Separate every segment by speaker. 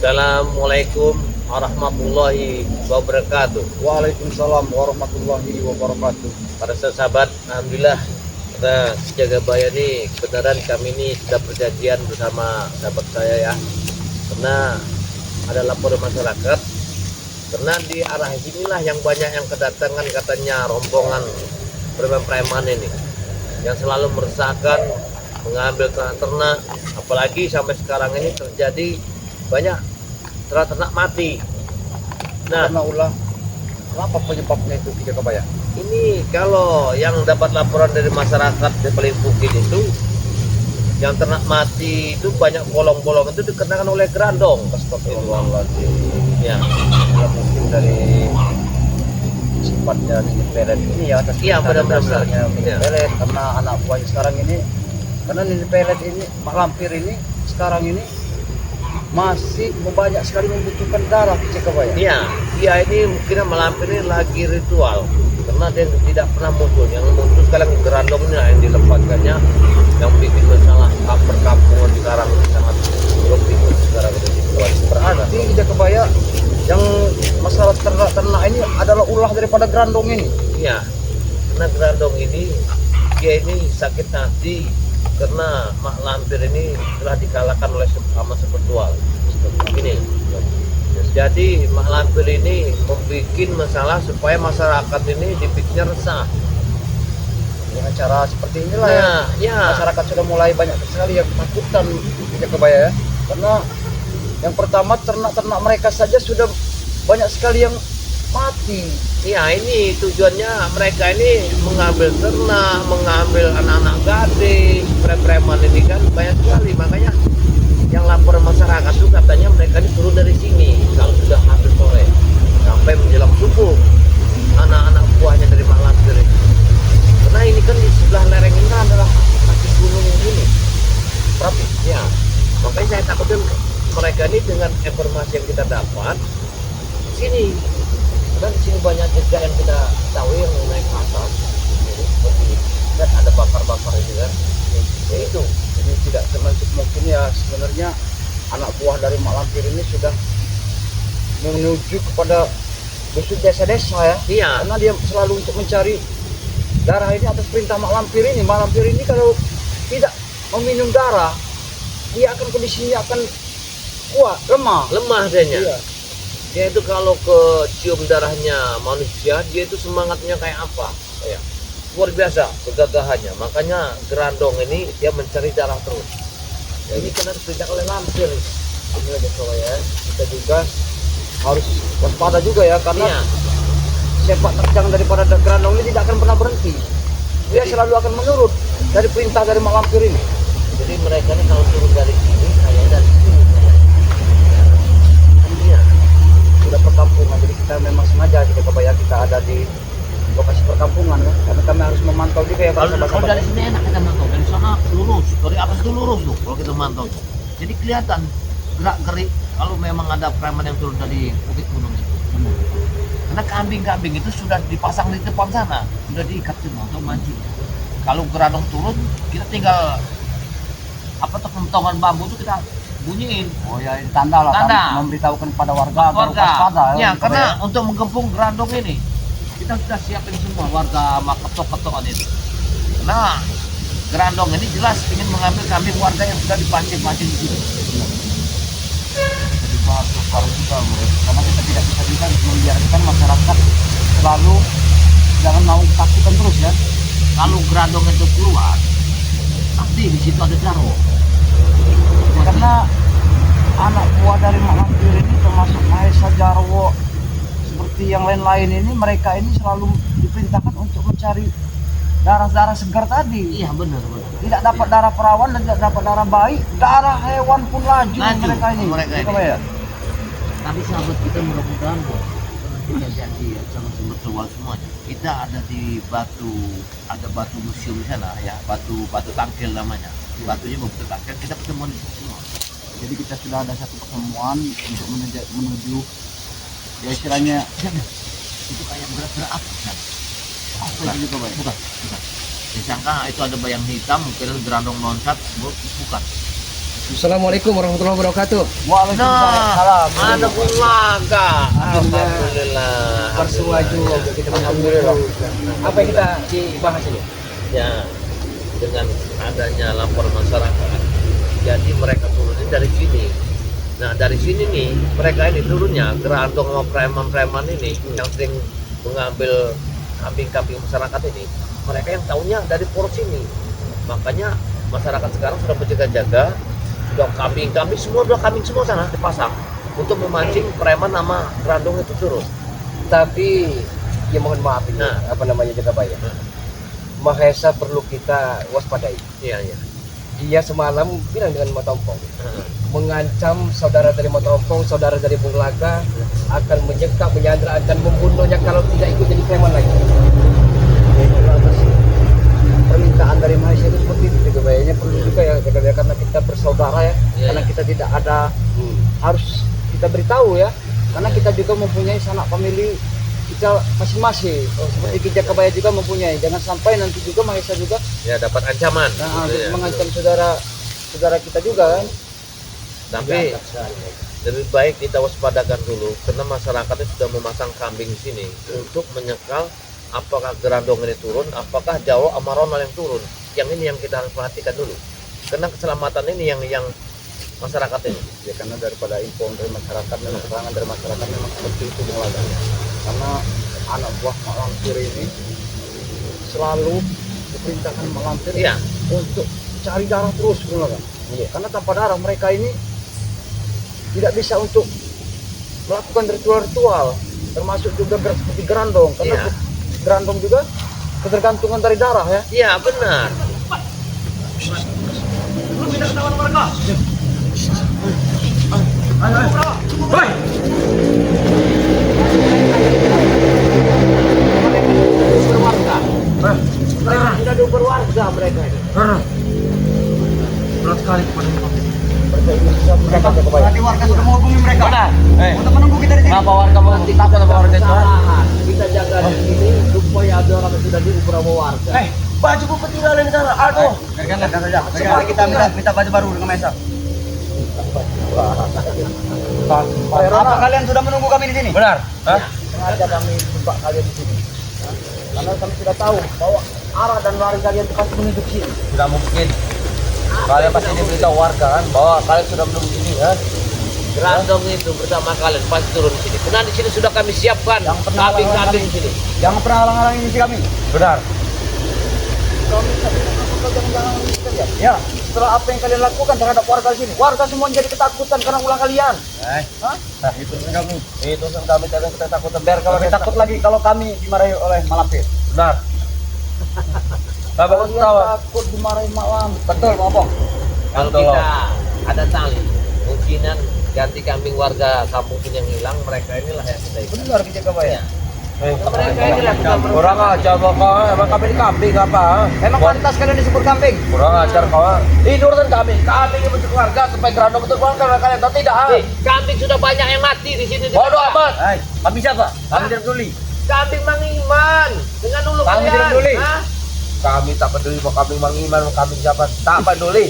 Speaker 1: Assalamualaikum warahmatullahi wabarakatuh.
Speaker 2: Waalaikumsalam warahmatullahi wabarakatuh.
Speaker 1: Para sahabat, alhamdulillah pada Jagabaya ini kebenaran kami ini sudah perjanjian bersama sahabat saya ya. Karena ada laporan masyarakat, karena di arah inilah yang banyak yang kedatangan katanya rombongan preman-preman ini yang selalu meresahkan, mengambil ternak-ternak, apalagi sampai sekarang ini terjadi banyak ternak mati. Nah,
Speaker 2: Karena ulah apa penyebabnya itu Jagabaya?
Speaker 1: ini kalau yang dapat laporan dari masyarakat di paling Bukit itu, yang ternak mati itu banyak bolong-bolong itu dikenakan oleh gerandong.
Speaker 2: Astagfirullahaladzim.
Speaker 1: Ya,
Speaker 2: Ya, mungkin dari sifatnya di pelet ini ya, atas
Speaker 1: Iya, benar-benar.
Speaker 2: dasarnya mini
Speaker 1: Iya.
Speaker 2: pelet, karena anak buahnya sekarang ini, karena mini pelet ini, Mak Lampir ini sekarang ini masih banyak sekali membutuhkan darah Jagabaya.
Speaker 1: iya, dia ini mungkin melampir ini lagi ritual karena dia tidak pernah muncul. Yang muncul sekarang gerandongnya yang dilepaskannya, yang bikin masalah perkampungan sekarang sangat rumit sekarang di situasi.
Speaker 2: Berarti Jagabaya yang masalah ternak ini adalah ulah daripada gerandong ini.
Speaker 1: Iya, karena gerandong ini dia ini sakit hati karena Mak Lampir ini telah dikalahkan oleh sama spiritual. Ini. Jadi Mak Lampir ini membuat masalah supaya masyarakat ini dibikinnya resah.
Speaker 2: Dengan cara seperti inilah
Speaker 1: Nah, ya.
Speaker 2: masyarakat sudah mulai banyak sekali yang ketakutan Jagabaya ya. Karena yang pertama ternak-ternak mereka saja sudah banyak sekali yang mati.
Speaker 1: Ya, ini tujuannya mereka ini mengambil ternak, mengambil anak-anak gadis, preman ini kan banyak sekali. Makanya yang laporan masyarakat itu katanya mereka ini turun dari sini kalau sudah habis sore sampai menjelang subuh, anak-anak buahnya dari Mak Lampir ini. Karena ini kan di sebelah lereng ini kan adalah kaki gunung ini. Tapi ya, makanya saya takutin mereka ini dengan informasi yang kita dapat sini. Dan di sini banyak jejak yang kita tahu yang naik ke atas. Ini seperti dan ada bakar-bakar itu kan. Ya itu.
Speaker 2: Ini tidak termasuk mungkin ya, sebenarnya anak buah dari Mak Lampir ini sudah menuju kepada busuk desa-desa ya.
Speaker 1: Iya.
Speaker 2: Karena dia selalu untuk mencari darah ini atas perintah Mak Lampir ini. Mak Lampir ini kalau tidak meminum darah, dia akan kondisinya akan kuat, lemah.
Speaker 1: Lemah dianya.
Speaker 2: Iya.
Speaker 1: Dia itu kalau ke cium darahnya manusia, dia itu semangatnya kayak apa? Ya. Luar biasa kegagahannya. Makanya gerandong ini dia mencari darah terus. Ya, ini kan harus ditindak oleh Lampir.
Speaker 2: Ini aja ya. Kita juga harus waspada juga ya, karena
Speaker 1: Iya.
Speaker 2: sepak terjang daripada gerandong ini tidak akan pernah berhenti. Dia selalu akan menurut dari perintah dari Mak Lampir ini.
Speaker 1: Jadi mereka ini kalau turun dari sini, saya dari sini. Kan dia.
Speaker 2: Sudah perkampungan, jadi kita memang sengaja Jagabaya kita ada di lokasi perkampungan ya, karena kami harus memantau juga ya para
Speaker 1: Kalau
Speaker 2: sahabat-sahabat.
Speaker 1: dari sini enak kita mantau, dari sana lurus, dari atas itu lurus tuh kalau kita mantau. Jadi kelihatan gerak gerik kalau memang ada preman yang turun dari bukit gunung itu. Karena kambing-kambing itu sudah dipasang di depan sana, sudah diikat semua untuk mancing. Kalau gerandong turun, kita tinggal apa tuh kentongan bambu itu kita bunyiin.
Speaker 2: Oh ya, ini tanda lah,
Speaker 1: Tanda.
Speaker 2: memberitahukan kepada warga agar waspada
Speaker 1: Ya,
Speaker 2: Jagabaya.
Speaker 1: karena untuk menggempung gerandong ini kita sudah siapin semua warga sama ketok-ketokan itu. Nah, gerandong ini jelas ingin mengambil kambing warga yang sudah dipancing-pancing di sini.
Speaker 2: Jadi harus waspada juga, bro. Karena kita tidak bisa juga membiarkan masyarakat selalu jangan mau ketakutan terus ya.
Speaker 1: Kalau gerandong itu keluar, pasti di situ ada Jarwo.
Speaker 2: Karena anak buah dari Mak Lampir ini termasuk Mahesa Jarwo seperti yang lain-lain ini, mereka ini selalu diperintahkan untuk mencari darah-darah segar tadi.
Speaker 1: Iya, benar.
Speaker 2: Tidak dapat darah perawan dan tidak dapat darah bayi, darah hewan pun laju mereka ini.
Speaker 1: Mereka ini.
Speaker 2: Jagabaya.
Speaker 1: Tapi sahabat kita mudah-mudahan kita janji ya sama spiritual semuanya. Kita ada di ada batu museum di sana ya, batu tangkil namanya. Batunya batu tangkil, kita ketemuan di situ semua.
Speaker 2: Jadi kita sudah ada satu pertemuan untuk menuju ya istilahnya
Speaker 1: Itu kayak berat-berat apa kan?
Speaker 2: apa itu Jagabaya?
Speaker 1: Bukan. Disangka itu ada bayang hitam, mungkin gerandong loncat, bukan.
Speaker 3: Assalamualaikum warahmatullahi wabarakatuh.
Speaker 2: Waalaikumsalam.
Speaker 1: Ada bunga. Alhamdulillah.
Speaker 3: Bersuaju kita alhamdulillah. Apa yang kita dibahas ini?
Speaker 1: Ya, dengan adanya laporan masyarakat, jadi mereka turunin dari sini. Nah dari sini nih mereka ini turunnya gerandong sama preman-preman ini yang sering mengambil kambing-kambing masyarakat ini. Mereka yang tahunya dari poros ini. Makanya masyarakat sekarang sudah berjaga-jaga. Sudah kambing-kambing semua, udah kambing semua sana dipasang untuk memancing preman sama gerandong itu turun.
Speaker 3: Tapi ya mohon maaf ini
Speaker 1: Nah.
Speaker 3: apa namanya Jagabaya. Mahesa perlu kita waspadai.
Speaker 1: Iya iya.
Speaker 3: Dia semalam bilang dengan Matompong
Speaker 1: Heeh.
Speaker 3: mengancam saudara dari Matompong, saudara dari Bunglaga akan menyekap, menyandra, akan membunuhnya kalau tidak ikut jadi preman lagi. Itu atas permintaan dari Mahesa itu seperti itu Jagabaya. Perlu juga ya Jagabaya karena kita bersaudara ya,
Speaker 1: Iya,
Speaker 3: karena
Speaker 1: iya.
Speaker 3: kita tidak ada harus kita beritahu ya, karena kita juga mempunyai sanak famili kita masing-masing. Seperti Ki Jagabaya juga mempunyai. Jangan sampai nanti juga Mahesa juga
Speaker 1: Ya dapat ancaman.
Speaker 3: nah,
Speaker 1: Gitu ya.
Speaker 3: mengancam saudara kita juga kan.
Speaker 1: Tapi lebih baik kita waspadakan dulu karena masyarakatnya sudah memasang kambing di sini untuk menyekal apakah gerandong ini turun, apakah Jawa sama Ronald yang turun. Yang ini yang kita harus perhatikan dulu. Karena keselamatan ini yang masyarakat ini.
Speaker 3: Ya karena daripada info dari masyarakat dan keterangan dari masyarakat memang seperti itu mulanya. Karena anak buah Mak Lampir ini selalu diperintahkan Mak Lampir
Speaker 1: Iya.
Speaker 3: untuk cari darah terus mulanya. Iya. Karena tanpa darah mereka ini tidak bisa untuk melakukan ritual-ritual, termasuk juga seperti gerandong. Karena
Speaker 1: Iya.
Speaker 3: gerandong juga ketergantungan dari darah ya.
Speaker 1: Iya benar. Berwarga. Mereka sudah berwarga mereka ini.
Speaker 3: Berat sekali kepada
Speaker 2: Berarti warga sudah menghubungi mereka.
Speaker 1: Benar.
Speaker 2: Untuk menunggu kita di sini.
Speaker 3: Kenapa warga mengerti takut sama warga itu?
Speaker 1: Kesalahan. Kita jaga di sini supaya ada orang yang sudah diubur sama warga.
Speaker 3: Bajuku ketinggalan di sana. Aduh.
Speaker 2: Biarkan saja. Sekarang kita minta baju baru dengan Mahesa. Apa kalian sudah menunggu kami di sini?
Speaker 3: Benar. Hah?
Speaker 2: Sengaja kami jebak kalian di sini. Karena kami sudah tahu bahwa arah dan lari kalian pasti menuju ke sini.
Speaker 3: Tidak mungkin. Kalian pasti diberitahu warga kan bahwa kalian sudah menunggu sini ya.
Speaker 1: Gerandong itu bersama kalian pasti turun di sini. Karena di sini sudah kami siapkan
Speaker 2: Yang pernah
Speaker 1: kambing-kambing
Speaker 2: kami-
Speaker 1: di sini.
Speaker 2: Jangan pernah halang-halangi misi kami.
Speaker 3: Benar.
Speaker 2: Kami jangan kalian. Ya, setelah apa yang kalian lakukan terhadap warga di sini, warga semua jadi ketakutan karena ulah kalian. Hah?
Speaker 3: Nah, itu kami. Itu kami tidak kita takut biar kalau
Speaker 2: Kami takut lagi kalau kami dimarahi oleh Malampir.
Speaker 3: benar. Nah, bagus
Speaker 2: Kalian
Speaker 3: tahu.
Speaker 2: takut dimarahi malam. Betul, Pak Bong.
Speaker 1: Kalau
Speaker 3: Betul.
Speaker 1: kita ada tali, mungkinan ganti kambing warga kampung sini yang hilang, mereka inilah yang kita ikut.
Speaker 2: Benar kita Jagabaya.
Speaker 1: Mereka inilah kita
Speaker 3: Kurang ajar kau, emang kami ini kambing apa?
Speaker 2: Emang pantas kalian disebut kambing?
Speaker 3: Kurang ajar kau. Ini urusan kami. Kami ini untuk keluarga supaya gerandong untuk keluarga kalian tahu tidak?
Speaker 1: Eh, kambing sudah banyak yang mati di sini.
Speaker 3: Bodoh amat.
Speaker 2: Hai, kami siapa? Kami tidak peduli.
Speaker 1: Kambing Mang Iman dengan dulu
Speaker 2: Kami
Speaker 1: kalian.
Speaker 2: tidak peduli.
Speaker 1: Hah?
Speaker 3: Kami tak peduli mau kambing Mang Iman, mau kambing siapa. Tak peduli.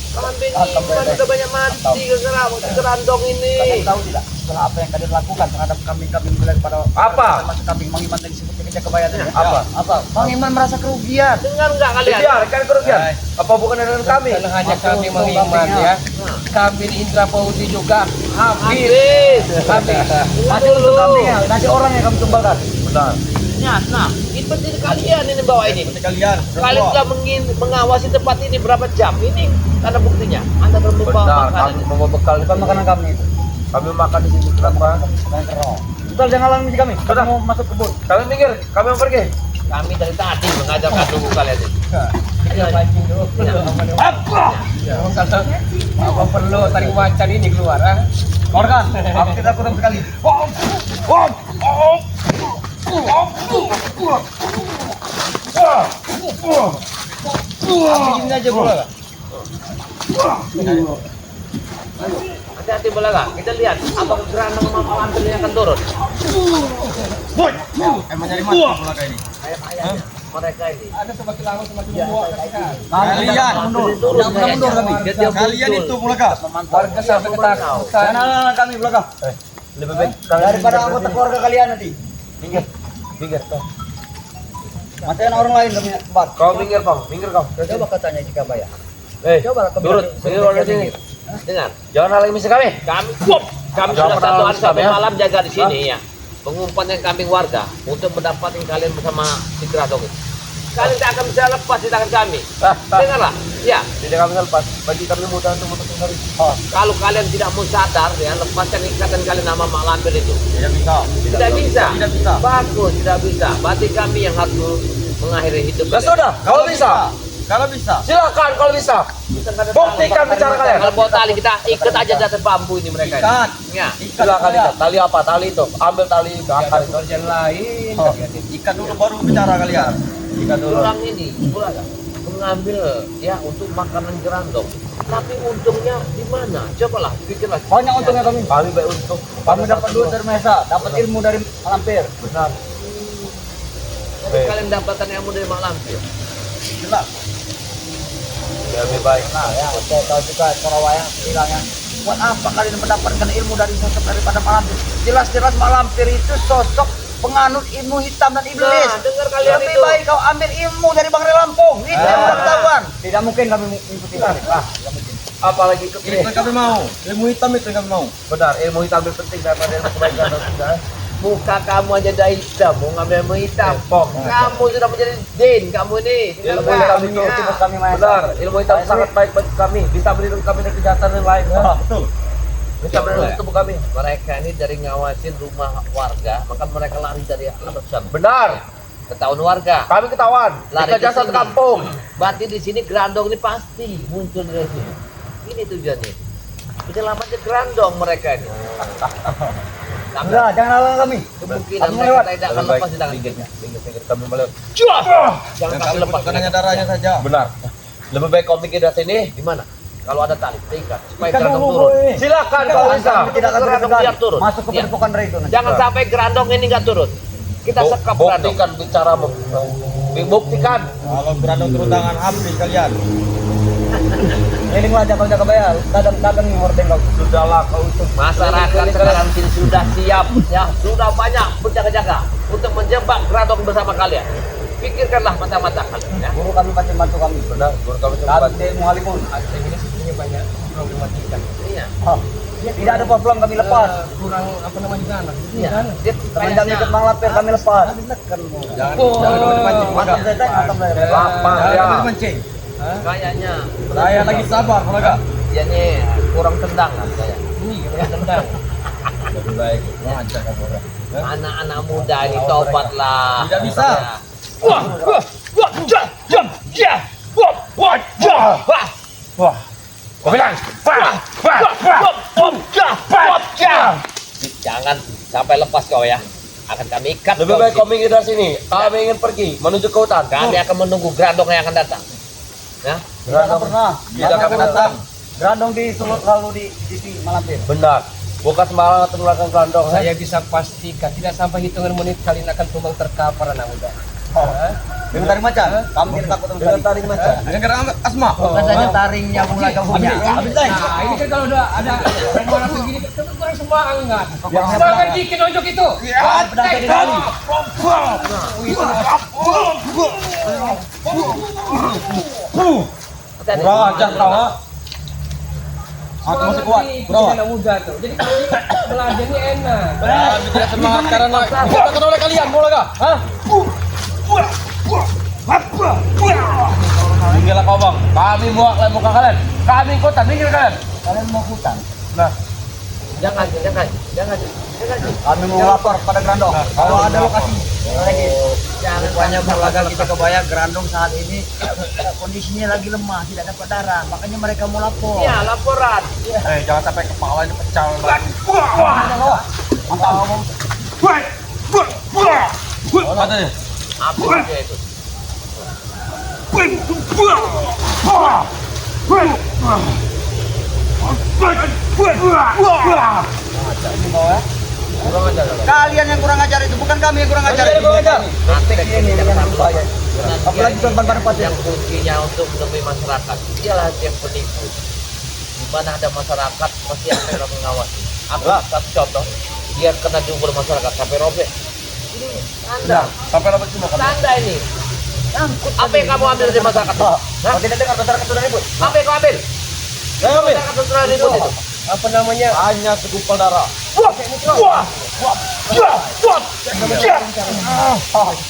Speaker 1: Kambing
Speaker 2: Akan
Speaker 1: Iman
Speaker 2: beres.
Speaker 1: sudah banyak mati gara-gara gerandong ini.
Speaker 2: Kalian tahu tidak setelah apa yang kalian lakukan terhadap kambing-kambing kalian pada
Speaker 3: Apa?
Speaker 2: termasuk kambing Mang Iman tadi disebut Jagabaya tadi?
Speaker 3: Apa?
Speaker 2: Apa? Mang Iman merasa kerugian.
Speaker 1: Dengar nggak kalian?
Speaker 3: Biarkan kerugian. Apa bukan dengan kami?
Speaker 4: Bukan hanya
Speaker 2: Aku
Speaker 4: kami
Speaker 2: untung
Speaker 4: mengiman
Speaker 2: kambingnya.
Speaker 4: ya, kami di Indra Fauzi juga habis.
Speaker 1: Habis.
Speaker 2: Masih untuk kambingnya, nanti orang yang kami tumbalkan.
Speaker 3: Benar.
Speaker 1: Nah, ini penting kalian ini bawa ini.
Speaker 2: Kalian.
Speaker 1: Kalian sudah mengawasi tempat ini berapa jam? Ini tanda buktinya. Anda telah membawa
Speaker 3: Benar.
Speaker 1: makanan.
Speaker 3: Kami mau bekal.
Speaker 2: Bukan makanan kami itu.
Speaker 3: Kami makan di sini kenapa?
Speaker 2: Bukan kerong. Betul, jangan halangi misi kami. Kita
Speaker 3: Betul.
Speaker 2: mau masuk kebun.
Speaker 3: Kami minggir. Kami mau pergi.
Speaker 1: Kami dari tadi mengajarkan dulu kalian ini.
Speaker 4: Kita pancing dulu. Kalau apa perlu tarik macan ini keluar ah.
Speaker 2: Keluarkan. Aku tidak takut sekali. Begini aja bola.
Speaker 1: Hati-hati bola nggak? Kita lihat abang gerandong sama Malampir yang akan turun.
Speaker 2: Emang nyari mati bola kayak ini.
Speaker 1: mereka ini.
Speaker 4: Ada semakin lama semakin membuat kan.
Speaker 2: Kalian mundur. Jangan mundur kami.
Speaker 1: Kalian itu
Speaker 2: Mulaka.
Speaker 4: Warga sampai ketakutan.
Speaker 2: Jangan kami belakang.
Speaker 3: Lebih baik
Speaker 2: Daripada anggota keluarga kalian nanti.
Speaker 3: minggir kau.
Speaker 2: Matiin orang lain kami tempat.
Speaker 3: Kau minggir kau.
Speaker 2: Coba katanya jika bayar.
Speaker 3: Coba turut. Sini warga sini.
Speaker 1: Dengar,
Speaker 3: Jangan halangi misi kami.
Speaker 1: kami
Speaker 3: Jangan
Speaker 1: sudah satu
Speaker 3: pernah
Speaker 1: hari satu
Speaker 3: ya.
Speaker 1: malam jaga di sini ya. Mengumpankan kambing warga untuk mendapatkan kalian bersama si Gradong itu. Kalian tak akan bisa lepas di tangan kami. Dengarlah, ya.
Speaker 3: Tidak kami lepas. Bagi kami mudah untuk mencari.
Speaker 1: Kalau kalian tidak mau sadar ya, lepaskan ikatan kalian nama Mak Lampir itu.
Speaker 3: Tidak bisa.
Speaker 1: Tidak bisa.
Speaker 2: Tidak bisa.
Speaker 1: Bagus, tidak bisa. Berarti kami yang harus mengakhiri hidup
Speaker 3: Ya
Speaker 1: kalian.
Speaker 3: sudah, kalau bisa.
Speaker 2: Kalau bisa.
Speaker 3: Silakan kalau bisa. Buktikan bicara kalian.
Speaker 1: Kalau bawa tali kita ikat aja di atas bambu ini mereka.
Speaker 2: Ikat.
Speaker 1: Ya.
Speaker 3: Silakan ikat. Tali apa? Tali itu. Ambil tali ke akar itu.
Speaker 4: Kerjaan lain.
Speaker 2: Oh, ikat dulu baru bicara kalian.
Speaker 3: Ikat dulu.
Speaker 1: Orang ini mengambil ya untuk makanan gerandong. Tapi untungnya di mana? Cobalah pikirlah.
Speaker 2: Banyak untungnya kami.
Speaker 3: Kami baik untung.
Speaker 2: Kami dapat duit dari Mesa, dapat ilmu dari Lampir.
Speaker 3: Benar.
Speaker 1: Jadi kalian dapatkan ilmu dari Mak Lampir.
Speaker 2: Jelas.
Speaker 3: Ya lebih baik.
Speaker 2: Nah ya, saya tahu juga Sarawaya bilangnya. Buat apa kalian mendapatkan ilmu dari sosok daripada Mak Lampir? Jelas-jelas Mak Lampir itu sosok penganut ilmu hitam dan iblis.
Speaker 1: Nah, dengar kalian
Speaker 2: Lebih
Speaker 1: itu.
Speaker 2: baik kau ambil ilmu dari Bang Lampung. Itu yang udah ketahuan. Tidak mungkin kami mengikuti balik.
Speaker 3: Apalagi ikut ini.
Speaker 2: kami mau. Ilmu hitam itu yang kami mau.
Speaker 3: Benar, ilmu hitam lebih penting daripada ilmu kebaikan.
Speaker 1: Muka kamu aja dah hitam, mau ngambil ilmu hitam. Kamu sudah menjadi din, kamu ini.
Speaker 3: Ilmu
Speaker 1: Dengar,
Speaker 3: hitam
Speaker 1: Pak.
Speaker 3: itu
Speaker 1: Ya.
Speaker 2: kami
Speaker 3: benar, ilmu hitam sangat baik bagi kami. Bisa melindungi kami dari kejahatan yang lain.
Speaker 2: Betul.
Speaker 3: Bisa melindungi tubuh kami.
Speaker 1: Mereka ini dari ngawasin rumah warga, maka mereka lari dari alasan.
Speaker 3: Benar,
Speaker 1: Ketahuan warga.
Speaker 3: kami ketahuan.
Speaker 1: Lari
Speaker 3: Di kejahatan
Speaker 1: ke sini.
Speaker 3: kampung.
Speaker 1: Berarti di sini gerandong ini pasti muncul dari sini. Ini tujuannya. Menyelamatkan gerandong mereka ini.
Speaker 2: Enggak, jangan halang kami.
Speaker 1: Kemungkinan
Speaker 2: Kami
Speaker 1: mereka
Speaker 2: lewat.
Speaker 1: tidak akan lepas di tangan kita.
Speaker 3: Minggir kami melewat.
Speaker 1: Jangan kasih lepas.
Speaker 2: darahnya saja.
Speaker 3: Benar. Lebih baik kau mikir dari sini.
Speaker 1: Di mana? Kalau ada tali, terikat supaya
Speaker 2: Ikat
Speaker 1: gerandong
Speaker 2: dulu,
Speaker 1: turun.
Speaker 2: boy.
Speaker 3: Silakan kalau bisa.
Speaker 2: Tidak akan
Speaker 1: Gerandong
Speaker 2: terkendali.
Speaker 1: biar turun.
Speaker 2: Masuk ke
Speaker 1: Iya.
Speaker 2: padepokan dari itu.
Speaker 1: Jangan sampai gerandong ini nggak turun. Kita sekap gerandong.
Speaker 3: Buktikan bicaramu. Buktikan.
Speaker 2: Kalau berandong turun tangan habis kalian. Ini ngajak kau jaga bayar. Dagang yang hordeng kau.
Speaker 3: Sudahlah kau itu.
Speaker 1: Masyarakat sekarang sini sudah siap, ya sudah banyak berjaga-jaga untuk menjebak gerandong bersama kalian. Pikirkanlah mata-mata kalian. Ya.
Speaker 2: Guru kami pasti bantu kami.
Speaker 3: Benar, baru kami
Speaker 2: Kami
Speaker 3: coba.
Speaker 2: dari Muhalimun.
Speaker 4: Aceh ini sebenarnya banyak problematika.
Speaker 1: Iya.
Speaker 2: Oh, tidak ada problem kami lepas.
Speaker 4: Kurang apa namanya tanah.
Speaker 1: Iya. Dia
Speaker 2: Temanjang ikut Bang Lampir kami lepas.
Speaker 4: Jangan
Speaker 2: Mantap saya, mantap saya.
Speaker 3: Lapang ya.
Speaker 2: Mancing.
Speaker 1: kayaknya
Speaker 2: Saya lagi sabar, Kolega.
Speaker 1: dia nih kurang tendang kan saya.
Speaker 4: Ini kita tendang.
Speaker 3: Lebih baik ngajak kamu.
Speaker 1: Anak-anak muda ini tobatlah.
Speaker 2: Tidak bisa.
Speaker 1: Ya.
Speaker 3: Wah. Kau bilang.
Speaker 1: Jangan sampai lepas kau ya. Akan kami ikat.
Speaker 3: Lebih
Speaker 1: kau
Speaker 3: baik
Speaker 1: di
Speaker 3: kau minggir dari sini. Kami ingin pergi menuju ke hutan.
Speaker 1: sini. Kami akan menunggu gerandong yang akan datang. Ya.
Speaker 2: Tidak akan pernah.
Speaker 3: Tidak akan datang.
Speaker 2: Gerandong di selalu di TV Malampir.
Speaker 3: Benar. Bukan sembarangan melakukan kandong.
Speaker 4: Saya bisa pastikan tidak sampai hitungan menit kalian akan tumbang terkapar anak muda.
Speaker 2: Dengan taring macan. Kami tidak takut
Speaker 3: Dengan taring macan.
Speaker 2: Dengan gerang asma. Rasanya taringnya Bulaga punya. Habis
Speaker 4: Nah, ini kan kalau udah ada orang begini kan kurang semangat. Semangat dikit ojok itu.
Speaker 2: pedang saya di kali.
Speaker 3: Kurang ajar kau ha.
Speaker 2: Aku masih kuat.
Speaker 4: Kurang anak muda tuh. Jadi kalau belajarnya enak.
Speaker 3: Tidak semangat karena kita oleh kalian, boleh kah? Hah? Minggirlah kau bang. Kami buat muka kalian. Kami kota, minggir kalian.
Speaker 2: Kalian mau hutan.
Speaker 3: Nah,
Speaker 1: Jangan.
Speaker 2: Kami mau lapor pada Gerandong. Kalau ada lokasi lagi.
Speaker 1: Jangan
Speaker 2: Rupanya Bulaga kita kebayang Gerandong saat ini kondisinya lagi lemah, tidak dapat darah. Makanya mereka mau lapor.
Speaker 1: Ya, laporan.
Speaker 3: jangan sampai kepala ini pecah lagi.
Speaker 2: Mantap.
Speaker 3: Apa tadi?
Speaker 1: Apa dia itu?
Speaker 3: Kurang ajar.
Speaker 2: Kalian yang kurang ajar itu, bukan kami yang kurang ajar.
Speaker 3: Kalian yang kurang ajar.
Speaker 1: Nanti ini jangan sampai.
Speaker 3: Apalagi soal bahan pasir.
Speaker 1: Yang kuncinya untuk menemui masyarakat, dialah yang penipu. Di mana ada masyarakat, pasti ada yang mengawasi. Aku satu contoh, dia kena jumpa masyarakat sampai robek. Ini Anda,
Speaker 3: Sampai lama cuma
Speaker 1: Anda ini. Apa yang kamu ambil dari masyarakat? Hah?
Speaker 3: Kalau tidak dengar masyarakat sudah ribut.
Speaker 1: Apa yang kamu ambil? Masyarakat sudah ribut itu.
Speaker 3: Apa namanya? Hanya segumpal darah.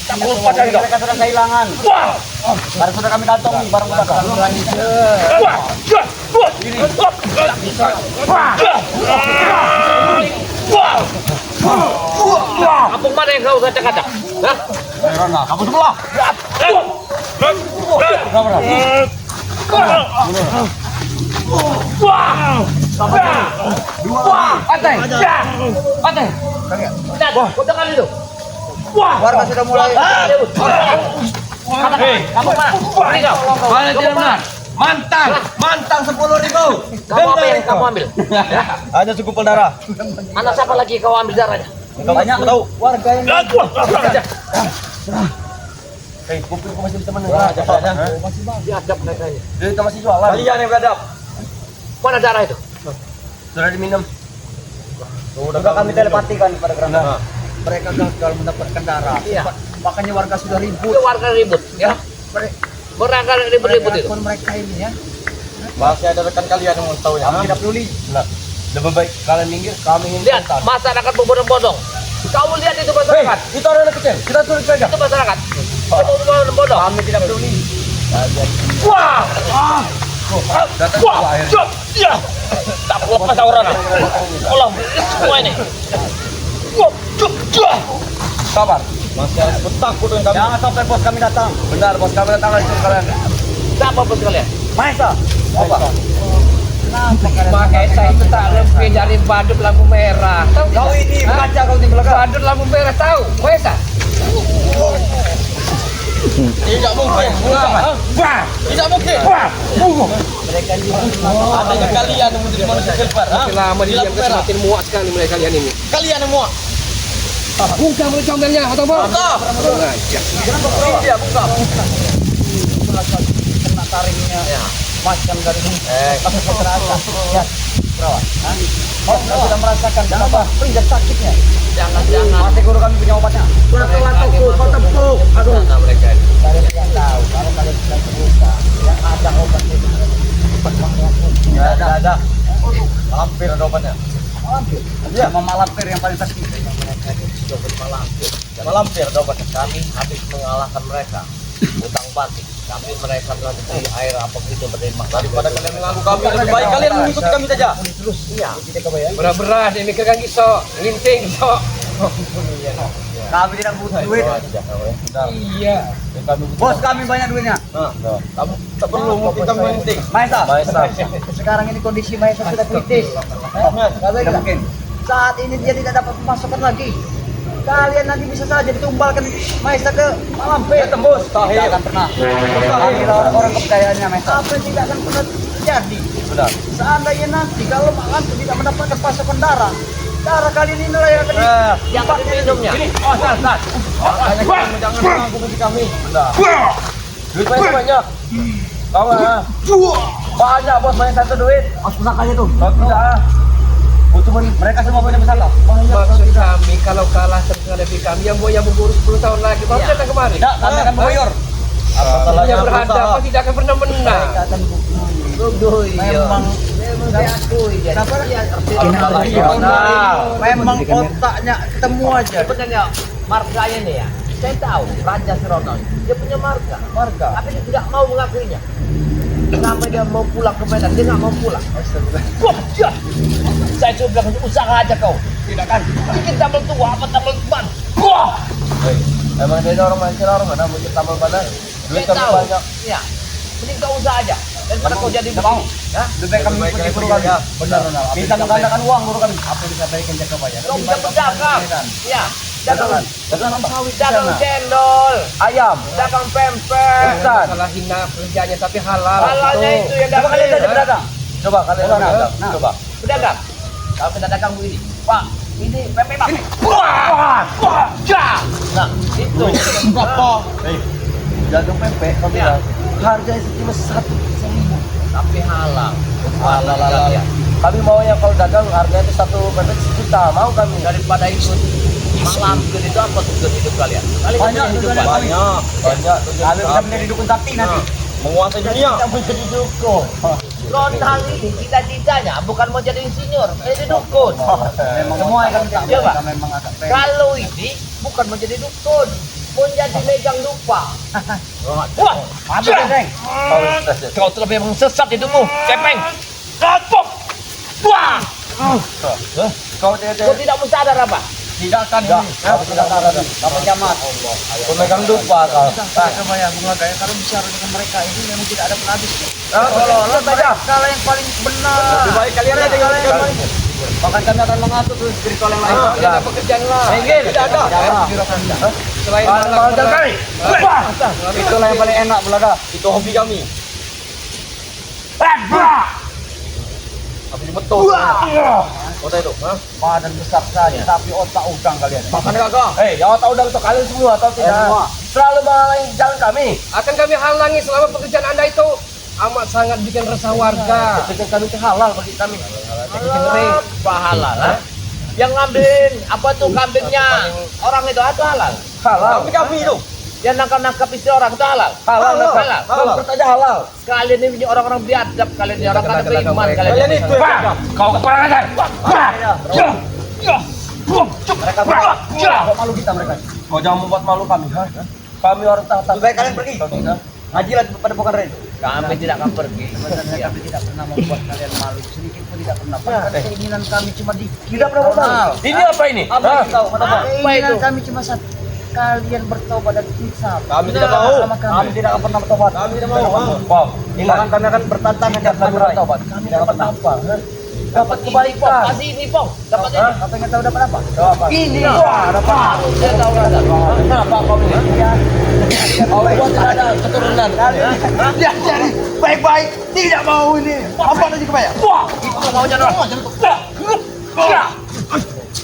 Speaker 3: Tak lupa dari mereka sudah kehilangan. Barang sudah kami kantong, barang sudah.
Speaker 1: Kampung mana yang kau kacak-kacak? Hah?
Speaker 3: Kamu sebelah.
Speaker 4: Pantai. Pantai.
Speaker 1: Lihat, kotakan itu.
Speaker 3: Warga sudah mulai.
Speaker 1: Kamu mana? Ini kau.
Speaker 4: Mana tidak benar? Mantang 10.000.
Speaker 1: Kamu apa yang kamu ambil?
Speaker 3: Hanya segumpal darah.
Speaker 1: Anak siapa lagi kau ambil darahnya?
Speaker 3: Banyak tahu. Warga yang kuping masih bisa mendengar.
Speaker 1: Diadap mereka ini.
Speaker 3: Kita masih jualan. Kalian yang beradab.
Speaker 1: Mana darah itu?
Speaker 3: Sudah diminum. Sudah kami telepatikan kepada kerana mereka gagal mendapatkan darah.
Speaker 1: Iya.
Speaker 3: Makanya warga sudah ribut.
Speaker 1: Itu warga ribut, ya. Mereka ribut-ribut itu.
Speaker 3: Pun mereka ini ya. Bahasa ada rekan kalian yang mau tahu ya. Kami tidak peduli. Nah, lebih baik kalian minggir, kami ingin
Speaker 1: Lihat, masyarakat berbondong-bondong. Kau lihat itu masyarakat.
Speaker 3: Itu orang kecil. Kita turun saja.
Speaker 1: Itu masyarakat. Berbondong-bondong.
Speaker 3: Kami tidak peduli.
Speaker 1: Wah!
Speaker 3: Datang
Speaker 1: Wah! Ya! Tak lepas orang. Tolong semua ini.
Speaker 3: Sabar. Masih harus bertakut dengan kami. Jangan sampai bos kami datang. Benar, bos kami datang lagi kalian.
Speaker 1: Siapa bos kalian?
Speaker 3: Maesa. Apa?
Speaker 4: Makanya saya itu tak lebih dari badut lampu merah. Tahu
Speaker 3: Kau
Speaker 4: tidak?
Speaker 3: ini
Speaker 4: Hah?
Speaker 3: baca kau di belakang.
Speaker 4: Badut lampu merah tahu? Wesa.
Speaker 3: Tidak mungkin.
Speaker 4: Wah.
Speaker 3: Tidak mungkin.
Speaker 4: Wah.
Speaker 3: Adanya kalian yang menjadi manusia silver.
Speaker 4: Lama dia semakin muak sekali mulai kalian ini.
Speaker 3: Kalian yang muak.
Speaker 4: Buka mulut comelnya atau apa?
Speaker 3: Iya, buka. Kena taringnya. Macam dari kasus kekerasan. Ya, perawat. Oh, sudah merasakan apa? Peringat sakitnya.
Speaker 1: Jangan-jangan.
Speaker 3: Masih guru kami punya obatnya. Sudah telah tepuk, kau tepuk. Aduh.
Speaker 1: Mana mereka ini?
Speaker 3: Kalian yang tahu, kalau kalian sedang terluka, yang ada obatnya itu cepat mengumpul. Ada. Malampir ada obatnya. Malampir? Iya, malampir yang paling sakit.
Speaker 1: Mereka ini sudah bermalampir.
Speaker 3: Malampir ada obatnya.
Speaker 1: Kami habis mengalahkan mereka. Utang batik. Tapi mereka telah diberi air apa begitu berterima kasih.
Speaker 3: Daripada kalian mengganggu kami, lebih baik kalian mengikuti kami saja.
Speaker 1: Iya.
Speaker 4: Berat-berat ini kagak iso, linting iso.
Speaker 3: Kami tidak butuh duit.
Speaker 4: Iya.
Speaker 3: Bos kami banyak duitnya. Kamu tak perlu kita penting. Maesa. Sekarang ini kondisi Maesa sudah kritis. Tidak mungkin. Saat ini dia tidak dapat pemasukan lagi. Kalian nanti bisa saja ditumbalkan Maesa ke Malampir. Tembus. Tidak akan pernah. Kami orang kepercayaannya Maesa. Apa yang tidak akan pernah terjadi? Benar. Seandainya nanti kalau Malampir tidak mendapatkan pasokan darah kalian ini lah yang akan
Speaker 1: Jangan minumnya.
Speaker 3: Jangan mengganggu bagi kami. Benar. Duit banyak. Kamu banyak bos, banyak satu duit. Mas pusakanya tuh. Tidak. Cuma mereka semua punya pesaka.
Speaker 4: Maksud kami kalau kalah terhadapi kami yang mau memburu 10 tahun lagi baru datang kemari.
Speaker 3: Tidak, kami akan mengoyor.
Speaker 4: Yang berhadapan tidak akan pernah menang.
Speaker 1: Memang saya akui jadi.
Speaker 3: Memang otaknya ketemu aja.
Speaker 1: Sebenarnya marganya nih ya. Saya tahu Raja Serono dia punya marga, tapi dia tidak mau mengakuinya. Sampai dia mau pulang ke Medan, dia nggak mau pulang. Wah, ya. Saya coba bilang usaha aja kau. Tidak kan? Bikin tambal tua apa tambal ban? Wah.
Speaker 3: Emang dia orang mancing orang mana bikin tambal badan. Duit
Speaker 1: Saya
Speaker 3: kami
Speaker 1: tahu.
Speaker 3: banyak.
Speaker 1: Ya. Mending kau usaha aja. Daripada kau jadi
Speaker 3: mau.
Speaker 1: Ya.
Speaker 3: Lebih baik kami pergi guru kami. Benar. Bisa menggandakan uang guru kami. Apa yang disampaikan jaga bayar?
Speaker 1: Kau bisa berdagang. Ya. Dagang
Speaker 3: sawit.
Speaker 1: dagang cendol,
Speaker 3: Ayam.
Speaker 1: dagang pempek.
Speaker 4: Salah hina kerjanya tapi halal.
Speaker 1: Halalnya itu yang
Speaker 3: Coba kalian saja
Speaker 1: dagang.
Speaker 3: berdagang. Coba kalian berdagang. Coba.
Speaker 1: Pedagang. Kalau kita dagang begini, Pak, ini pempek Pak. Wah, wah, ya. Nah, itu.
Speaker 3: Berapa? dagang pempek kami
Speaker 1: Ya.
Speaker 3: bilang harganya cuma 1.000.
Speaker 1: Tapi halal.
Speaker 3: Halal. Kami maunya kalau dagang harganya itu 1 pempek 1 juta, mau kami.
Speaker 1: Daripada ikut malamkan itu apa tujuan hidup kalian? Kalian
Speaker 2: Banyak
Speaker 1: punya hidup
Speaker 2: tujuan
Speaker 1: apa?
Speaker 2: kami.
Speaker 3: Banyak.
Speaker 2: Kami bisa menjadi dukun sakti nanti.
Speaker 3: Menguasai dunia. Kita menjadi dukun.
Speaker 1: Londang ini cita-citanya bukan mau jadi insinyur, jadi dukun.
Speaker 2: Memang semua akan menjadi
Speaker 1: Coba.
Speaker 2: kita memang agak pengen.
Speaker 1: Kalau ini bukan menjadi dukun, mau jadi megang lupa. Wah,
Speaker 2: Mantap ya, Deng.
Speaker 1: kau telah memang sesat hidupmu, Cepeng. Kapok. Wah,
Speaker 3: Kau
Speaker 1: kau tidak mau sadar apa?
Speaker 3: tidak akan ini. Kau tidak akan.
Speaker 2: Dapat jamat.
Speaker 3: Pemegang lupa kau.
Speaker 2: Coba ya, Bung Laga, kalau bicara dengan mereka ini memang tidak ada penhabis.
Speaker 3: Kalau
Speaker 2: mereka yang paling benar.
Speaker 3: lebih baik kalian aja dengan kalian.
Speaker 2: Bahkan kami akan mengatur tuh spiritual yang lain.
Speaker 3: Tidak ada pekerjaan lah. Tidak ada.
Speaker 4: Selain
Speaker 3: Mahal kali.
Speaker 2: Itulah yang paling enak, Bung Laga.
Speaker 3: Itu hobi kami. Tapi betul. Kota itu, ha?
Speaker 2: Badan besar saja, tapi otak udang kalian.
Speaker 3: Makan kagak? Yang otak udang itu kalian semua atau tidak?
Speaker 2: Semua.
Speaker 3: Selalu menghalangi jalan kami.
Speaker 4: akan kami halangi selama pekerjaan Anda itu amat sangat bikin resah warga.
Speaker 3: Pekerjaan kami itu halal bagi kami.
Speaker 1: Pahala lah. Yang ngambilin apa tuh kambingnya orang itu halal.
Speaker 3: Halal. Tapi kami itu
Speaker 1: Yang nangkap istri orang itu halal.
Speaker 3: halal.
Speaker 1: Halal.
Speaker 3: Halal. Saja halal.
Speaker 1: Kalian ini orang-orang biadab, kalian ini orang kada beriman,
Speaker 3: Kalian
Speaker 1: kalian
Speaker 3: itu yang
Speaker 1: kau kurang ajar.
Speaker 2: Mereka kok malu kita mereka.
Speaker 3: Kau jangan membuat malu kami, ha? Kami orang taat.
Speaker 2: Lebih baik kalian pergi.
Speaker 3: Kau tidak.
Speaker 2: Ngajilah pada bukan Ren.
Speaker 1: Kami tidak akan pergi.
Speaker 2: Sebenarnya kami tidak pernah membuat kalian malu sedikit pun tidak pernah. Bahkan keinginan kami cuma di
Speaker 3: Tidak pernah bermalu. Ini apa ini?
Speaker 2: Apa yang tahu? Kata Pak?
Speaker 1: Apa
Speaker 2: Keinginan
Speaker 1: itu?
Speaker 2: kami cuma satu. Kalian bertobat dan insaf.
Speaker 3: Kami tidak mau.
Speaker 2: Kami tidak akan pernah bertobat.
Speaker 3: Kami tidak mau. Wow.
Speaker 2: Bahkan kami akan bertantang dengan kami bertobat. Kami dapat apa?
Speaker 3: Dapat kebaikan.
Speaker 1: Kasih ini, Pong. Dapat ini.
Speaker 2: Apa yang tahu dapat apa?
Speaker 3: Apa?
Speaker 2: Ini.
Speaker 3: Wah, dapat.
Speaker 1: Saya tahu rasa.
Speaker 3: Kenapa kau ini? Kau buat tidak ada keturunan.
Speaker 2: Lihat jadi baik-baik tidak mau ini. Apa lagi kebayang?
Speaker 1: Wah, itu maunya Ron.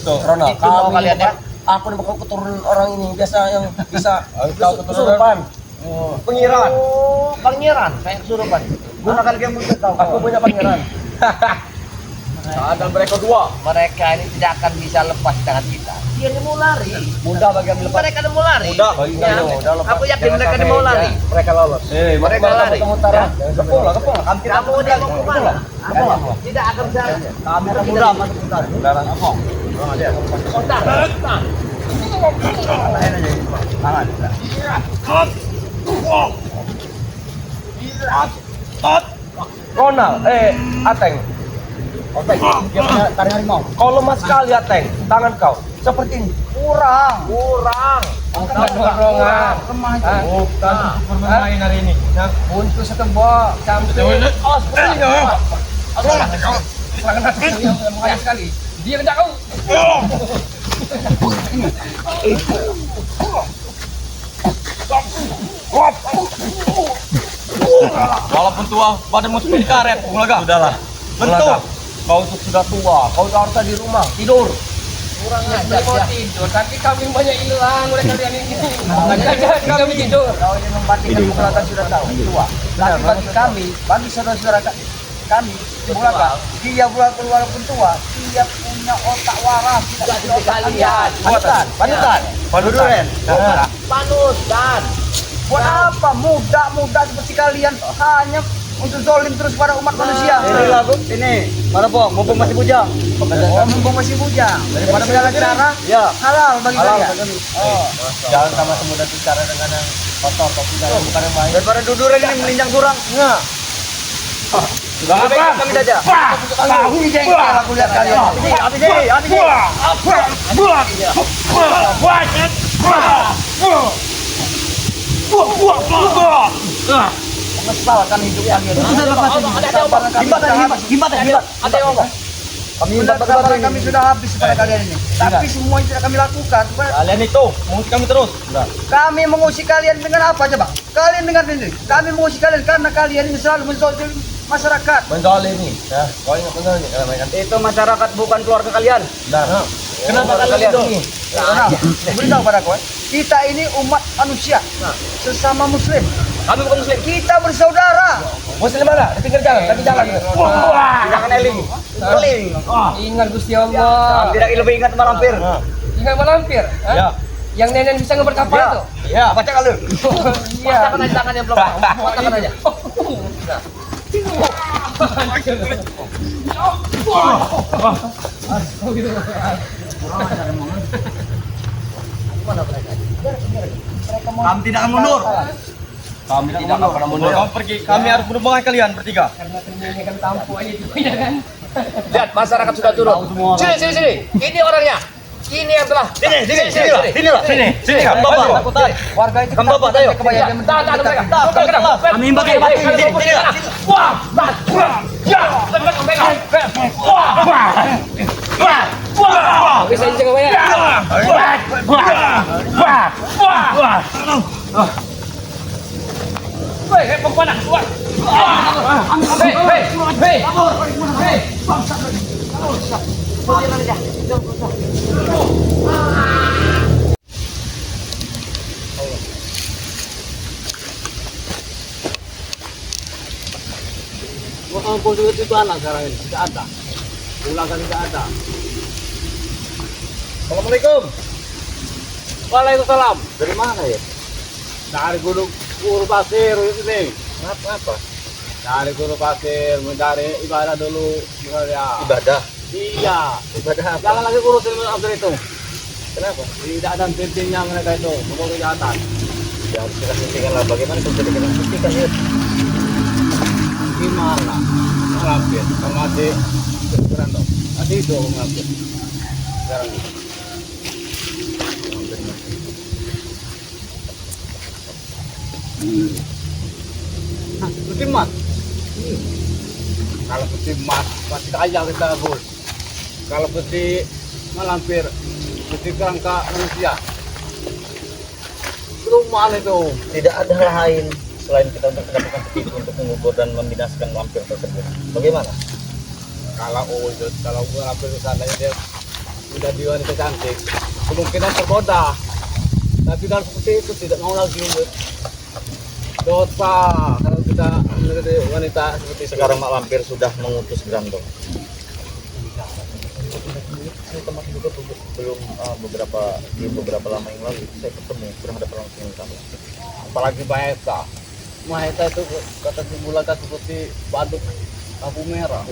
Speaker 3: Tuh, Ronald.
Speaker 1: Itu mau kalian ya?
Speaker 3: Aku nih bakal keturunan orang ini biasa yang bisa kesurupan. Pengiran.
Speaker 1: Oh, pangeran, kayak kesurupan.
Speaker 2: Gunakan game untuk tahu.
Speaker 3: Aku punya pangeran. Ada mereka dua.
Speaker 1: Mereka ini tidak akan bisa lepas tangan kita. Dia ini mau lari.
Speaker 2: Mudah bagi kami lepas.
Speaker 1: Mereka ini mau lari.
Speaker 3: Mudah.
Speaker 1: Ya,
Speaker 3: Mudah lepas.
Speaker 1: aku yakin mereka ini mau lari.
Speaker 3: Mereka lolos.
Speaker 1: Mereka lari.
Speaker 3: Utara. Kepung lah.
Speaker 2: Kami tidak
Speaker 1: Kamu dia mau kemana? Tidak akan bisa.
Speaker 2: Kami akan mudah masuk utara.
Speaker 3: Darah apa?
Speaker 1: Kontak. Nah,
Speaker 2: Tangan.
Speaker 3: Ronald, Ateng.
Speaker 2: Oke, dia punya tarik harimau.
Speaker 3: Kau lemah sekali Ateng. Tangan kau seperti ini.
Speaker 2: Kurang.
Speaker 3: Dorongan.
Speaker 2: Lemah itu.
Speaker 3: Bukan bermain hari ini.
Speaker 2: Untuk setembak.
Speaker 3: Cantik.
Speaker 4: Mengayah sekali. Dia tidak kau.
Speaker 3: Walaupun tua, badanmu seperti karet, Bulaga. Sudahlah. Bentuk. Kau itu sudah tua. Kau harusnya di rumah tidur.
Speaker 1: kurang
Speaker 4: Mau
Speaker 1: ajar ya.
Speaker 4: tidur, tapi kami banyak hilang oleh kalian ini. Jadi kami tidur.
Speaker 2: Kau ini membandingkan Bulaga sudah tahu. Tua. Tapi bagi kami, bagi saudara-saudara kami, Bulaga, dia Bulaga walaupun tua, dia punya otak waras. Tidak
Speaker 1: Jadi
Speaker 2: seperti otak
Speaker 1: kalian.
Speaker 2: Panutan. Panutan.
Speaker 3: Panutan.
Speaker 1: Panutan.
Speaker 2: Buat apa? Muda seperti kalian hanya untuk zolim terus pada umat manusia.
Speaker 3: Ini lah, Bu.
Speaker 2: Ini, mana Bang? Mumpung masih bujang. Oh, mumpung masih bujang. Daripada segala cara,
Speaker 3: Ya.
Speaker 2: halal bagi
Speaker 3: Halal
Speaker 2: kalian.
Speaker 3: bagi kami.
Speaker 2: Oh,
Speaker 3: Jangan sama semudah bicara dengan yang kotor, tapi jangan bukan yang baik.
Speaker 2: daripada duduran ini melinjang jurang.
Speaker 3: Enggak.
Speaker 2: Sudah apa? Kami saja. Tahu jengkel aku lihat kalian. Habis. Mengestalkan hidup kalian. Sudah lepas ini. Gimbat.
Speaker 1: Ada yang ngomong.
Speaker 2: Kesabaran kami sudah habis pada kalian ini. Tapi semua yang tidak kami lakukan.
Speaker 3: Kalian itu mengusik kami terus.
Speaker 2: Kami mengusik kalian dengan apa coba? Kalian dengar ini. Kami mengusik kalian karena kalian ini selalu menzolim masyarakat.
Speaker 3: Menzalimi, ya. Kau ingat menzalimi.
Speaker 2: Itu masyarakat bukan keluarga kalian.
Speaker 3: Nah,
Speaker 2: Kenapa kalian ini? Beritahu padaku. Kita ini umat manusia, sesama Muslim.
Speaker 3: Kami bukan muslim.
Speaker 2: Kita bersaudara.
Speaker 3: Muslim mana? Di pinggir jalan, kaki jalan. Jangan eling. Eling.
Speaker 4: Ingat Gusti Allah.
Speaker 3: Tidak lebih ingat malampir.
Speaker 4: Ingat malampir.
Speaker 3: Ya.
Speaker 4: Yang nenek bisa ngeber kapal tuh.
Speaker 3: Ya, baca kalau.
Speaker 4: Iya.
Speaker 1: Patahkan aja tangannya belum. Patahkan aja.
Speaker 3: Kami tidak akan mundur. Kami tidak akan mundur. Kamu pergi. Kami harus berhubungan kalian bertiga.
Speaker 4: Karena ternyata kan tampu aja itu ya kan.
Speaker 1: Lihat masyarakat sudah turun. Sini. Ini orangnya. Ini yang telah. Sini.
Speaker 3: Sini. Kamu bapak.
Speaker 2: Warga itu
Speaker 3: Kamu bapak, ayo.
Speaker 1: Tahan mereka.
Speaker 3: Kami pakai.
Speaker 1: Wah, ya.
Speaker 4: Bisa injek apa ya? Woi, pemana? Hei.
Speaker 1: Ampun itu anak sekarang ini tidak ada. Ulangkan tidak ada.
Speaker 3: Assalamualaikum.
Speaker 1: Waalaikumsalam.
Speaker 3: Dari mana ya?
Speaker 1: Dari Gunung Guru Pasir itu nih.
Speaker 3: Kenapa?
Speaker 1: Dari Guru Pasir mencari ibadah dulu.
Speaker 3: Ibadah.
Speaker 1: Iya.
Speaker 3: Ibadah apa?
Speaker 1: Jangan lagi urusin Abdul itu.
Speaker 3: Kenapa?
Speaker 1: Tidak ada pimpinnya mereka itu. Semua kejahatan.
Speaker 3: Ya harus kita hentikan lah. Bagaimana kita bisa hentikan ya?
Speaker 1: Gimana? Ngelampir. Kalau masih keren dong. Masih itu ngelampir. Sekarang ini. Putih mas. Kalau putih mas pasti kaya kita bos. Kalau putih malampir, putih kerangka manusia. Perumahan itu.
Speaker 3: Tidak ada lain selain kita untuk mendapatkan petunjuk untuk mengubur dan membinasakan lampir tersebut. Bagaimana?
Speaker 1: Kalau malampir ke sana dia sudah di wanita cantik, kemungkinan tergoda. Tapi kalau seperti itu tidak mau lagi. Dosa kalau kita menjadi wanita seperti
Speaker 3: Sekarang Mak Lampir sudah mengutus Grandong. Saya teman juga belum beberapa lama yang lalu saya ketemu berhadapan langsung dengan kamu.
Speaker 1: apalagi Mahesa. Mahesa itu kata si Bulata seperti badut lampu merah.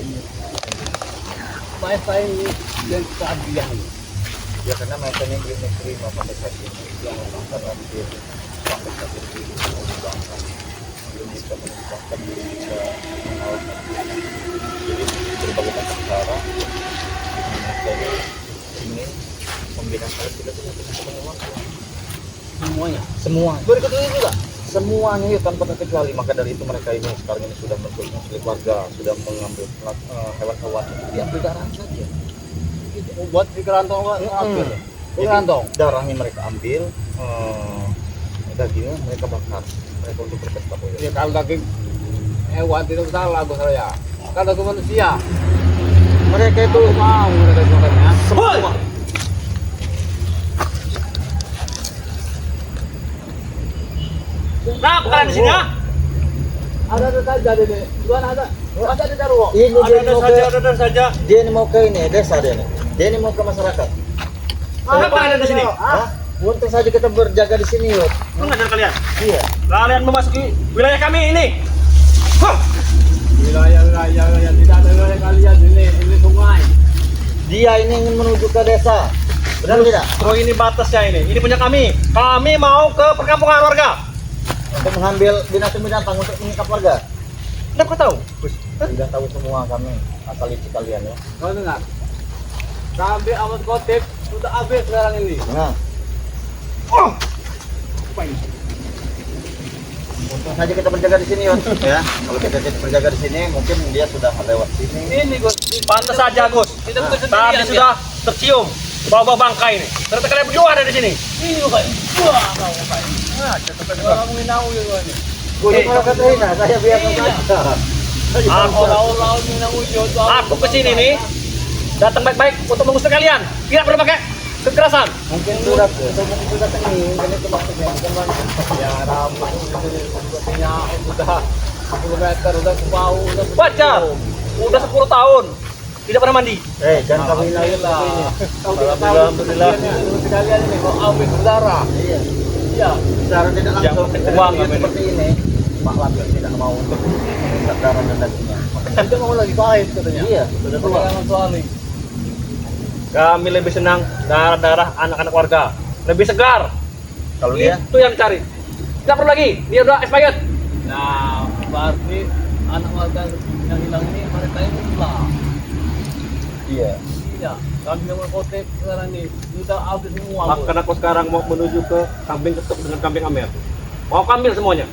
Speaker 1: Mahesa ini yang keadilan.
Speaker 3: Ya karena mereka yang belum menerima pada saat ini yang karena dia sampai saat ini bangsa belum bisa menumpahkan, belum bisa mengalahkan. Jadi berbagai macam cara dari ingin membinasakan kita punya kesemuanya semua
Speaker 1: Berikut ini juga.
Speaker 3: semuanya itu tanpa terkecuali. Maka dari itu mereka ini sekarang ini sudah menculik warga, sudah mengambil hewan-hewan diambil darahnya saja.
Speaker 1: Buat di kerantong ambil. Di kerantong.
Speaker 3: Darahnya mereka ambil, dagingnya mereka bakar, mereka untuk berpesta boyo.
Speaker 1: Ya kalau daging hewan tidak salah bos saya. Kalau daging manusia,
Speaker 3: Mereka itu
Speaker 1: mau mereka makannya.
Speaker 3: semua.
Speaker 1: Nah, bukan di sini ya? Ada saja di sini. Tuan ada. Ada di Darwo.
Speaker 3: Ini
Speaker 1: Ada saja.
Speaker 3: dia ini mau ke ini desa dia nih. Dia ini mau ke masyarakat.
Speaker 1: Apa ada di sini?
Speaker 3: Hah? Untung saja kita berjaga di sini, Yud.
Speaker 5: Mengajar kalian.
Speaker 3: Iya.
Speaker 5: Kalian memasuki wilayah kami ini.
Speaker 1: Wilayah tidak ada wilayah kalian ini sungai.
Speaker 3: Dia ini ingin menuju ke desa. Benar tidak?
Speaker 5: Oh ini batasnya ini. Ini punya kami. Kami mau ke perkampungan warga.
Speaker 3: Untuk mengambil binatang-binatang untuk mengikat warga.
Speaker 5: Tidak kau tahu?
Speaker 3: Sudah tahu semua kami asal licik kalian ya.
Speaker 1: Kau dengar? Kami amat kotip sudah habis sekarang ini.
Speaker 3: Nah,
Speaker 5: Oh, apa ini?
Speaker 3: untung saja kita berjaga di sini, Yud. Ya, kalau kita tidak berjaga di sini, mungkin dia sudah lewat sini.
Speaker 1: Ini Gus.
Speaker 5: Pantas saja, Gus.
Speaker 1: Kita bukan
Speaker 5: Tadi
Speaker 1: sendirian.
Speaker 5: sudah tercium bau-bau bangkai ini. Ternyata kalian berdua ada di sini.
Speaker 1: Ini bukan. Wah, kau bukan. Orang minau ya ini.
Speaker 3: Boleh kalau kata Hina, saya biasa saja.
Speaker 5: Aku,
Speaker 1: Orang minau jodoh.
Speaker 5: aku kesini nih Datang baik-baik untuk mengusir kalian. Tidak perlu pakai kekerasan.
Speaker 3: Mungkin sudah ini ganito maksudnya bukan ya ramai sepertinya sudah 10 meter udah ke bawah udah
Speaker 5: Baca. Udah 10 tahun. Tidak pernah mandi.
Speaker 3: jangan kami lagi lah.
Speaker 1: Alhamdulillah.
Speaker 3: Sekalian ini kok awet berdarah. Iya. Secara tidak langsung
Speaker 5: uang
Speaker 3: seperti ini. Pak Lampir tidak mau untuk mengusap darah dan dagingnya. Tidak mau lagi pahit katanya. Iya. Sudah tua. Soalnya.
Speaker 5: Kami lebih senang darah-darah anak-anak warga. Lebih segar.
Speaker 3: Kalau dia
Speaker 5: Itu yang cari. Tidak perlu lagi. Dia udah expired.
Speaker 3: nah berarti anak warga yang hilang ini mereka ini hilang.
Speaker 2: Iya.
Speaker 3: Iya. Kami yang kotek sekarang ini sudah habis semua.
Speaker 5: Bahkan aku sekarang mau menuju ke kambing ketuk dengan kambing Amer. Mau ambil semuanya.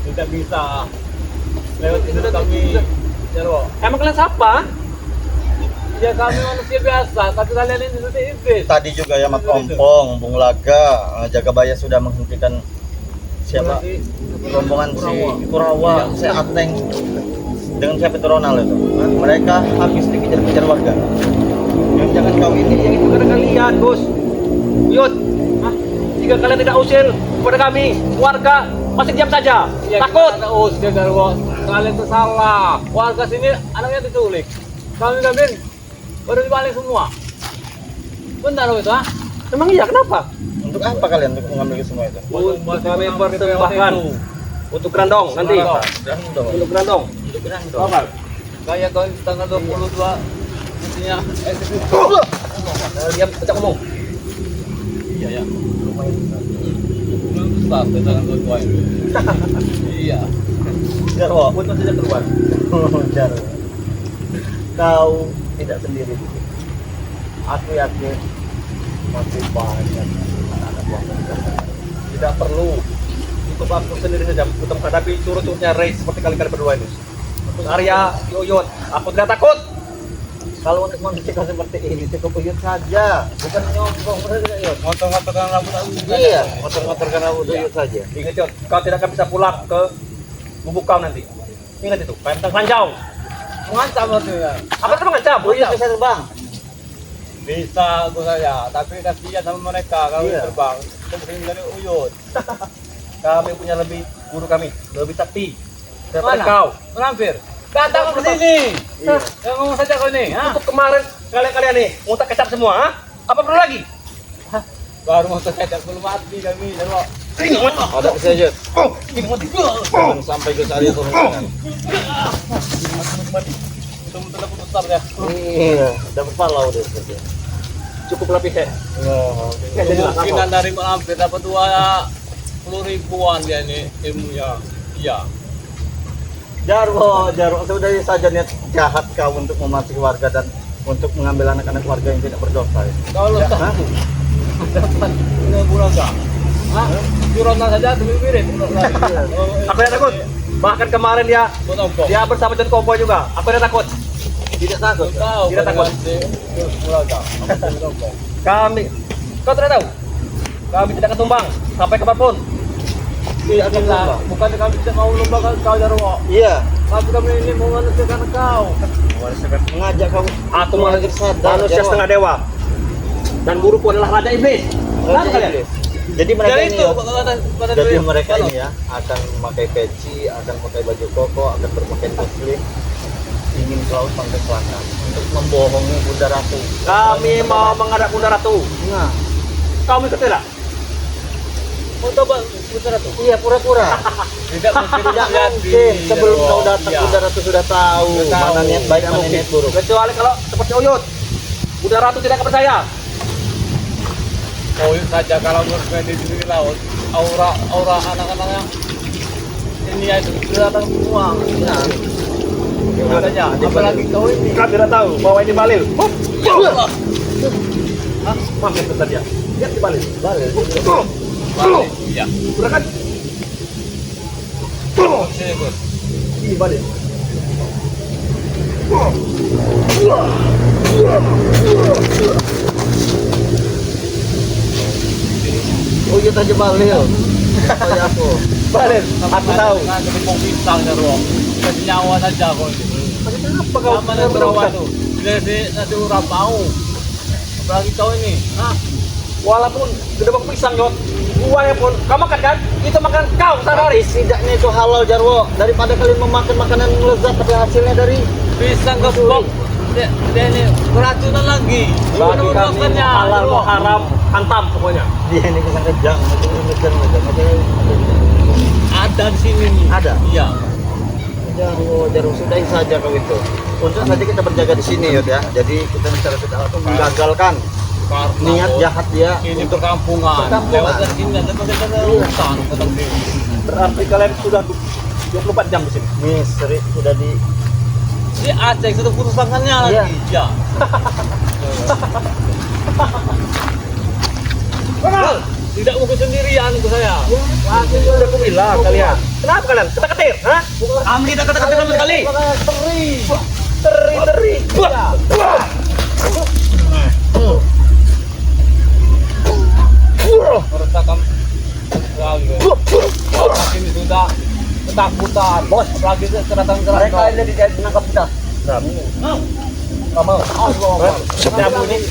Speaker 3: Tidak bisa. Lewat itu kami Jarwo.
Speaker 5: Emang kalian siapa?
Speaker 3: Ya kami manusia biasa, tapi kalian ini sudah iblis.
Speaker 2: Tadi juga ya Mak Ompong, Bung Laga, Jagabaya sudah menghentikan siapa? Rombongan si Kurawa, si Ateng dengan siapa itu Ronald itu. Mereka habis dikejar-kejar warga. Yang jangan kau ini
Speaker 5: Yang itu karena kalian, Gus. Yud. Jika kalian tidak usir kepada kami, warga masih diam saja. Takut.
Speaker 3: Ada usir Jarwo. Kalian itu salah. Warga sini anaknya diculik. Kami baru dibalik semua. Benar itu ah?
Speaker 5: Emang iya, kenapa?
Speaker 2: untuk apa kalian untuk mengambil semua itu?
Speaker 5: Untuk kami persembahkan untuk kerandong nanti.
Speaker 2: Grandong.
Speaker 5: Untuk kerandong.
Speaker 2: Untuk grandong.
Speaker 5: Apa?
Speaker 3: Kayak kau tanggal 22 intinya
Speaker 5: Diam, baca ngomong.
Speaker 3: iya ya. Belum start tanggal 22 ini. Iya.
Speaker 2: Jarwo.
Speaker 5: Untuk saja keluar.
Speaker 2: Jarwo. Kau tidak sendiri. Aku yakin masih banyak anak-anak yang
Speaker 5: Tidak perlu. Untuk aku sendiri saja untuk menghadapi curut-curutnya race seperti kalian berdua ini. Untuk Arya, Yoyot, aku tidak takut.
Speaker 2: kalau untuk membuktikan seperti ini cukup uyut saja, bukan nyongkong Uyut.
Speaker 3: Ngotor-ngotorkan rambut aku.
Speaker 2: Iya, motor-motorkan rambut uyut saja.
Speaker 5: Ingat Yot, kau tidak akan bisa pulang ke bubuk kau nanti. Ingat itu, kayak tentang ranjau.
Speaker 3: Mengancam artinya.
Speaker 5: Apa itu mengancam?
Speaker 2: Uyut bisa terbang.
Speaker 3: Bisa aku saja, tapi kasihan sama mereka kalau
Speaker 2: Iya.
Speaker 3: terbang. Itu mungkin dari uyut.
Speaker 5: Kami punya lebih guru kami, lebih sakti daripada
Speaker 3: Mana?
Speaker 5: kau.
Speaker 3: Melampir. Datang ke sini.
Speaker 2: Iya.
Speaker 3: Yang ngomong saja kau ini, ha?
Speaker 5: Untuk kemarin kalian nih ngutak kecap semua, ha? Apa perlu lagi?
Speaker 3: Baru mau terkejut belum mati kami, Jarwo.
Speaker 2: Ada saja. Jangan sampai ke saya turun tangan.
Speaker 3: Belum terlalu besar ya.
Speaker 2: Iya, dapat palau deh saja.
Speaker 5: Cukup lebih ya. Ya, jadi lah,
Speaker 3: Kemungkinan dari Melampir dapat 20 ribuan dia ini ilmunya. Iya.
Speaker 2: Jarwo, sudah saja niat jahat kau untuk memasuki warga dan untuk mengambil anak-anak warga yang tidak berdosa.
Speaker 3: Kalau
Speaker 2: Hah?
Speaker 3: dapat ini buraga. Hah? Corona saja terbirit.
Speaker 5: Aku tidak takut. Bahkan kemarin dia bersama John Kompo juga. Aku tidak takut.
Speaker 2: Tidak takut.
Speaker 5: Tidak takut.
Speaker 3: Buraga.
Speaker 5: Kami, kau tidak tahu? Kami tidak akan tumbang sampai kapanpun.
Speaker 2: Tidak akan
Speaker 3: Kita,
Speaker 2: lomba.
Speaker 3: bukan kami tidak mau lomba kau Jarwo.
Speaker 2: Iya,
Speaker 3: Tapi kami ini mau manusiakan kau.
Speaker 2: mengajak kau.
Speaker 5: Aku
Speaker 2: mengajak sadar.
Speaker 5: manusia
Speaker 2: Jarwo.
Speaker 5: setengah dewa. Dan guruku adalah Raja Iblis. Kenapa
Speaker 2: Raja
Speaker 5: kalian?
Speaker 2: Iblis. Jadi mereka
Speaker 3: Jadi
Speaker 2: ini
Speaker 3: itu
Speaker 2: ya, jadi mereka ini ya akan memakai peci, akan pakai baju koko, akan berpakaian muslim, ingin ke laut pantai selatan untuk membohongi Bunda Ratu.
Speaker 5: Kami mau menghadap Bunda Ratu.
Speaker 2: Nah,
Speaker 5: Kau ikut tidak?
Speaker 3: mau coba besar itu.
Speaker 2: iya pura-pura.
Speaker 3: Tidak mungkin
Speaker 2: Tidak mungkin sebelum kau datang Bunda Ratu sudah tahu
Speaker 3: Sudah tahu.
Speaker 2: mana niat baik, mana niat buruk.
Speaker 5: Kecuali kalau seperti Uyut. Bunda Ratu tidak akan percaya.
Speaker 3: Oh saja kalau bermain di laut, aura anak-anaknya ini ya itu sudah datang semua.
Speaker 2: Nah,
Speaker 3: Gimana aja? Apalagi kau ini.
Speaker 5: Kau tidak tahu bahwa ini Balil. Hah? Mampir ke tadi ya. Lihat di Balil.
Speaker 2: balik.
Speaker 3: Iya.
Speaker 5: Sudah kan?
Speaker 3: Sini Gus.
Speaker 5: Ini Balil.
Speaker 2: Oh iya aja balik. Kayak aku.
Speaker 5: Balil. Aku tahu.
Speaker 3: Nanti mau bintang Jarwo. Kasih nyawa saja kau ini.
Speaker 5: Tapi kenapa kau
Speaker 4: Sama yang berawan tuh. Nanti orang mau. Apalagi kau ini.
Speaker 5: Hah? Walaupun gede bang pisang Yot, buahnya pun kau makan kan? Itu makan kau sehari.
Speaker 2: Setidaknya itu halal Jarwo, daripada kalian memakan makanan lezat tapi hasilnya dari
Speaker 4: Pisang gebok. Dia ini keracunan lagi.
Speaker 5: Bagi kami halal mau haram, hantam pokoknya.
Speaker 2: dia ini pisang kejang,
Speaker 4: Ada di sini nih.
Speaker 2: Ada?
Speaker 4: Iya.
Speaker 2: Jarwo sudahi saja kau itu. Untuk saja kita berjaga di sini ya. Jadi kita secara tidak langsung menggagalkan
Speaker 4: Karena
Speaker 2: niat jahat dia.
Speaker 4: ini perkampungan.
Speaker 2: Perkampungan.
Speaker 4: Lewat dari sini ada hutan ketemu sini.
Speaker 5: Berarti kalian sudah 24 jam di sini.
Speaker 2: Misteri sudah di
Speaker 4: Si Aceh sudah putus tangannya
Speaker 2: Iya.
Speaker 4: lagi. Ya. Tidak mungkin sendirian ke saya.
Speaker 5: Sudah aku bilang kalian. Kenapa kalian? Ketar-ketir, hah?
Speaker 4: Kami tidak ketar-ketir sama sekali.
Speaker 5: Teri.
Speaker 4: Meresakan sekali. Orang ini sudah ketakutan. Bos, apalagi kedatangan
Speaker 2: mereka ini menangkap kita.
Speaker 5: Kamu. Kamu ini.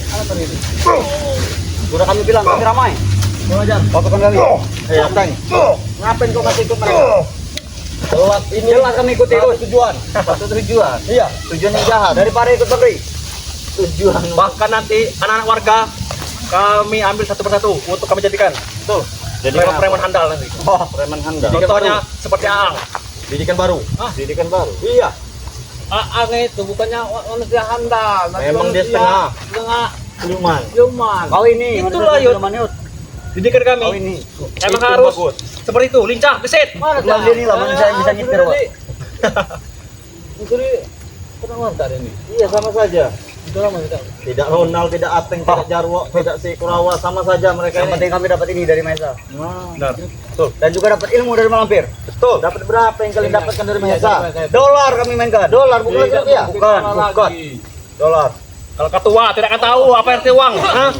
Speaker 2: Sudah kami bilang kami ramai.
Speaker 5: Mengajar.
Speaker 2: Pasukan kami. Datang. Ngapain kau masih ikut mereka?
Speaker 5: Jelas ini.
Speaker 2: Jelas kami ikut terus.
Speaker 5: Tujuan.
Speaker 2: Satu tujuan.
Speaker 5: Iya.
Speaker 2: Tujuan yang jahat. Daripada ikut negeri. Tujuan.
Speaker 5: Bahkan nanti anak-anak warga kami ambil satu persatu untuk kami jadikan. Betul.
Speaker 2: Jadi
Speaker 5: preman handal nanti.
Speaker 2: Oh, preman handal.
Speaker 5: Contohnya seperti Aang.
Speaker 2: Didikan baru.
Speaker 5: Hah?
Speaker 2: Didikan baru.
Speaker 5: Iya.
Speaker 4: Aang itu bukannya manusia handal. tapi
Speaker 2: Memang dia
Speaker 4: manusia
Speaker 2: setengah.
Speaker 4: setengah
Speaker 2: Siluman.
Speaker 4: siluman.
Speaker 2: Kau ini.
Speaker 5: Itulah, Yud.
Speaker 2: Siluman, Yud.
Speaker 5: Didikan kami.
Speaker 2: Kau ini.
Speaker 5: Emang
Speaker 2: Itu
Speaker 5: harus
Speaker 2: bagus.
Speaker 5: seperti itu, lincah, gesit.
Speaker 4: Mana
Speaker 2: Kebetulan dia inilah manusia yang bisa nyetir, Pak.
Speaker 4: Mencuri penawar tadi ini.
Speaker 2: Iya, sama saja.
Speaker 4: Itu lama tidak.
Speaker 2: Tidak Ronald, tidak Ateng, tidak Jarwo, tidak si Kurawa, sama saja mereka ini. Yang penting kami dapat ini dari Mahesa.
Speaker 5: Benar. Betul.
Speaker 2: Dan juga dapat ilmu dari Malampir.
Speaker 5: Betul.
Speaker 2: Dapat berapa yang kalian dapatkan dari
Speaker 4: Iya,
Speaker 2: Mahesa?
Speaker 4: saya-
Speaker 2: Dolar kami mainkan. Dolar bukan lagi rupiah.
Speaker 5: Bukan.
Speaker 2: Dolar.
Speaker 5: Kalau ketua tidak akan tahu apa arti uang. Hah?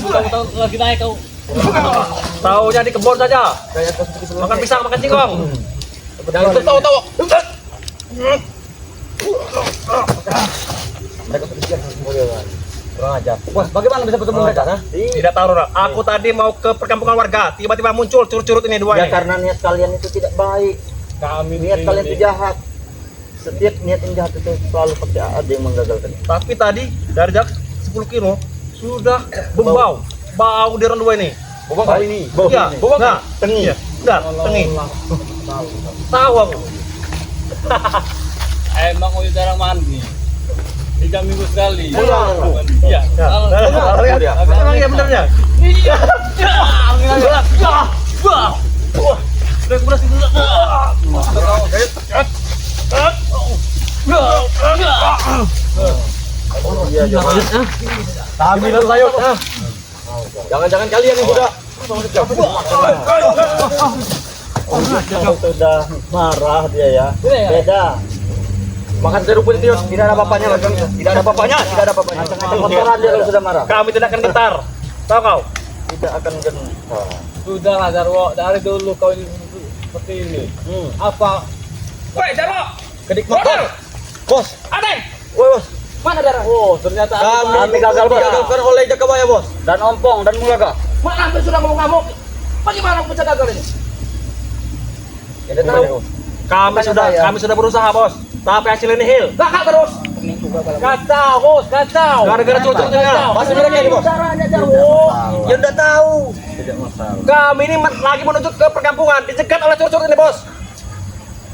Speaker 4: Tahu lagi naik kau.
Speaker 5: Taunya di kebun saja. Makan pisang, makan singkong. Jangan tahu-tahu.
Speaker 2: Mereka berpikir kurang ajar. Bos, bagaimana bisa bertemu mereka?
Speaker 5: Tidak tahu, Ronald. Aku tadi mau ke perkampungan warga, tiba-tiba muncul curut-curut ini dua
Speaker 2: Ya
Speaker 5: ini.
Speaker 2: karena niat kalian itu tidak baik.
Speaker 4: Kami
Speaker 2: Niat kalian itu jahat. Setiap niat yang jahat itu selalu pasti ada yang menggagalkan.
Speaker 5: Tapi tadi dari jarak 10 kilo sudah bau. Bau di orang dua ini.
Speaker 2: Bau ini. Bau
Speaker 5: Iya,
Speaker 2: ini.
Speaker 5: bau nah,
Speaker 2: Tengi.
Speaker 5: iya. Udah, tengi. Tahu aku.
Speaker 4: Emang udah jarang mandi. 3 minggu sekali.
Speaker 2: Pulang.
Speaker 4: Iya.
Speaker 5: Emang iya benernya.
Speaker 4: Iya.
Speaker 5: Udah kebelas itu.
Speaker 2: Iya, jangan.
Speaker 5: Kami dan sayur.
Speaker 2: Jangan-jangan kalian yang sudah sudah marah dia ya. Beda. Makan seruput itu tidak ada apa-apanya, tidak ada apa-apanya, tidak ada apa-apanya. Kotoran dia kalau sudah marah.
Speaker 5: Kami tidak akan gentar. Tahu kau?
Speaker 2: Tidak akan gentar.
Speaker 4: Sudah lah Jarwo, dari dulu kau ini seperti ini. Apa?
Speaker 5: Woi, Jarwo.
Speaker 2: Kedik
Speaker 5: Motor.
Speaker 2: Bos.
Speaker 5: Adeng.
Speaker 2: Woi, bos.
Speaker 4: Mana darah? Oh, ternyata
Speaker 2: Kami gagal bos. Digagalkan oleh Jakabaya bos. Dan Ompong dan Mulaga.
Speaker 4: Mana hampir sudah ngamuk-ngamuk. Bagaimana aku bisa gagal ini?
Speaker 2: Tidak tahu.
Speaker 5: Kami sudah berusaha, Bos. Tapi hasilnya nihil.
Speaker 4: Gagal terus. Kacau, bos, kacau.
Speaker 5: Gara-gara curut-curutnya.
Speaker 2: Masih mereka ini bos.
Speaker 4: Caranya Jarwo.
Speaker 5: Ya udah tahu.
Speaker 2: Tidak masalah.
Speaker 5: Kami ini lagi menuju ke perkampungan, dicegat oleh curut-curut ini, Bos.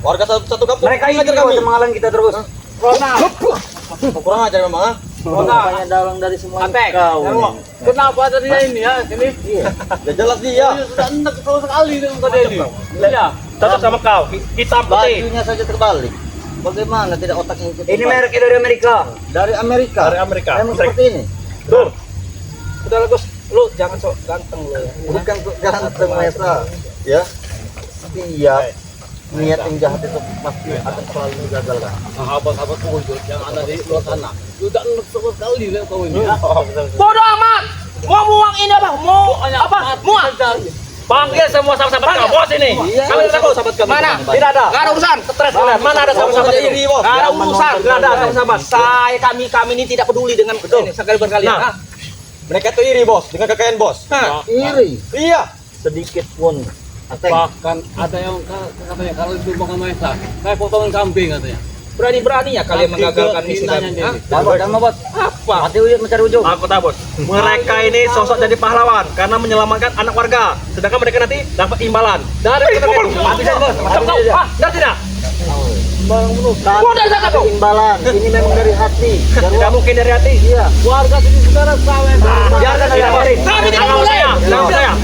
Speaker 2: Warga satu kampung.
Speaker 5: Mereka ini
Speaker 2: ngajar
Speaker 5: bos,
Speaker 2: kami.
Speaker 5: yang
Speaker 2: menghalangi kita terus.
Speaker 4: Ronald,
Speaker 2: Kurang ajar memang ah.
Speaker 4: Ronald.
Speaker 2: dalang dari semua
Speaker 4: Antek.
Speaker 2: kau.
Speaker 4: Jarwo. Kenapa tadinya ini ya? Ini.
Speaker 2: Ya jelas dia.
Speaker 4: Sudah enak terus sekali dengan tadi ini. Iya.
Speaker 5: Cocok sama kau. Hitam putih.
Speaker 2: Bajunya saja terbalik. Bagaimana tidak otaknya itu?
Speaker 3: Ini mereknya dari Amerika.
Speaker 2: dari Amerika.
Speaker 5: Dari Amerika.
Speaker 2: Memang seperti ini.
Speaker 5: Betul.
Speaker 4: Udah lah, Gus. Lu jangan sok ganteng lu ya.
Speaker 2: Bukan ganteng Mesa. Ya. Setiap niat yang jahat itu pasti akan selalu digagalkan.
Speaker 4: Sahabat-sahabat wujud yang ada di luar sana. Sudah enak sama sekali lihat kau ini.
Speaker 5: Oh,
Speaker 4: Bodoh amat. Mau muang ini apa? Mau apa? Muang.
Speaker 5: Panggil semua sahabat-sahabat kau, bos ini. Kami tidak takut. Mana? Tidak ada. Gak ada urusan. Stres kalian. Mana ada sahabat-sahabat itu? Gak ada urusan. Tidak ada sahabat-sahabat. Kami ini tidak peduli dengan ini sekali berkalian.
Speaker 3: Nah.
Speaker 5: Mereka itu iri bos, dengan kekayaan bos.
Speaker 2: Iri.
Speaker 5: Iya.
Speaker 2: Sedikit pun.
Speaker 6: Bahkan ada yang katanya kalau itu makan maesa, kayak potongan kambing katanya.
Speaker 3: Berani-berani ya kalian menggagalkan misi kami.
Speaker 2: Apa? Mati ujung mencari ujung.
Speaker 5: Aku tahu bos. Mereka ini sosok jadi pahlawan karena menyelamatkan anak warga. Sedangkan mereka nanti dapat imbalan dari mereka itu. Mati saja bos. Benar tidak?
Speaker 2: Udah saya tahu. Imbalan. Ini memang dari hati.
Speaker 5: Tidak mungkin dari hati.
Speaker 2: Iya.
Speaker 6: Warga sini saudara sawen.
Speaker 5: Biarkan saya kemarin.
Speaker 3: Kami tidak boleh.
Speaker 5: Jangan saya.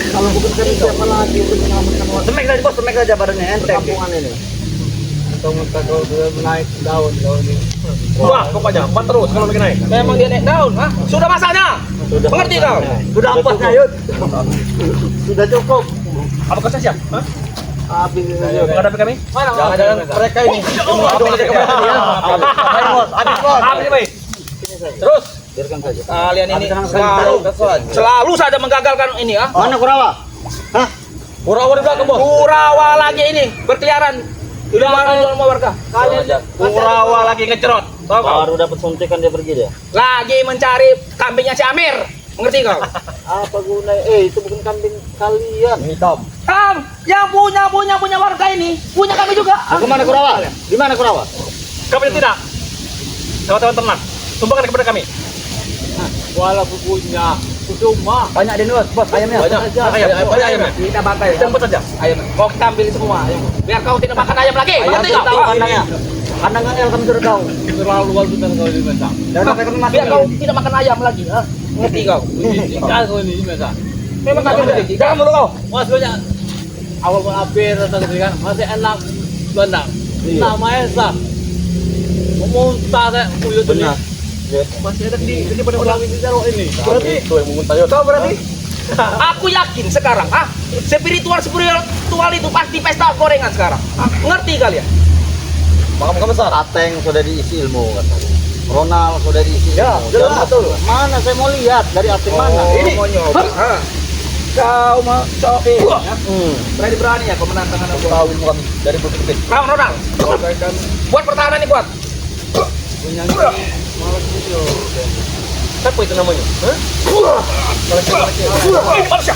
Speaker 2: Kalau bukan dari siapa lagi untuk menyelamatkan warga.
Speaker 5: Semek saja bos, semek saja badannya enteng.
Speaker 2: Kampungan ini.
Speaker 6: Mentang-mentang kalau sudah naik daun ini.
Speaker 5: Wah, kok aja, empat terus kalau makin naik.
Speaker 3: Memang dia naik daun, ha? Sudah masanya. Mengerti kau?
Speaker 2: Sudah ampasnya, Yud. Sudah cukup.
Speaker 5: Apa kau siap? Hah?
Speaker 2: Habis
Speaker 5: Menghadapi kami?
Speaker 3: Jangan-jangan mereka ini.
Speaker 5: Habis baik.
Speaker 3: Terus
Speaker 2: biarkan saja.
Speaker 3: kalian ini selalu saja menggagalkan ini, ha?
Speaker 2: Mana Kurawa? Hah?
Speaker 3: Kurawa di belakang bos. Kurawa lagi ini berkeliaran. Di rumah warga. Kalian
Speaker 5: Kurawa lagi ngecerot. Tahu kau?
Speaker 2: Baru dapat suntikan dia pergi dia.
Speaker 3: lagi mencari kambingnya si Amir. Mengerti kau?
Speaker 2: Apa guna? Itu bukan kambing kalian.
Speaker 5: Hitam.
Speaker 3: Yang punya warga ini punya kami juga.
Speaker 2: Kemana Kurawa? Di mana Kurawa?
Speaker 5: Kami tidak. Teman-teman tenang. Tumpahkan kepada kami.
Speaker 6: Walaupun punya cuma
Speaker 2: Banyak di bos, ayamnya.
Speaker 5: Banyak. Banyak ayamnya.
Speaker 3: Kita bantai.
Speaker 5: Jemput saja.
Speaker 3: Ayam. Mau kita ambil semua. Ayam. Biar kau tidak makan ayam lagi.
Speaker 2: Ayam
Speaker 3: Mengerti
Speaker 2: tahu
Speaker 3: kau?
Speaker 2: kandangnya. Kandangnya kami sudah tahu.
Speaker 6: terlalu walutan kalau di mesa.
Speaker 2: Dan sampai kami mati.
Speaker 3: Biar kau tidak makan ayam lagi. Ha? Mengerti kau?
Speaker 6: Tinggal kau ini di mesa.
Speaker 3: Memang kami mengerti. Jangan mulu kau.
Speaker 6: Mas banyak awal mengakhir atau kan masih enak benar. Nah maesa. Memuntah saya uyut ini.
Speaker 2: Benar.
Speaker 5: Masih ada di pada
Speaker 6: Orang ini taruh ini.
Speaker 5: Berarti itu yang menguntah. Kau berarti?
Speaker 3: Aku yakin sekarang, spiritual itu pasti pesta gorengan sekarang. Ngerti kalian?
Speaker 5: Makam besar.
Speaker 2: Ateng sudah diisi ilmu katanya. Ronald sudah diisi ilmu.
Speaker 5: Ya, jelas.
Speaker 2: Betul. Mana saya mau lihat dari Ateng mana?
Speaker 3: Ini mau nyoba. Kau mau coba? Berani-berani ya kau menantang anak gua.
Speaker 5: Tahu ilmu kami dari bukit.
Speaker 3: Kau Ronald, buat pertahanan nih buat.
Speaker 5: Siapa itu namanya? Hah? Malaysia.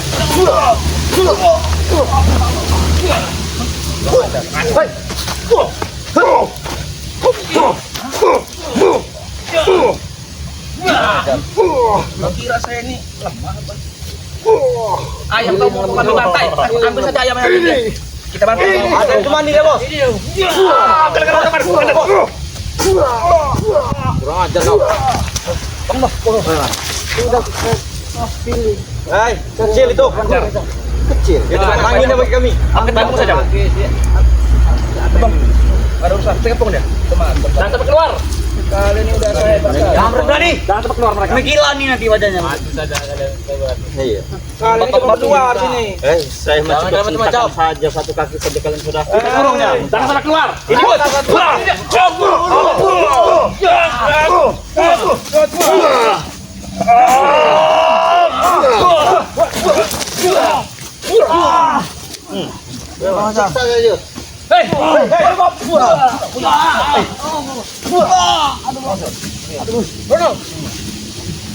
Speaker 3: Kau kira saya ini lemah apa? Ayam kau mau kami bantai. Ambil saja ayam yang ini. Kita bantai.
Speaker 5: Ada yang cuma dia bos.
Speaker 2: Kurang ajar kau. Sudah pilih.
Speaker 5: Hai, kecil itu.
Speaker 2: Kecil.
Speaker 5: Itu anginnya bagi kami. Angkat bambu saja.
Speaker 3: Ada urusan, saya kepung dia.
Speaker 5: Jangan sampai keluar.
Speaker 3: Kalian ini udah saya bakar.
Speaker 5: Jangan berani. Jangan sampai keluar mereka.
Speaker 2: Gila nih nanti wajahnya.
Speaker 6: Mati saja kalian.
Speaker 2: Iya.
Speaker 3: Kalian ini cuma berdua di sini.
Speaker 2: Saya
Speaker 5: Jangan
Speaker 2: masih
Speaker 5: macam-macam.
Speaker 2: saja satu kaki saja kalian sudah.
Speaker 5: Kurungnya. Jangan sampai keluar. Ini bos.
Speaker 2: Siksa saja.
Speaker 5: Hei.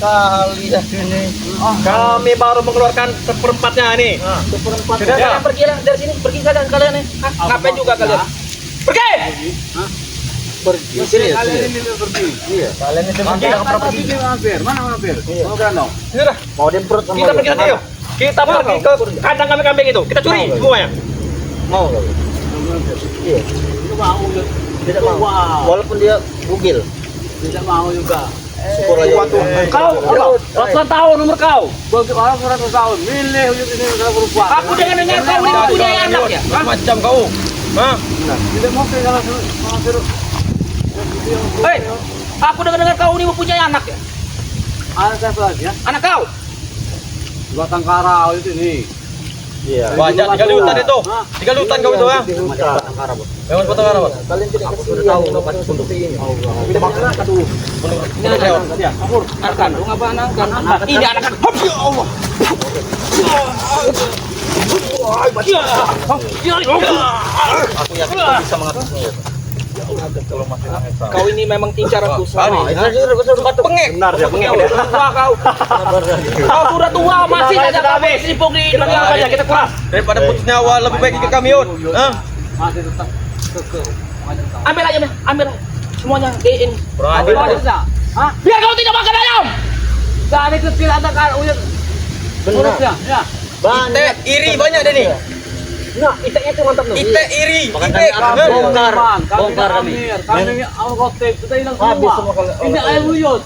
Speaker 3: Kalian ini.
Speaker 5: Kami baru mengeluarkan seperempatnya ini.
Speaker 2: Seperempat.
Speaker 5: Sudah
Speaker 3: Kalian pergi lah dari sini, pergi saja kalian nih. Ngapain juga kalian? Pergi!
Speaker 2: Pergi. Sini ya.
Speaker 6: Kalian
Speaker 2: Sini.
Speaker 6: ini pergi.
Speaker 2: Iya.
Speaker 3: Kalian itu
Speaker 5: Tidak pernah pergi.
Speaker 6: Ini mampir. Mana mampir? Mau berandong.
Speaker 5: Sudah.
Speaker 2: Mau demprot sama
Speaker 5: Kita
Speaker 2: lu?
Speaker 5: pergi nanti yuk. Kita pergi ke kandang kambing itu. Kita curi semuanya.
Speaker 2: Mau kau? Iya.
Speaker 6: Itu mau.
Speaker 2: Tidak mau.
Speaker 6: Wow.
Speaker 2: Walaupun dia bugil.
Speaker 6: Tidak mau juga.
Speaker 2: Syukur aja.
Speaker 6: Kau ratusan tahun umur kau. Bagi orang 100 tahun. Milih uyut ini sudah berupa.
Speaker 3: Aku dengan dengar kau ini mempunyai anak ya?
Speaker 5: Macam kau. Hah?
Speaker 6: Tidak mungkin kalau suruh.
Speaker 3: Hei, aku dengar kau ini mempunyai anak ya?
Speaker 6: Anak saya lagi ya.
Speaker 3: Anak kau?
Speaker 6: Batang karau itu nih.
Speaker 5: Wajah 3 lutan itu. 3 lutan kau itu ya. Memang potong arah, Bos.
Speaker 3: Kalian tidak kasih tahu lokasi pondok ini.
Speaker 5: Akan, ngapa anangkan? Ini anakan. Ya Allah. Aku yakin kau bisa mengatasinya. Kau ini memang incaran usaha. Pengek. Benar ya, pengek. Tua kau. Kau sudah tua masih saja kami sibuk di negara saja kita keras. Daripada putus nyawa lebih baik ikut kami, Yun.
Speaker 6: Masih tetap ke
Speaker 5: Ambil aja, ambil aja. Semuanya di ini.
Speaker 6: Ambil aja. Hah?
Speaker 5: Biar kau tidak makan ayam.
Speaker 6: Dari kecil ada kan uyut. Urusnya, ya.
Speaker 5: Ite iri banyak deh nih.
Speaker 6: Nah, iteknya itu mantap nih.
Speaker 5: Ite iri. Ite.
Speaker 6: Bongkar kami. Kami anggota kita hilang semua. Ini ayam uyut.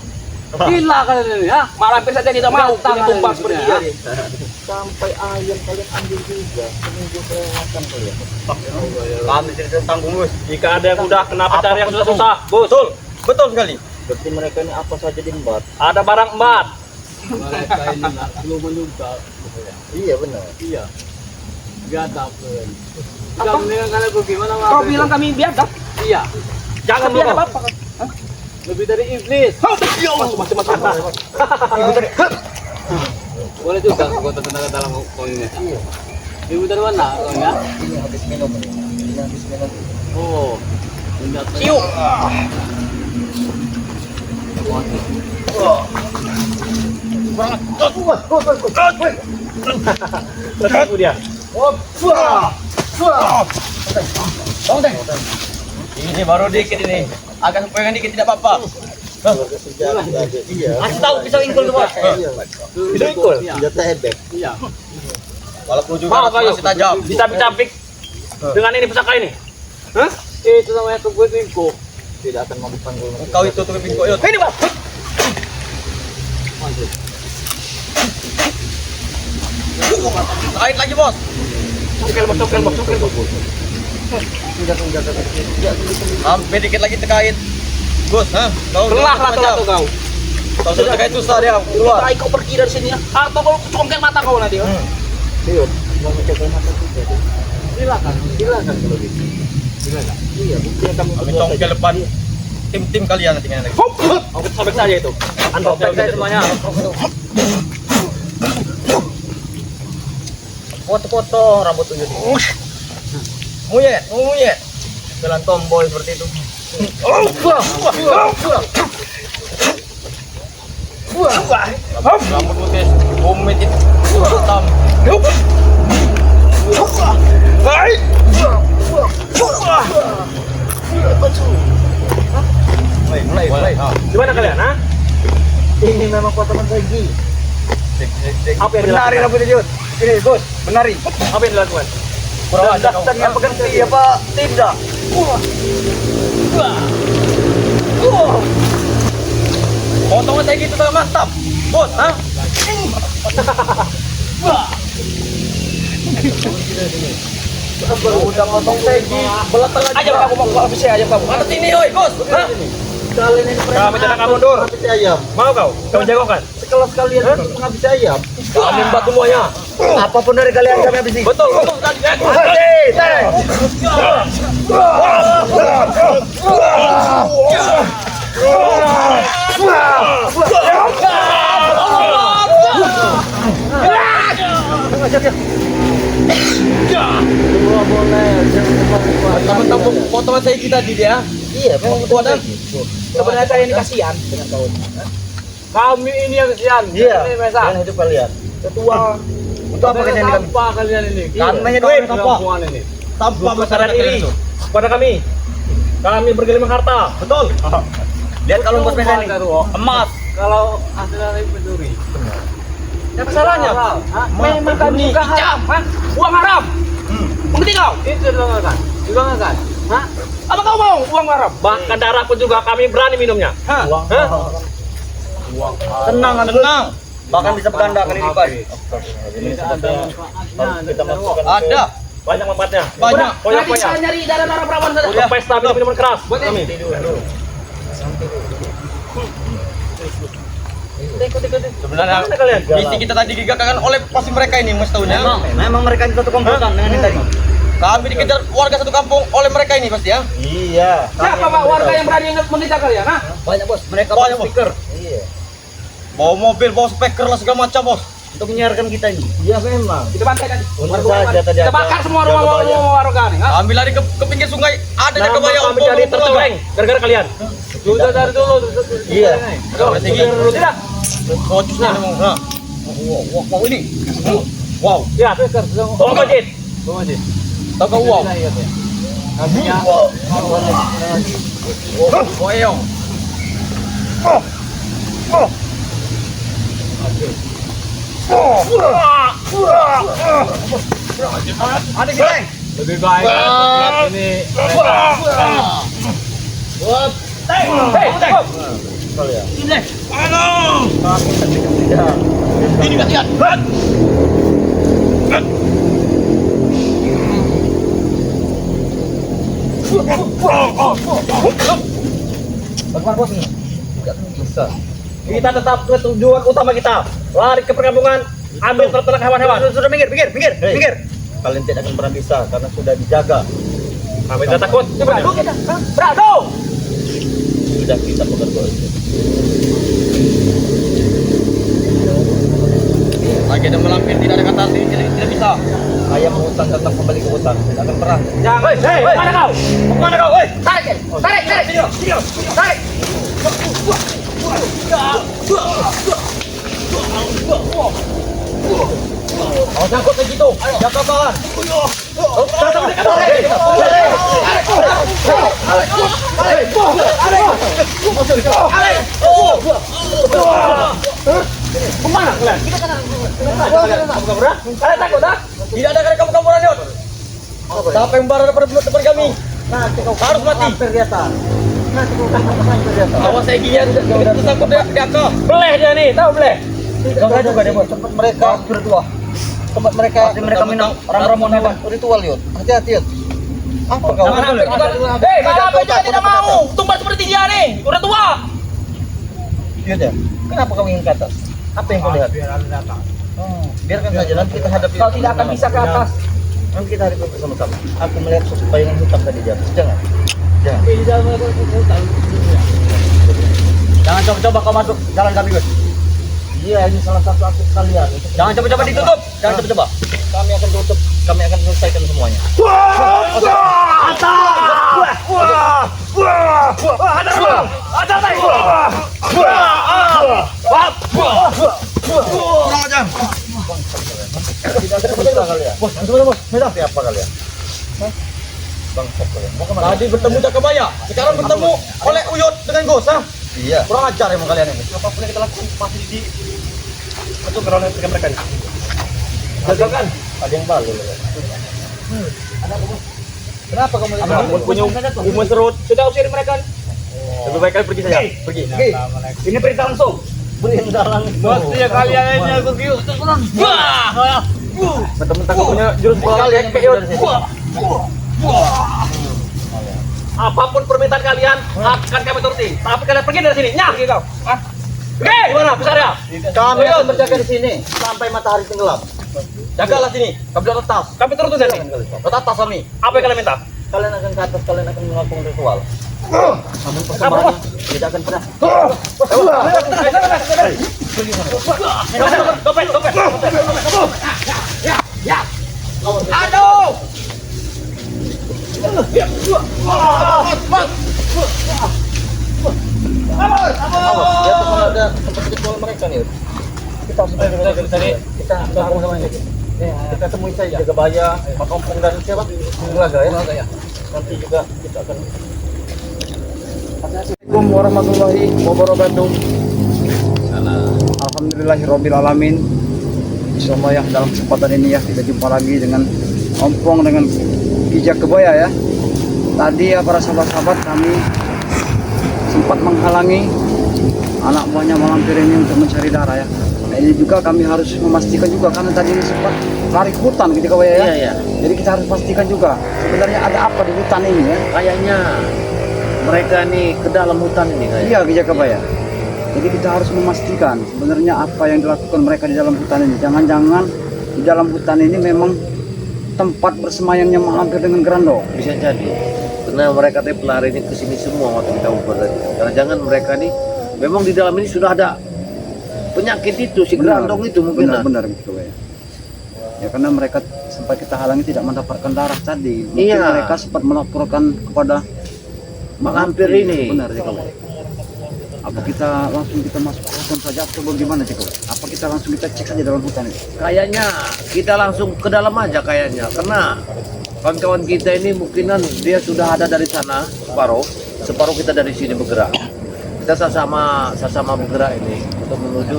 Speaker 6: Gila kalian ini, ya.
Speaker 5: Malampir saja tidak mau punya tumbang seperti dia.
Speaker 3: Sampai ayam kalian ambil juga. Seminggu kelewatan kalian.
Speaker 5: Kami tidak tanggung, Bos. Jika ada yang udah kenapa cari yang susah-susah, Bos. Betul sekali.
Speaker 3: Berarti mereka ini apa saja diembat.
Speaker 5: Ada barang embat.
Speaker 6: Mereka ini belum menunggal.
Speaker 3: Iya benar.
Speaker 6: Iya. Biadab. Kamu dengan kalian bagaimana?
Speaker 5: Kau bilang kami biadab?
Speaker 6: Iya.
Speaker 5: Jangan biadab apa?
Speaker 6: Lebih dari iblis.
Speaker 5: Masuk.
Speaker 6: Boleh juga kekuatan tenaga dalam kau ini. Ibu dari mana kau ya?
Speaker 3: Ini habis minum. Ini habis minum.
Speaker 6: Oh.
Speaker 5: Ciu. Terus dia. Ini baru dikit ini. Agak sempoyongan dikit tidak apa-apa.
Speaker 3: Iya.
Speaker 5: Kasih tahu pisau ingkul tuh, Bos. Pisau ingkul.
Speaker 3: Senjata hebek.
Speaker 6: Iya.
Speaker 5: Walaupun juga masih tajam. Dicapik-capik dengan ini pusaka ini.
Speaker 6: Hah? Itu namanya kebun minggu.
Speaker 3: Tidak akan mampu panggul.
Speaker 5: Kau itu tuh pingkok yuk. Ini, Bos. Kait lagi, Bos. Tukel, Bos. Hampir dikit lagi terkait. Bos, kau
Speaker 6: Kelahlah tuh kau.
Speaker 5: Kau sudah terkait susah dia keluar. Kau pergi dari sini ya. Atau kau congkel mata kau nanti.
Speaker 3: Iya. Mau mencoba mata juga.
Speaker 6: Silakan kalau gitu. Silakan.
Speaker 3: Iya, buktinya kami
Speaker 5: Kami congkel depan tim kalian nanti lagi. Aku sobek saja itu. Anda sobek saja semuanya. Foto-foto rambut tuyul. Muyet. Jalan tomboy seperti itu. Rambut putih, umit itu hitam. Mulai. Gimana kalian, ha?
Speaker 3: ini memang potongan lagi.
Speaker 5: Apa yang
Speaker 3: Benari
Speaker 5: dilakukan?
Speaker 3: rambut Jut. Ini, Bos, benari.
Speaker 5: Apa yang dilakukan?
Speaker 3: Daftarnya berhenti apa tidak?
Speaker 5: Potongan saya gitu sangat mantap, Bos, ha?
Speaker 3: Udah potong segi, belatang lagi.
Speaker 5: Ayo kamu mau habis saya, ayo kamu. Mana sini, oi, Bos? Ha?
Speaker 3: Kalian ini
Speaker 5: Kami tidak akan mundur.
Speaker 3: menghabisi ayam.
Speaker 5: Mau kau? Kau jagokan?
Speaker 3: Sekelas kalian untuk menghabisi ayam.
Speaker 5: Kami empat semuanya.
Speaker 3: Apapun dari kalian kami habisi.
Speaker 5: Betul sekali. Teman-teman potongan saya kita di dia.
Speaker 3: Iya, memang
Speaker 5: Itu ada. Sebenarnya saya ini kasihan.
Speaker 6: Kami ini yang kesian.
Speaker 3: Iya.
Speaker 6: Ini Mesa.
Speaker 3: Kalian hidup kalian. Ketua. Untuk apa kalian di kami?
Speaker 6: Apa kalian ini?
Speaker 3: Kami punya duit,
Speaker 6: Kalian
Speaker 3: apa?
Speaker 6: kampungan ini.
Speaker 5: Tanpa besaran iri kepada kami. Kami bergelimang harta. Betul. Lihat kalau bos Mesa ini. Emas.
Speaker 6: Kalau hasilnya ini pencuri.
Speaker 5: Apa salahnya?
Speaker 6: Memang kami
Speaker 5: Suka haram, uang haram. Mengerti kau?
Speaker 6: Itu juga kan? Hah?
Speaker 5: Apa kau mau uang haram? Bahkan darah pun juga kami berani minumnya.
Speaker 3: Uang.
Speaker 5: Tenang. Bahkan bisa berganda kali lipat.
Speaker 3: Ini sebenarnya harus kita masukkan.
Speaker 5: Ada. Banyak manfaatnya. Banyak. Poyak. Nyari darah-darah perawan saja. Untuk pesta minuman keras. Buat kami. Sebenarnya kalian misi kita tadi digagakan oleh pasti mereka ini mas tahunya.
Speaker 2: Memang mereka itu satu komplotan dengan yang tadi.
Speaker 5: Kami dikejar warga satu kampung oleh mereka ini pasti ya.
Speaker 2: Iya.
Speaker 4: Siapa Pak warga yang berani mengejar kalian? Hah?
Speaker 2: Banyak bos, mereka
Speaker 5: Banyak,
Speaker 2: bawa
Speaker 5: Bos.
Speaker 2: speaker. Iya.
Speaker 5: Bawa mobil, bawa speaker lah segala macam bos.
Speaker 2: Untuk menyiarkan kita ini. Iya memang.
Speaker 4: Kita bantai kan?
Speaker 2: Untung saja tadi
Speaker 4: Kita bakar semua rumah warga nih. Hah?
Speaker 5: Kami lari ke pinggir sungai, ada Jakabaya
Speaker 6: Kami jadi tercoreng gara-gara kalian.
Speaker 1: Sudah dari dulu.
Speaker 2: Iya.
Speaker 5: tinggi.
Speaker 4: Tidak.
Speaker 5: Kocusnya memang. Nah. Wow ini. Wow.
Speaker 6: Ya, tolong Majid.
Speaker 5: Tahu kau wow. Wow. Ada kita.
Speaker 1: Lebih baik ini.
Speaker 5: Ini latihan.
Speaker 2: Bagaimana bos ini? Tidak bisa.
Speaker 6: Kita tetap ke tujuan utama kita. Lari ke perkampungan, ambil ternak hewan-hewan.
Speaker 2: Sudah minggir. Kalian tidak akan pernah bisa karena sudah dijaga.
Speaker 6: Kami tidak takut.
Speaker 4: Beradu kita. Beradu.
Speaker 2: Sudah kita bekerja itu.
Speaker 5: Lagi ada melampir tidak ada kata tidak bisa.
Speaker 2: Ayam hutan tetap kembali ke hutan. Tidak akan perang.
Speaker 6: Jangan. Hei, mana kau? Mana kau? Hei.
Speaker 4: Tarik. Tarik.
Speaker 5: Oh, sangkut lagi tu. Jaga bahan.
Speaker 6: Kemana kalian? Kalian takut tak?
Speaker 5: Tidak ada kamu-kamuran Yot. Siapa yang barang depan kami? Harus mati. Awas saya giat. Kita sangkut dia ke.
Speaker 6: Beleh dia nih, tahu beleh?
Speaker 2: Jangan juga deh bos. Tempat mereka spiritual. Tempat mereka minum ramuan hewan ritual Yud. Hati-hati Yud. Apa kau?
Speaker 4: Hei, kenapa juga tidak mau? Tumbal seperti dia nih. Udah tua.
Speaker 2: Yud ya. Kenapa kau ingin ke atas? Apa yang kau lihat? Biarkan saja nanti kita hadapi.
Speaker 4: Kau tidak akan bisa ke atas.
Speaker 2: Nanti kita hadapi bersama-sama. Aku melihat sosok bayangan hitam tadi jatuh. Jangan.
Speaker 5: Jangan coba-coba kau masuk jalan kami, Gus.
Speaker 2: Iya, ini salah satu akses kalian.
Speaker 5: Jangan coba-coba ditutup. Jangan coba-coba.
Speaker 2: Kami akan tutup. Kami akan selesaikan semuanya.
Speaker 5: Kurang ajar.
Speaker 2: Tidak akan bisa kalian. Bos, bos. Siapa kalian? Bangsat kalian. Mau kemana?
Speaker 5: Tadi bertemu Jakabaya, sekarang bertemu oleh Uyut dengan Gus, ha?
Speaker 2: Iya.
Speaker 5: Kurang ajar emang kalian ini.
Speaker 2: Apapun yang kita lakukan masih di itu karena mereka ini.
Speaker 5: Gagalkan.
Speaker 2: Ada yang balu. Ada apa bos? Kenapa kamu
Speaker 6: Punya umur serut. Sudah usir mereka. Lebih baik kalian pergi saja. Pergi. Ini perintah langsung.
Speaker 2: berindalan?
Speaker 1: Pasti ya kalian ini aku kiu.
Speaker 6: Mentang-mentang kau punya jurus kalian kayak apapun permintaan kalian akan kami turuti. Tapi kalian pergi dari sini. Nyah kau. Pergi. Gimana? Besar ya?
Speaker 2: Kami akan berjaga di sini sampai matahari tenggelam.
Speaker 5: Jagalah sini. Kami di atas.
Speaker 6: Kami turun dari sini.
Speaker 5: Di atas kami.
Speaker 6: Apa yang kalian minta?
Speaker 2: Kalian akan ke atas, kalian akan melakukan ritual. Namun persembahan tidak akan pernah.
Speaker 6: Dompet.
Speaker 4: Aduh.
Speaker 2: Di atas sana ada tempat ritual mereka nih. Kita harus kita gabung sama ini. Kita temui saja Jakabaya, Pak Kampung dan siapa? Bulaga ya. Nanti juga kita akan. Assalamualaikum warahmatullahi wabarakatuh. Alhamdulillahirabbil alamin. Insyaallah ya dalam kesempatan ini ya kita jumpa lagi dengan Ompong dengan Ki Jakabaya ya. Tadi ya para sahabat-sahabat kami sempat menghalangi anak buahnya Malampir ini untuk mencari darah ya. Nah, ini juga kami harus memastikan juga karena tadi ini sempat lari ke hutan gitu Jakabaya ya.
Speaker 1: Iya.
Speaker 2: Jadi kita harus pastikan juga sebenarnya ada apa di hutan ini ya.
Speaker 1: Kayaknya mereka nih ke dalam hutan ini kayaknya.
Speaker 2: Iya Ki Jakabaya. Jadi kita harus memastikan sebenarnya apa yang dilakukan mereka di dalam hutan ini. Jangan-jangan di dalam hutan ini memang tempat bersemayamnya Mak Lampir dengan Grandong.
Speaker 1: Bisa jadi. Karena mereka teh pelari ini kesini semua waktu kita uber tadi. Karena jangan mereka nih memang di dalam ini sudah ada penyakit itu, si Grandong itu mungkin.
Speaker 2: Benar gitu ya. Ya karena mereka sampai kita halangi tidak mendapatkan darah tadi. Mungkin
Speaker 1: Iya.
Speaker 2: mereka sempat melaporkan kepada
Speaker 1: Mak Lampir ini.
Speaker 2: Benar sih kalau. Apa kita langsung kita masuk ke hutan saja atau bagaimana sih kalau? Apa kita langsung kita cek saja dalam hutan ini?
Speaker 1: Kayaknya kita langsung ke dalam aja kayaknya. Karena kawan-kawan kita ini mungkinan dia sudah ada dari sana separuh kita dari sini bergerak. Kita sama bergerak ini untuk menuju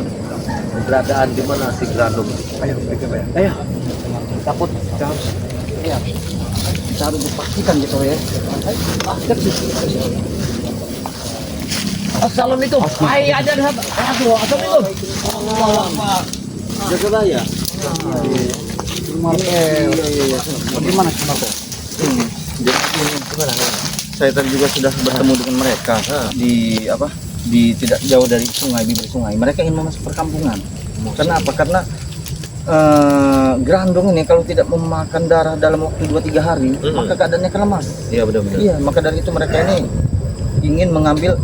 Speaker 1: keberadaan di mana si Grandong.
Speaker 2: Ayo, ya.
Speaker 1: Ayo.
Speaker 2: Takut kita harus ya, kita harus dipastikan gitu ya.
Speaker 1: Assalam itu. Hai ada assalam itu.
Speaker 5: Jaga Baya.
Speaker 2: Bagaimana Sumarto?
Speaker 5: Saya tadi juga sudah bertemu dengan mereka di apa? Di tidak jauh dari sungai, bibir sungai. Mereka ingin masuk perkampungan. Kenapa? Karena Grandong ini kalau tidak memakan darah dalam waktu 2-3 hari, maka keadaannya akan lemas.
Speaker 1: Iya benar-benar.
Speaker 5: Iya, maka dari itu mereka ini ingin mengambil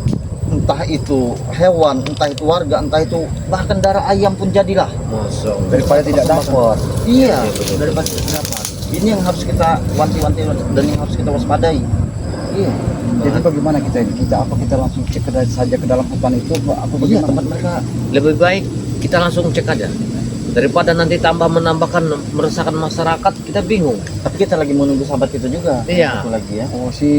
Speaker 5: entah itu hewan, entah itu warga, entah itu bahkan darah ayam pun jadilah.
Speaker 1: Masya Allah.
Speaker 2: Daripada tidak dapat.
Speaker 5: Iya, daripada tidak dapat. Ini yang harus kita wanti-wanti dan yang harus kita waspadai. Iya.
Speaker 2: Jadi bagaimana kita ini? Kita langsung cek saja ke dalam hutan itu? Apa
Speaker 5: Iya,
Speaker 2: bagaimana?
Speaker 5: tempat mereka.
Speaker 1: Lebih baik kita langsung cek aja. Daripada nanti tambah menambahkan meresahkan masyarakat, kita bingung.
Speaker 5: Tapi kita lagi menunggu sahabat kita juga.
Speaker 1: Iya.
Speaker 5: Satu lagi ya.
Speaker 2: Oh si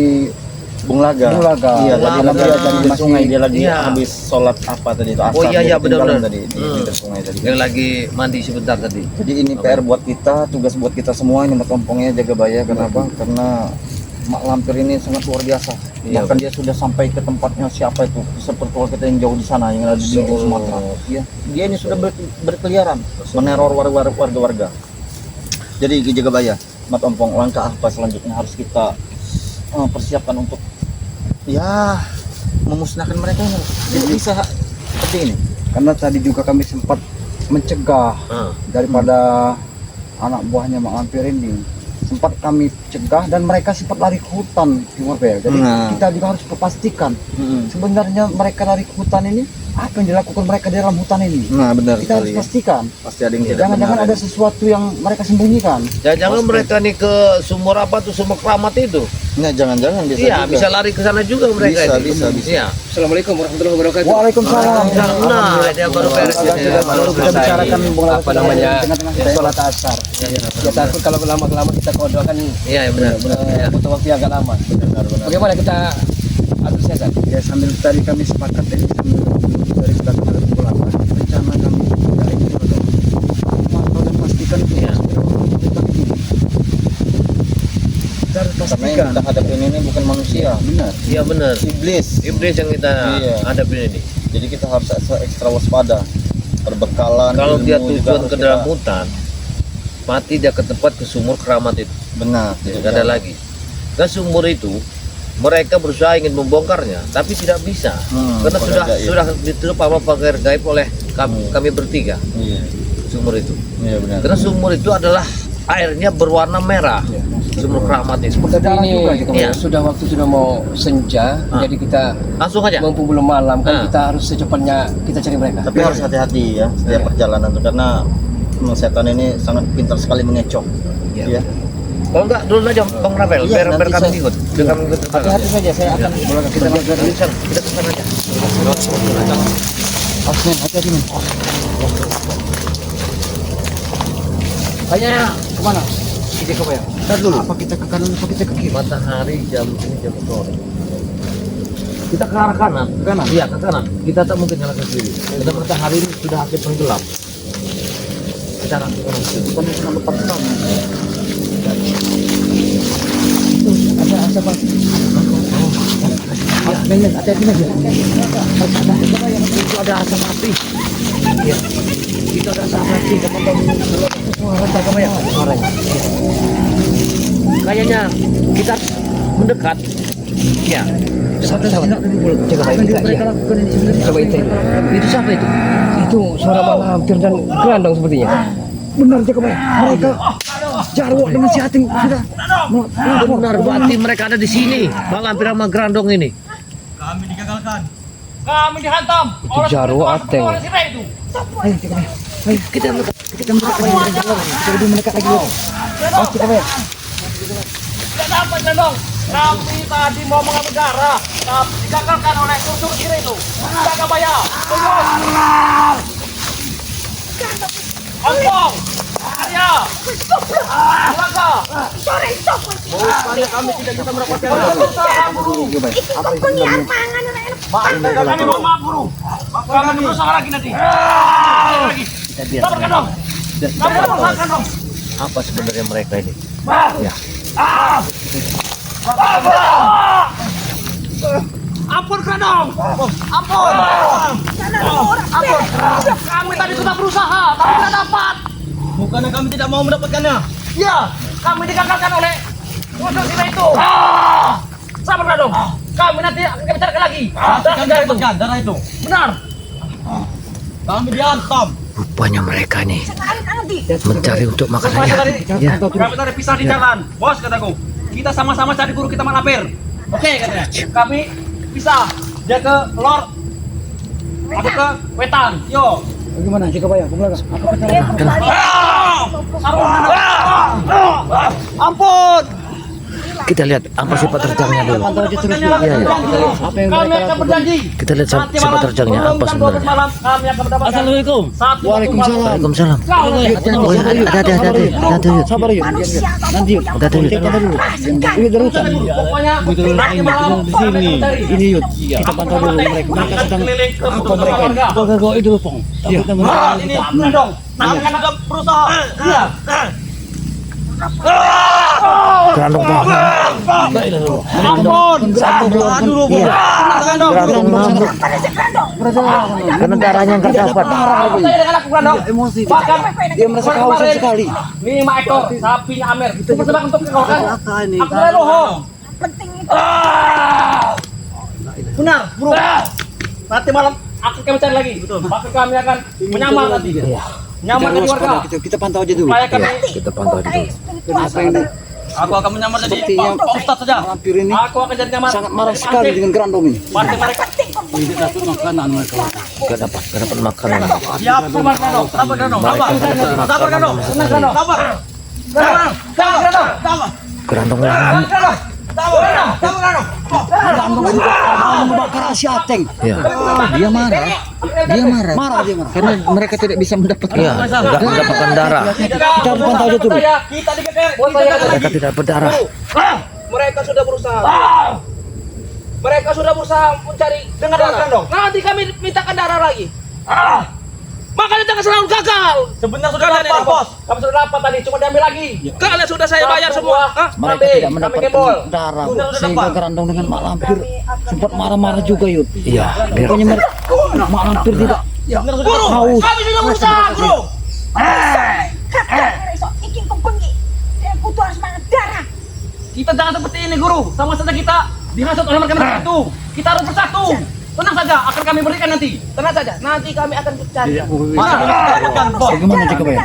Speaker 5: Bung Laga.
Speaker 2: Bung Laga.
Speaker 5: Iya,
Speaker 1: Bung
Speaker 5: tadi
Speaker 1: Laga.
Speaker 5: lagi ada di
Speaker 2: Masih-
Speaker 5: sungai dia lagi
Speaker 1: Iya.
Speaker 5: habis sholat apa tadi itu asar.
Speaker 1: Oh, iya,
Speaker 5: dia
Speaker 1: iya,
Speaker 5: ketinggalan
Speaker 1: benar-benar.
Speaker 5: tadi di pinggir sungai tadi.
Speaker 1: Yang lagi mandi sebentar tadi.
Speaker 5: Jadi ini PR buat kita, tugas buat kita semua ini Matompongnya jaga Baya. Kenapa? Karena Mak Lampir ini sangat luar biasa.
Speaker 1: Iya,
Speaker 5: Bahkan dia sudah sampai ke tempatnya siapa itu seperti kita yang jauh di sana yang ada di pinggir Sumatera. Iya. Dia ini sudah berkeliaran meneror warga-warga. Jadi jaga Baya, Matompong, langkah apa selanjutnya harus kita persiapkan untuk ya memusnahkan mereka ini. Jadi bisa seperti ini.
Speaker 2: karena tadi juga kami sempat mencegah daripada anak buahnya Mak Lampir ini. Sempat kami cegah dan mereka sempat lari ke hutan Timur Bel. Jadi
Speaker 5: Nah.
Speaker 2: kita juga harus pastikan sebenarnya mereka lari ke hutan ini apa yang dilakukan mereka di dalam hutan ini.
Speaker 5: Nah benar
Speaker 2: Kita harus
Speaker 5: sekali.
Speaker 2: pastikan.
Speaker 5: Pasti ada yang tidak
Speaker 2: Jangan-jangan
Speaker 5: benar.
Speaker 2: ada sesuatu yang mereka sembunyikan.
Speaker 1: Jangan mereka nih ke sumur apa tuh, sumur keramat itu.
Speaker 5: Nah, jangan-jangan bisa
Speaker 1: Iya,
Speaker 5: juga.
Speaker 1: bisa lari ke sana juga mereka
Speaker 5: Bisa,
Speaker 1: ini.
Speaker 5: bisa.
Speaker 1: Iya.
Speaker 3: Assalamualaikum warahmatullahi wabarakatuh.
Speaker 2: Waalaikumsalam.
Speaker 1: Nah, dia baru beres.
Speaker 2: Baru kita bicarakan
Speaker 3: apa namanya
Speaker 2: tengah-tengah kita sholat asar.
Speaker 3: ya takut kalau lama-lama kita kodok kan
Speaker 1: Iya, benar.
Speaker 3: butuh waktu yang agak lama. Bagaimana kita atur siasat?
Speaker 2: Ya sambil tadi kami sepakat dari dari belakang ada pulang rencana kami tidak ini mantau dan pastikan
Speaker 1: Iya.
Speaker 2: kita harus
Speaker 5: Karena yang
Speaker 2: pastikan
Speaker 5: kita hadapin ini bukan manusia,
Speaker 2: benar.
Speaker 1: Iya, benar.
Speaker 5: iblis.
Speaker 1: Iblis yang kita
Speaker 5: Iya.
Speaker 1: hadapin ini.
Speaker 5: Jadi kita harus ekstra waspada, berbekalan.
Speaker 1: Kalau
Speaker 5: ilmu
Speaker 1: dia
Speaker 5: juga
Speaker 1: tujuan
Speaker 5: harus
Speaker 1: ke
Speaker 5: kita-
Speaker 1: dalam hutan, mati dia ke tempat ke sumur keramat itu.
Speaker 5: benar,
Speaker 1: Tidak ada lagi. Ke sumur itu mereka berusaha ingin membongkarnya, tapi tidak bisa. Karena
Speaker 5: pagar gaib.
Speaker 1: sudah ditutup apa pagar gaib oleh kami bertiga.
Speaker 5: Iya,
Speaker 1: Sumur itu.
Speaker 5: iya benar.
Speaker 1: Karena sumur itu adalah airnya berwarna merah. Sumur keramat itu.
Speaker 3: Tapi ini
Speaker 1: Iya.
Speaker 3: sudah waktu sudah mau senja, jadi kita
Speaker 1: Langsung aja.
Speaker 3: mumpung belum malam kan
Speaker 1: Ah.
Speaker 3: kita harus secepatnya kita cari mereka.
Speaker 5: Tapi harus hati-hati ya setiap perjalanan tuh karena setan ini sangat pintar sekali mengecoh.
Speaker 1: Iya.
Speaker 5: Iya.
Speaker 1: Kalau enggak dulu aja Bang Rafael,
Speaker 5: Iya,
Speaker 1: biar
Speaker 5: nanti
Speaker 1: kami
Speaker 5: saya-
Speaker 1: ikut. Biar kami ikut.
Speaker 5: Hati-hati saja, saya akan
Speaker 1: Kita kita ke sana aja.
Speaker 2: Asmen hati-hati nih.
Speaker 1: Kayaknya
Speaker 2: Kemana?
Speaker 1: ide ke ya?
Speaker 2: Ntar dulu. Apa kita ke kanan apa kita ke kiri?
Speaker 1: Matahari jam ini jam sore. Kita ke arah kanan.
Speaker 2: Ke kanan?
Speaker 1: Iya, ke kanan. Kita tak mungkin jalan ke kiri. Karena matahari ini sudah hampir tenggelam. Kita akan ke kanan.
Speaker 2: Bukan cuma lepas kanan. Ada apa? Asmen hati-hati aja.
Speaker 1: Itu ada asap api. Iya. Itu ada asap api. Suara ya? Suaranya. Kayaknya kita mendekat Ya.
Speaker 3: Sabar. Jaga baik. Coba itu. Itu siapa itu? Itu suara malampir dan gerandong sepertinya. Benar jaga baik. Mereka Jarwo dengan si Ating sudah.
Speaker 1: Benar, berarti mereka ada di sini. Malampir sama Grandong ini.
Speaker 6: Kami dihantam.
Speaker 3: Itu Jarwo Ating.
Speaker 6: Orang si Ray itu.
Speaker 3: Ayo jaga baik. Ayo kita mereka lagi. Oh jaga baik.
Speaker 6: Tidak dapat Grandong. Kami tadi mau mengambil darah, tapi digagalkan oleh tusuk kiri itu. Jaga bayar. Tunggu. Ompong. Arya. Belaka.
Speaker 3: Kami tidak bisa mendapatkan.
Speaker 6: Kami mohon maaf guru. Kami berusaha lagi nanti. Lagi. Sabar Grandong. Kami berusaha Grandong.
Speaker 1: Apa sebenarnya mereka ini?
Speaker 6: Ampun Grandong. Ampun. Ampun. Kami tadi sudah berusaha, tapi tidak dapat.
Speaker 5: Bukannya kami tidak mau mendapatkannya.
Speaker 6: Ya, kami digagalkan oleh musuh kita itu. Sabar Grandong. Kami nanti akan bicarakan lagi.
Speaker 5: Kami dapatkan darah itu.
Speaker 6: Benar.
Speaker 5: Kami dihantam.
Speaker 1: Rupanya mereka nih mencari untuk makanannya.
Speaker 6: Kami tadi pisah di jalan. Bos kataku. Kita sama-sama cari guru kita malampir. Oke katanya. Kami pisah. Dia ke lor. Aku ke wetan. Yo.
Speaker 3: Bagaimana jaga baik?
Speaker 6: Ampun.
Speaker 1: Kita lihat apa sifat terjangnya dulu.
Speaker 3: Pantau aja terus.
Speaker 1: Iya, iya.
Speaker 3: Apa yang
Speaker 6: Kami
Speaker 3: mereka
Speaker 6: akan berjanji.
Speaker 1: Kita lihat
Speaker 6: Nanti
Speaker 1: sifat
Speaker 6: malam,
Speaker 1: terjangnya apa
Speaker 6: 24
Speaker 1: sebenarnya.
Speaker 6: malam kami akan mendapatkan.
Speaker 1: Assalamualaikum.
Speaker 6: Satu
Speaker 3: Waalaikumsalam.
Speaker 1: Waalaikumsalam. Oh, ya, hati-hati.
Speaker 3: Sabar yuk. Nanti yuk.
Speaker 1: Hati-hati, Yud.
Speaker 3: Cek dulu. Ini dari hutan.
Speaker 6: Pokoknya nanti malam kami akan mencari.
Speaker 3: Ini yuk. Kita pantau dulu mereka. Mereka sedang
Speaker 6: keliling ke
Speaker 3: apa mereka?
Speaker 6: warga.
Speaker 3: Kau itu Pong.
Speaker 6: Ini Grandong. Kami akan berusaha. Iya.
Speaker 1: Grandong
Speaker 6: Ampun.
Speaker 1: Iya. Grandong ngamuk. Karena darahnya nggak dapat.
Speaker 6: Saya dengan aku Grandong.
Speaker 3: Emosi.
Speaker 6: Bahkan
Speaker 3: Dia merasa kehausan sekali.
Speaker 6: 5 ekor sapinya Amer. Itu bersebab untuk kau kan?
Speaker 3: ini?
Speaker 6: Aku dari Rohong. Benar, bro. Nanti malam akan kami cari lagi. Bahkan kami akan menyamar nanti. Menyamar dari warga.
Speaker 3: Kita pantau aja dulu.
Speaker 6: Supaya kami
Speaker 1: Kita pantau dulu.
Speaker 3: Apa yang
Speaker 5: Aku akan menyamar jadi
Speaker 3: sepertinya
Speaker 5: Pak Ustadz saja.
Speaker 3: malampir ini
Speaker 6: aku akan jadi nyamar.
Speaker 3: sangat marah sekali dengan Grandong ini.
Speaker 6: Partai mereka.
Speaker 1: Gak dapat makanan.
Speaker 6: Siap, sabar Grandong. Sabar Grandong. Sabar. Sabar Grandong. Tenang Grandong. Sabar. Sabar. Sabar Grandong. Sabar.
Speaker 1: Grandong ngamuk.
Speaker 6: Grandong. Sabar Grandong. Sabar Grandong.
Speaker 3: Grandong juga mau membakar si Ateng.
Speaker 1: Ya.
Speaker 3: Dia marah. Dia marah. Marah dia marah. Karena mereka tidak bisa mendapatkan.
Speaker 1: Iya, nggak mendapatkan darah.
Speaker 3: Kita harus pantau aja dulu.
Speaker 6: Kita dikejar.
Speaker 1: Mereka tidak berdarah.
Speaker 6: Mereka sudah berusaha. Mereka sudah berusaha mencari dengan Grandong. Nanti kami mintakan darah lagi. Makanya jangan selalu gagal.
Speaker 5: Sebenarnya sudah dapat, Bos.
Speaker 6: Kami sudah dapat tadi, cuma diambil lagi. Kalian sudah saya bayar semua.
Speaker 3: Mereka tidak mendapatkan darah sehingga Grandong dengan Mak Lampir sempat marah-marah juga Yud.
Speaker 1: Iya, biar
Speaker 3: Pokoknya Mak Lampir tidak
Speaker 6: Guru,
Speaker 3: haus.
Speaker 6: kami sudah berusaha, Guru. Kita jangan seperti ini, Guru. Sama saja kita dihasut oleh mereka itu. Kita harus bersatu. Tenang saja, akan kami berikan nanti. Tenang saja, nanti kami akan cari.
Speaker 3: Bagaimana jika bayar?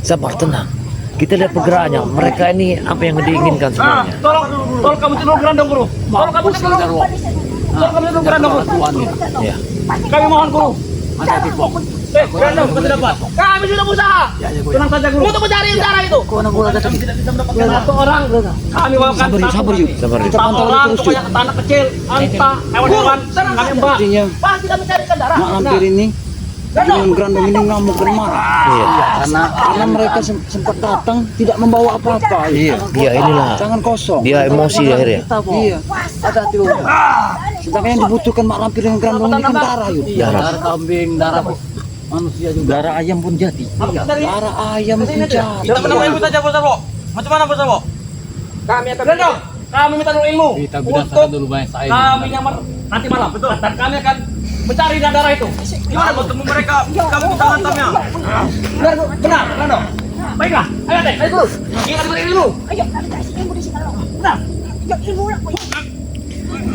Speaker 1: sabar, tenang. Kita lihat pergerakannya. Mereka ini apa yang diinginkan sebenarnya.
Speaker 6: Tolong kamu tidur Grandong, Guru. Tolong kamu tidur. Tolong kamu tidur Grandong, Guru.
Speaker 1: Ya.
Speaker 6: Kami mohon, Guru. Grandong, kita dapat. Kami sudah berusaha. Tenang saja, Guru. Untuk mencari darah itu. Kami tidak bisa mendapatkan satu orang. Kami bawakan
Speaker 3: Sabar Yud.
Speaker 1: Sabar.
Speaker 3: Kita
Speaker 6: satu
Speaker 3: pantau
Speaker 6: orang,
Speaker 3: terus Yud.
Speaker 6: pokoknya anak kecil, anta, hewan-hewan, kami mbak.
Speaker 3: Artinya
Speaker 6: Pasti kami carikan darah.
Speaker 3: Mak Lampir ini dengan Grandong ini ngamuk dan marah.
Speaker 1: Iya.
Speaker 3: Karena mereka sempat datang tidak membawa apa-apa.
Speaker 1: Iya. Dia inilah.
Speaker 3: Jangan kosong.
Speaker 1: Dia emosi akhirnya.
Speaker 3: Iya. Hati-hati Yud. Sedangkan yang dibutuhkan Mak Lampir dengan Grandong ini kan darah Yud.
Speaker 1: Darah.
Speaker 5: Kambing, darah manusia juga.
Speaker 3: Darah ayam pun jadi. Darah ayam pun jadi.
Speaker 5: Kita menemui ibu saja, Bos Arwo. Macam mana, Bos Arwo?
Speaker 6: Kami akan Grandong, kami minta dulu ilmu.
Speaker 5: Kita
Speaker 6: Untuk
Speaker 5: dulu banyak saya.
Speaker 6: kami nyamar nanti malam. Betul. Dan kami akan mencari darah itu.
Speaker 5: Gimana bertemu mereka? Kami bisa hantamnya.
Speaker 6: Benar, benar, Grandong. Baiklah, ayo deh, ayo Guru. Kita diberi ilmu.
Speaker 7: Ayo, kami kasih ilmu di sini.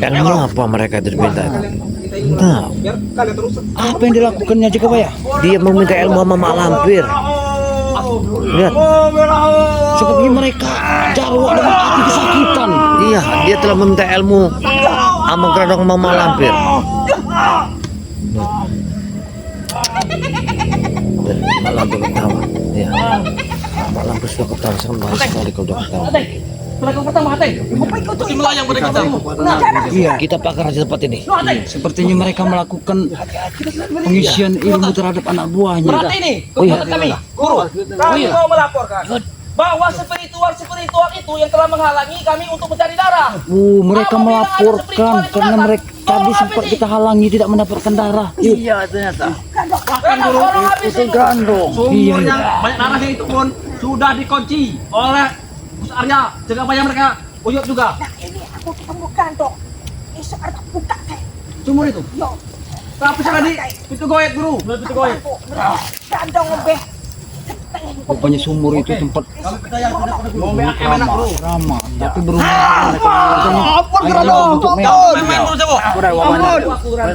Speaker 1: Ilmu apa mereka itu diminta itu? Nah,
Speaker 6: Biar kalian terus.
Speaker 2: Apa yang dilakukannya Jagabaya?
Speaker 1: dia meminta ilmu sama mak lampir. Lihat,
Speaker 2: Sepertinya mereka Jarwo dengan hati kesakitan.
Speaker 1: iya, dia telah meminta ilmu sama Gerandong sama mak lampir. Dan mak lampir ketawa. Iya, mak lampir sudah ketawa, sangat baik sekali kalau udah ketawa.
Speaker 6: Belakang pertama hati. Pasti melayang pada kita.
Speaker 2: Iya,
Speaker 1: Kita pakar di tempat ini.
Speaker 2: sepertinya mereka melakukan pengisian ilmu terhadap anak buahnya.
Speaker 6: Berarti ini keputusan kami, guru. Kami mau melaporkan bahwa spiritual itu yang telah menghalangi kami untuk mencari darah.
Speaker 2: Mereka melaporkan karena mereka tadi sempat kita halangi tidak mendapatkan darah.
Speaker 5: Iya ternyata.
Speaker 6: Bahkan guru
Speaker 2: Itu Grandong. Iya,
Speaker 6: sumurnya banyak darahnya itu pun sudah dikunci oleh Gus Arya. Jagabaya mereka Uyut juga.
Speaker 7: Nah ini aku ketemu kandong. Esok ada buka kayak.
Speaker 6: Sumur itu.
Speaker 7: Yo.
Speaker 6: Tapi sudah di pintu goib guru. Pintu goib.
Speaker 7: Kandong lebih.
Speaker 2: Rupanya sumur itu tempat
Speaker 6: Mau enak guru.
Speaker 2: ramah, tapi berumur airnya bentuk merah.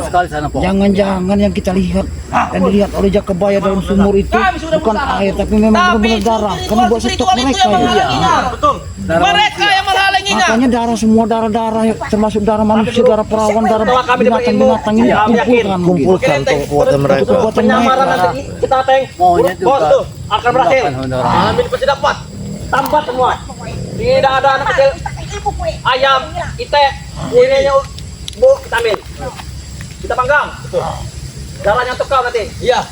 Speaker 5: Sekali sana po.
Speaker 2: Jangan-jangan yang kita lihat dan dilihat oleh Jagabaya dalam sumur itu bukan air, tapi memang benar-benar darah. Karena buat stok mereka ya.
Speaker 6: Betul. Mereka yang menghalanginya.
Speaker 2: Makanya darah semua darah-darah termasuk darah manusia, darah perawan, darah binatang-binatang ini dikumpulkan.
Speaker 1: Kumpulkan untuk kekuatan mereka.
Speaker 2: Kekuatan
Speaker 6: Penyamaran
Speaker 2: mereka.
Speaker 6: nanti kita tank.
Speaker 5: Maunya
Speaker 6: Bos
Speaker 5: juga.
Speaker 6: tuh akan berhasil. Amin pasti dapat. Tambah semua. Tidak ada anak kecil. Ayam, itek, ininya bu kita ambil. Kita panggang. Darahnya untuk kau nanti. Iya.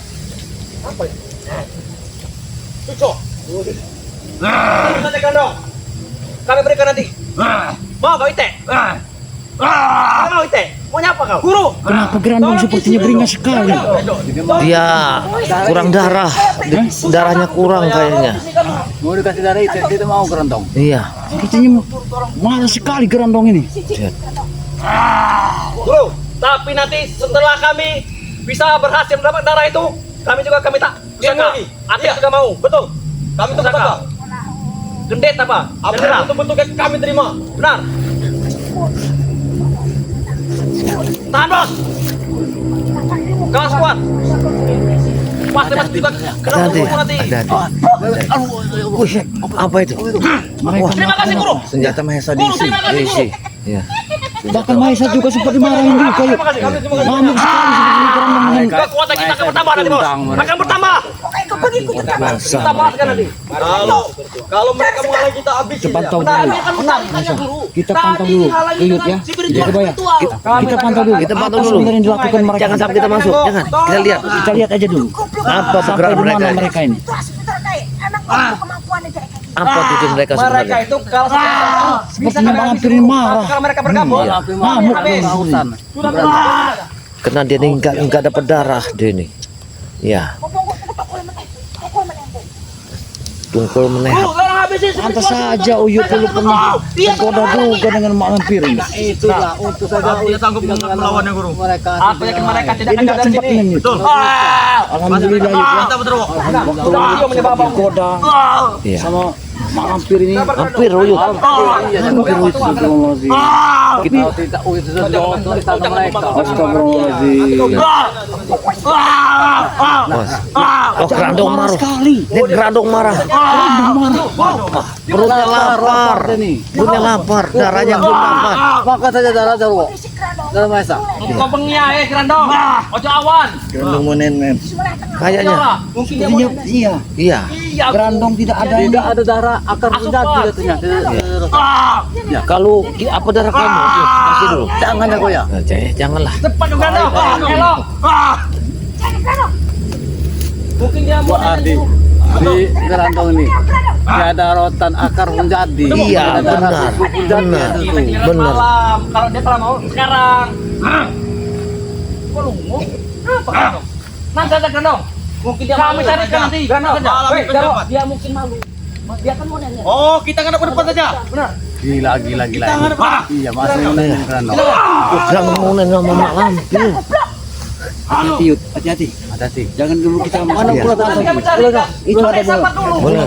Speaker 6: Apa ini? Cucuk. Ini saja kandong. Kami berikan nanti. Mau kau itek? Mau itek? Maunya apa kau? Guru.
Speaker 2: Kenapa Grandong sepertinya beringas sekali?
Speaker 1: Dia kurang darah. Darahnya kurang kayaknya.
Speaker 5: Mau dikasih darah itu kita mau Gerandong.
Speaker 1: Iya.
Speaker 2: Sepertinya marah sekali Grandong ini.
Speaker 6: Guru, tapi nanti setelah kami bisa berhasil mendapat darah itu, kami juga kami tak pusaka. Ati juga mau, betul. Kami itu pusaka. Gendet apa? Apa bentuk kami terima. Benar. Tahan bos. Kawas kuat. Pasti masuk juga kena
Speaker 1: Hati-hati.
Speaker 6: hukum nanti.
Speaker 1: Hati-hati. Wih, apa itu? Wah,
Speaker 6: Terima kasih guru.
Speaker 1: senjata Mahesa diisi. Diisi. Iya.
Speaker 2: Bahkan Mahesa juga sempat dimarahin juga yuk.
Speaker 6: Terima kasih. Kami terima kasih.
Speaker 2: Ngamuk sekali sepertinya Grandong ini.
Speaker 6: Kekuatan kita akan bertambah nanti bos. Akan bertambah.
Speaker 1: Masa
Speaker 6: Kita bahaskan nanti. Kalau mereka menghalangi kita habis.
Speaker 2: Kita pantau dulu. Kita pantau dulu. Uyut ya. Jagabaya. Kita pantau dulu.
Speaker 1: Kita pantau
Speaker 2: Apa
Speaker 1: dulu.
Speaker 2: sebenarnya yang dilakukan mereka?
Speaker 1: Jangan sampai kita masuk. Jangan. Kita lihat.
Speaker 2: Kita lihat aja dulu.
Speaker 1: Apa
Speaker 2: Sampai
Speaker 1: pergerakan
Speaker 2: di mana
Speaker 1: mereka?
Speaker 2: mereka ini?
Speaker 7: Itu sebentar kayak emang aku kemampuannya kayak gini.
Speaker 1: Apa tujuan mereka
Speaker 6: Mereka
Speaker 1: sebenarnya?
Speaker 6: itu kalau bisa
Speaker 2: Sepertinya Bang Lampir ini marah.
Speaker 6: kalau mereka bergabung.
Speaker 2: Ngamuk
Speaker 6: Habis. Sudah bergabung.
Speaker 1: Karena dia ini enggak dapat darah dia ini. Ya, tungkul menehak.
Speaker 6: Orang habisin
Speaker 2: Pantas saja Uyut dulu pernah tergoda juga dengan Mak Lampir ini.
Speaker 5: Itulah untuk saja
Speaker 6: Dia sanggup melawannya guru.
Speaker 5: mereka.
Speaker 6: Aku yakin mereka tidak
Speaker 2: Ini
Speaker 6: akan
Speaker 2: nggak
Speaker 6: dari
Speaker 2: sempat
Speaker 6: sini.
Speaker 2: ini.
Speaker 6: Betul.
Speaker 2: Alhamdulillah Uyut ya.
Speaker 6: Kita betul.
Speaker 2: Waktu
Speaker 6: Dia menyebabkan.
Speaker 2: tergoda
Speaker 1: Iya.
Speaker 2: sama Mak Lampir ini.
Speaker 1: Hampir Uyut.
Speaker 2: Hampir Uyut. Astagfirullahaladzim.
Speaker 5: Kita tidak itu sudah tulisan mereka.
Speaker 2: Astagfirullahaladzim.
Speaker 1: Bos. Oh, Gerandong
Speaker 2: Marah
Speaker 1: marah.
Speaker 2: sekali.
Speaker 1: Ini Gerandong marah. Perutnya lapar. Perutnya lapar. Darahnya belum dapat.
Speaker 5: Maka saja darah Jarwo. Darah Mahesa.
Speaker 6: Kau pengiai Gerandong. Ojo awan.
Speaker 1: Gerandong menen. Kayaknya.
Speaker 6: Mungkin dia
Speaker 2: Sepertinya iya.
Speaker 1: Iya.
Speaker 6: Iya.
Speaker 2: Grandong tidak ada ini.
Speaker 5: Tidak ada darah akar menjadi katanya.
Speaker 1: Kalau apa darah kamu? Kasih dulu.
Speaker 5: Jangan ya Goya.
Speaker 1: Janganlah.
Speaker 6: Cepat dong Gerandong. Elok. Mungkin dia mau
Speaker 5: Adi di Gerandong ini tiada rotan akar menjadi.
Speaker 1: Iya,
Speaker 5: Tiada darah
Speaker 1: benar.
Speaker 5: susu menjadi
Speaker 1: Benar.
Speaker 5: itu.
Speaker 1: Benar.
Speaker 6: malam. Kalau dia telah mau sekarang. Kok lungu? Apa Gerandong? Nanti ada Gerandong. Mungkin dia kami carikan nanti. Gerandong. Dia mungkin malu. Dia kan mau nanya.
Speaker 4: Oh, kita ngadep ke depan saja.
Speaker 6: Benar.
Speaker 5: Gila. Iya masih menang Gerandong.
Speaker 1: Gerandong monen sama Mak Lampir.
Speaker 2: Hati-hati Yud, hati-hati.
Speaker 5: Hati-hati.
Speaker 2: Jangan dulu kita
Speaker 5: Mana
Speaker 1: Iya.
Speaker 5: pula tangan?
Speaker 2: Itu ada bola.
Speaker 1: Boleh.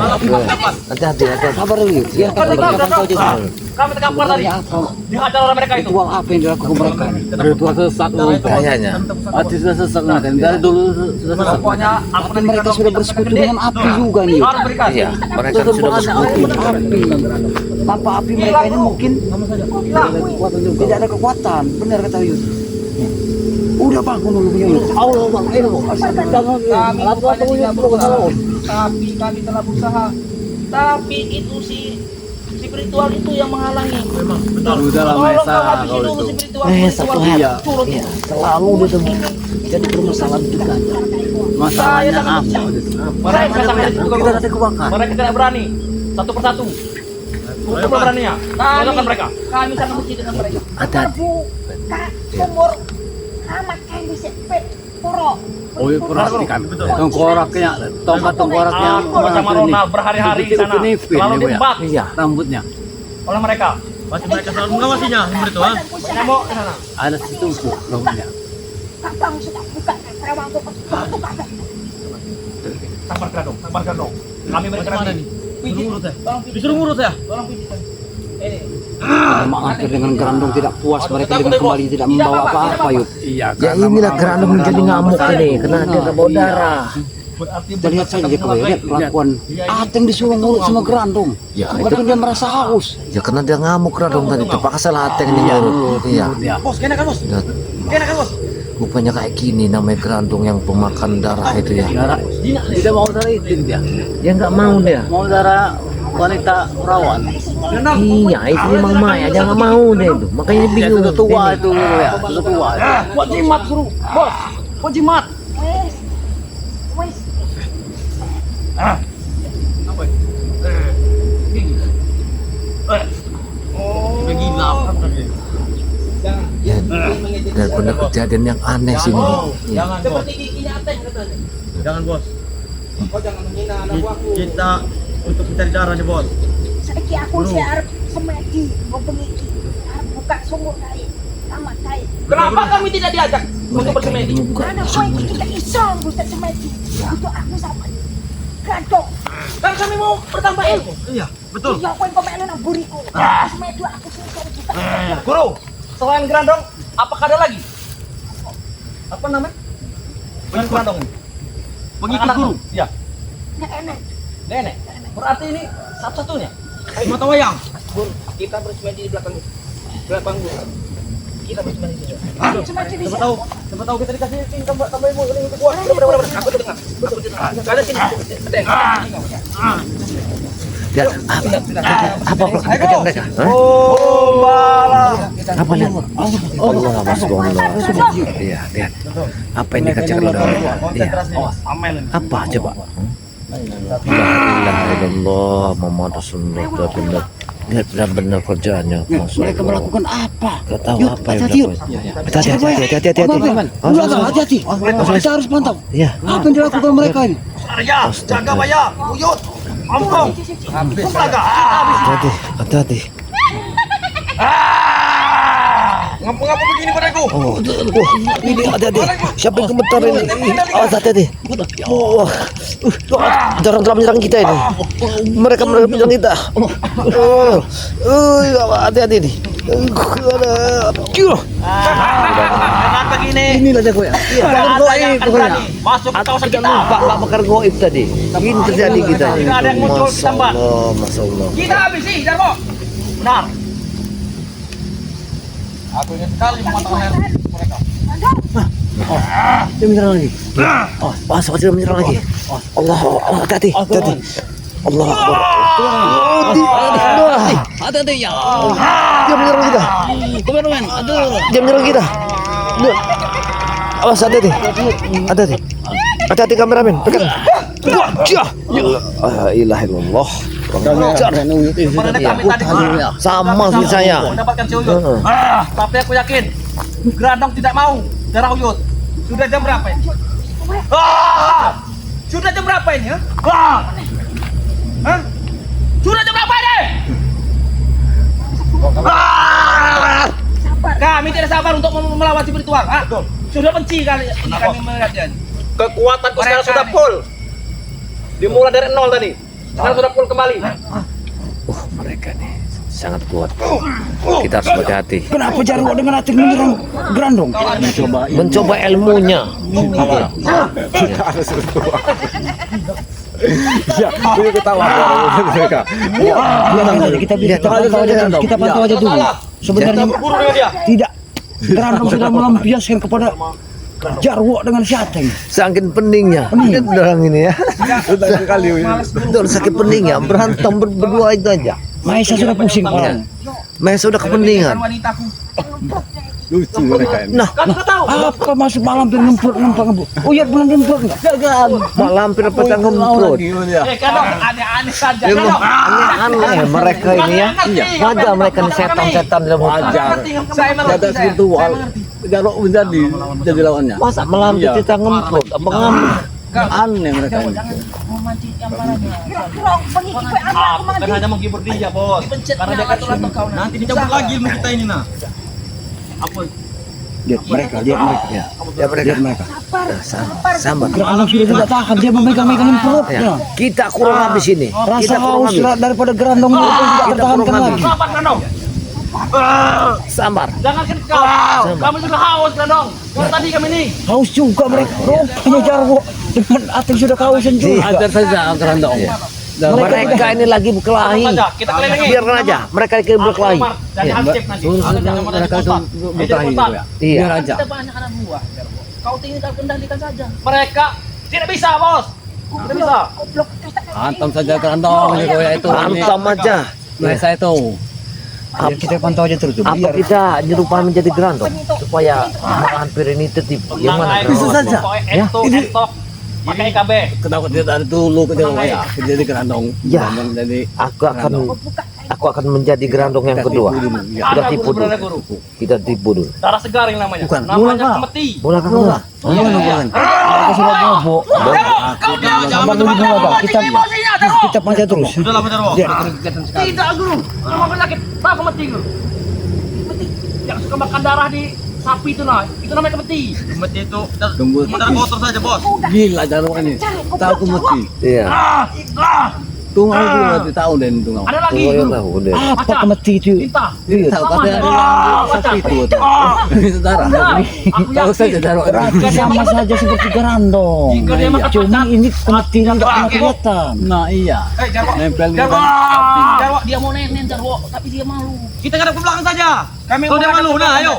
Speaker 1: Hati-hati.
Speaker 2: Sabar dulu Yud. Ya, kita pantau juga.
Speaker 6: Kami tegak keluar tadi.
Speaker 2: Sebenarnya apa?
Speaker 6: Dihajar oleh mereka itu.
Speaker 2: Ritual apa yang dilakukan mereka ini?
Speaker 8: Ritual sesat
Speaker 1: Kayaknya.
Speaker 8: Hati sudah sesat kan dari dulu sudah sesat.
Speaker 6: Pokoknya
Speaker 2: Tapi mereka sudah bersekutu dengan api juga nih.
Speaker 6: harus berikan.
Speaker 1: Iya, mereka sudah bersekutu.
Speaker 2: Api. Tanpa api mereka ini mungkin tidak ada kekuatan. Benar kata Yus. Udah bangun dulu punya Yus.
Speaker 8: Allah bang, ini bang.
Speaker 4: Kami bukannya tidak berusaha, tapi kami telah berusaha. Tapi itu si spiritual itu yang menghalangi.
Speaker 8: Udah lah
Speaker 4: Tolong
Speaker 8: Maesa
Speaker 4: kau habisi
Speaker 8: kalau
Speaker 4: dulu
Speaker 8: itu.
Speaker 4: spiritual.
Speaker 2: Satu hal.
Speaker 8: Iya.
Speaker 4: Turun.
Speaker 2: Selalu ditemu. Jadi permasalahan juga.
Speaker 8: Masalahnya apa?
Speaker 6: Mereka sangat
Speaker 2: Kita nanti kebakar.
Speaker 6: Mereka tidak berani. Satu persatu. Untuk beraninya. Melakukan mereka.
Speaker 4: Kami sangat benci dengan mereka.
Speaker 7: Kabu, sumur, amat kain bisa pet, poro.
Speaker 8: Oh iya perhatikan. Tengkoraknya, tongkat tengkoraknya.
Speaker 6: Bersama Ronald berhari-hari di sana. Selalu diembat
Speaker 8: Iya. Rambutnya.
Speaker 6: oleh mereka.
Speaker 7: Masih mereka selalu mengawasinya, berituan.
Speaker 6: Nyamuk di sana.
Speaker 8: Ada situ rambutnya.
Speaker 7: Kakang sudah buka, terawang buka.
Speaker 6: Sabar Grandong. Kami mereka nanti.
Speaker 4: Disuruh ngurut ya.
Speaker 2: Mengakhir dengan Grandong tidak puas mereka dengan kembali tidak membawa apa-apa Yud.
Speaker 8: Iya.
Speaker 1: Ya inilah Grandong menjadi ngamuk ini karena dia terbawa darah.
Speaker 2: Kita lihat saja kalau lihat kelakuan Ateng disuruh ngurut sama Grandong.
Speaker 1: Ya
Speaker 2: Bahkan dia merasa haus.
Speaker 1: Ya karena dia ngamuk Grandong tadi terpaksa lah Ateng ini ngurut. Iya.
Speaker 8: Ya.
Speaker 4: Bos, kena kan bos?
Speaker 1: Ya,
Speaker 4: Kena kan bos?
Speaker 1: rupanya kayak gini namanya Grandong yang pemakan darah itu ya.
Speaker 8: Darah. Tidak mau darah itu dia.
Speaker 1: Dia nggak mau dia.
Speaker 8: Mau darah wanita perawan.
Speaker 1: Iya itu memang Maya dia nggak mau deh itu. Makanya dia
Speaker 8: Ya
Speaker 1: bingung.
Speaker 8: sudah tua
Speaker 1: Ini.
Speaker 8: itu ya. Sudah tua.
Speaker 6: Buat jimat suruh. Bos. Buat jimat.
Speaker 7: Wes,
Speaker 1: Ya, dan benar kejadian yang aneh sini. Ya.
Speaker 4: Seperti giginya Ateng katanya.
Speaker 3: Jangan bos.
Speaker 4: Kau jangan menghina anak buahku.
Speaker 3: Kita untuk mencari darah nih bos.
Speaker 7: saiki aku si arep semedi, mau pengiki, arep buka sumur kain, tamat kain.
Speaker 6: Kenapa kami tidak diajak untuk bersemedi?
Speaker 7: Karena kau ini tidak iso buka semedi. Itu aku sama Grandong.
Speaker 6: Kan kami mau bertambah ilmu.
Speaker 3: Iya, betul.
Speaker 7: Iya, kau yang pemain nang buriku. Semedi aku sing buka.
Speaker 6: Guru, selain Grandong, apakah ada lagi? Apa namanya? Selain Grandong ini?
Speaker 3: Pengikut
Speaker 6: Anak-anak
Speaker 3: guru.
Speaker 6: Iya.
Speaker 7: Nggak enak.
Speaker 6: Nenek. Berarti ini satu-satunya.
Speaker 3: Mata wayang.
Speaker 4: Guru, kita bersemedi di belakang guru. Kita bersemedi di sini.
Speaker 7: Semedi bisa.
Speaker 6: Siapa tahu kita dikasih tambah ilmu ini untuk kuat. Benar.
Speaker 4: Aku dengar. Kalian sini. Ateng.
Speaker 1: Lihat apa kerja mereka? Hah?
Speaker 6: Oh, bala.
Speaker 1: Apa lihat? Allah masya. Iya lihat. Apa yang dikerjakan oleh mereka? Iya.
Speaker 6: Amin.
Speaker 1: Apa coba? La ilaha illallah Muhammad Rasulullah. Lihat benar-benar kerjaannya. Masya
Speaker 2: Mereka
Speaker 1: Allah.
Speaker 2: melakukan apa?
Speaker 1: Gak tahu
Speaker 2: Yud,
Speaker 1: apa yang
Speaker 2: hati-hati, Yud.
Speaker 1: dilakukan. Hati-hati.
Speaker 2: Hati-hati. Kita harus pantau.
Speaker 1: Iya.
Speaker 2: Apa yang dilakukan mereka ini?
Speaker 6: Arya, jaga Maya, Uyut, Ampong. Kumlaga.
Speaker 1: Hati-hati.
Speaker 6: Ngapa begini padaku?
Speaker 1: Oh, ini hati-hati. Siapa yang gemetar ini? Hati-hati. Jarang telah menyerang kita ini. Mereka menyerang kita. Hati-hati nih.
Speaker 6: Kenapa gini?
Speaker 1: Inilah jago ya. Bakar goib pokoknya.
Speaker 6: Masuk ke kawasan kita.
Speaker 1: Pak bakar goib tadi. Ini terjadi kita.
Speaker 6: Tidak ada yang muncul
Speaker 1: Masya
Speaker 6: tambah.
Speaker 1: Allah, Masya Allah.
Speaker 6: Kita habisi, Jarwo. Benar. Aku ingin sekali memantau mereka.
Speaker 1: Dia menyerang lagi. Masuk dia menyerang lagi. Allah, hati-hati. Allah Akbar.
Speaker 8: Hati-hati ya.
Speaker 1: Dia menyerang kita.
Speaker 8: Teman-teman, aduh.
Speaker 1: Dia menyerang kita. Awas, hati-hati. Hati-hati kameramen. Pegang. Ilah illallah.
Speaker 6: Sebenarnya kami tadi
Speaker 1: Sama seperti saya.
Speaker 6: mendapatkan si Uyut. Tapi aku yakin Grandong tidak mau darah Uyut. Sudah jam berapa ini? Sudah jam berapa ini? Sudah jam berapa ini? Kami tidak sabar untuk melawan spiritual. Sudah benci kami melihatnya. Kekuatanku sekarang sudah full. Dimulai dari nol tadi. Sekarang sudah full kembali.
Speaker 1: Mereka nih. sangat kuat. Kita harus berhati-hati.
Speaker 2: Kenapa Jarwo dengan hati menyerang Grandong?
Speaker 1: Mencoba ilmunya.
Speaker 8: Ya, ini ketawa mereka.
Speaker 2: Kita lihat, kita pantau aja dulu. Sebenarnya tidak. Grandong sudah melampiaskan kepada Jarwo dengan Syateng.
Speaker 1: Saking peningnya. Orang ini ya. Betul, saking peningnya. Berantem berdua itu aja.
Speaker 2: Maesa sudah pusing orang.
Speaker 1: Maesa sudah kepentingan.
Speaker 8: Lucu mereka ini.
Speaker 1: Nah,
Speaker 2: Apa masuk malam pir ngemprut? Oh iya benar ngemprut enggak?
Speaker 1: Mak lampir pecah ngemprut.
Speaker 4: Kadang aneh-aneh saja.
Speaker 1: Aneh mereka ini ya. Wajar mereka ini setan-setan dalam
Speaker 8: Wajar.
Speaker 4: Saya mengerti.
Speaker 8: Ada spiritual. Jarwo jadi lawannya.
Speaker 1: Masa melampir kita ngemprut? Apa ngamuk?
Speaker 8: Aneh mereka ini.
Speaker 4: Memancing yang marahnya.
Speaker 7: Kurang bengi kue anak
Speaker 6: Bukan
Speaker 7: mandi.
Speaker 6: hanya menghibur dia, Bos.
Speaker 4: Karena dia kata atau kau
Speaker 6: Nanti dicabut lagi ilmu kita ini, nah. Apa?
Speaker 2: Lihat mereka.
Speaker 1: Ya mereka. Sama.
Speaker 2: Grandong sudah tidak tahan, dia memegang-megang perutnya.
Speaker 1: Ya. Kita kurang habis ini.
Speaker 2: Rasa
Speaker 1: Kita kurang
Speaker 2: haus
Speaker 1: habis.
Speaker 2: daripada Grandong itu tidak
Speaker 1: Kita
Speaker 2: tertahankan
Speaker 1: kurang
Speaker 2: lagi.
Speaker 1: habis.
Speaker 6: Sabar, Grandong.
Speaker 1: Sambar.
Speaker 6: Jangan kau. Kami sudah haus, Grandong. Kalau tadi kami nih.
Speaker 2: Haus juga mereka. Rupanya Jarwo dengan Ateng sudah kausan juga.
Speaker 8: Ajar saja Grandong.
Speaker 1: Mereka ini lagi berkelahi.
Speaker 6: Saja, kita kelilingi.
Speaker 1: Biarkan aja. Mereka lagi berkelahi.
Speaker 6: Jadi hansip nanti.
Speaker 8: Mereka itu berkelahi juga ya.
Speaker 1: Iya.
Speaker 8: Biar aja.
Speaker 4: Kita banyak anak buah. Kau tinggal kendalikan saja.
Speaker 6: Mereka tidak bisa, Bos. Tidak bisa.
Speaker 8: Hantam saja Grandong ini koyak itu.
Speaker 1: Hantam aja.
Speaker 8: Mereka itu.
Speaker 2: Ya, kita pantau aja terus.
Speaker 1: Apa
Speaker 2: Biar
Speaker 1: kita nyerupa menjadi Grandong supaya hampir ini tertib. Yang mana?
Speaker 6: Bisa saja.
Speaker 1: Ya.
Speaker 6: Entok. Pakai KB.
Speaker 8: Kenapa tidak dari dulu ke Jawa ya? Jadi Grandong.
Speaker 1: Ya.
Speaker 8: Grandong jadi
Speaker 1: Aku akan menjadi Grandong yang kedua. Kita
Speaker 6: Ada
Speaker 1: tipu
Speaker 6: guru,
Speaker 1: dulu.
Speaker 6: ada guru.
Speaker 1: Kita tipu dulu.
Speaker 6: Darah segar yang namanya.
Speaker 8: Bukan.
Speaker 6: Namanya kemeti.
Speaker 1: Bola kan bola.
Speaker 2: mereka sudah bobo. Sama dulu dulu kita panjat terus.
Speaker 6: Sudah lama Jarwo.
Speaker 2: Dia
Speaker 6: Tidak, Guru. Cuma penyakit. Tahu kemeti, Guru? Kemeti. Yang suka makan darah di sapi itu nah. Itu namanya kemeti. Kemeti itu
Speaker 8: Tunggu.
Speaker 6: darah kotor saja, Bos.
Speaker 8: Gila Jarwo ini. Tahu aku mesti.
Speaker 1: Iya.
Speaker 8: Tunggu aku tahu dan tunggu.
Speaker 6: Ada lagi,
Speaker 1: Oh, ya
Speaker 6: Guru.
Speaker 1: tahu deh.
Speaker 2: apa kemeti itu?
Speaker 6: Tinta.
Speaker 2: Iya.
Speaker 8: Tahu tapi ada yang sapi itu. Saudara.
Speaker 6: Aku
Speaker 8: Tahu
Speaker 6: yakin.
Speaker 8: saja Jarwo.
Speaker 2: Sama saja seperti Grandong.
Speaker 6: Jika dia makan
Speaker 2: Cuma
Speaker 6: pacat.
Speaker 2: ini kemeti ini nggak pernah kelihatan.
Speaker 8: Nah iya.
Speaker 6: Jarwo.
Speaker 8: Nempel di
Speaker 6: Jarwo.
Speaker 8: sapi.
Speaker 6: Jarwo.
Speaker 4: Dia mau nenen Jarwo, tapi dia malu.
Speaker 6: Kita ngadep ke belakang saja. Kami kalau dia malu, nah ayo.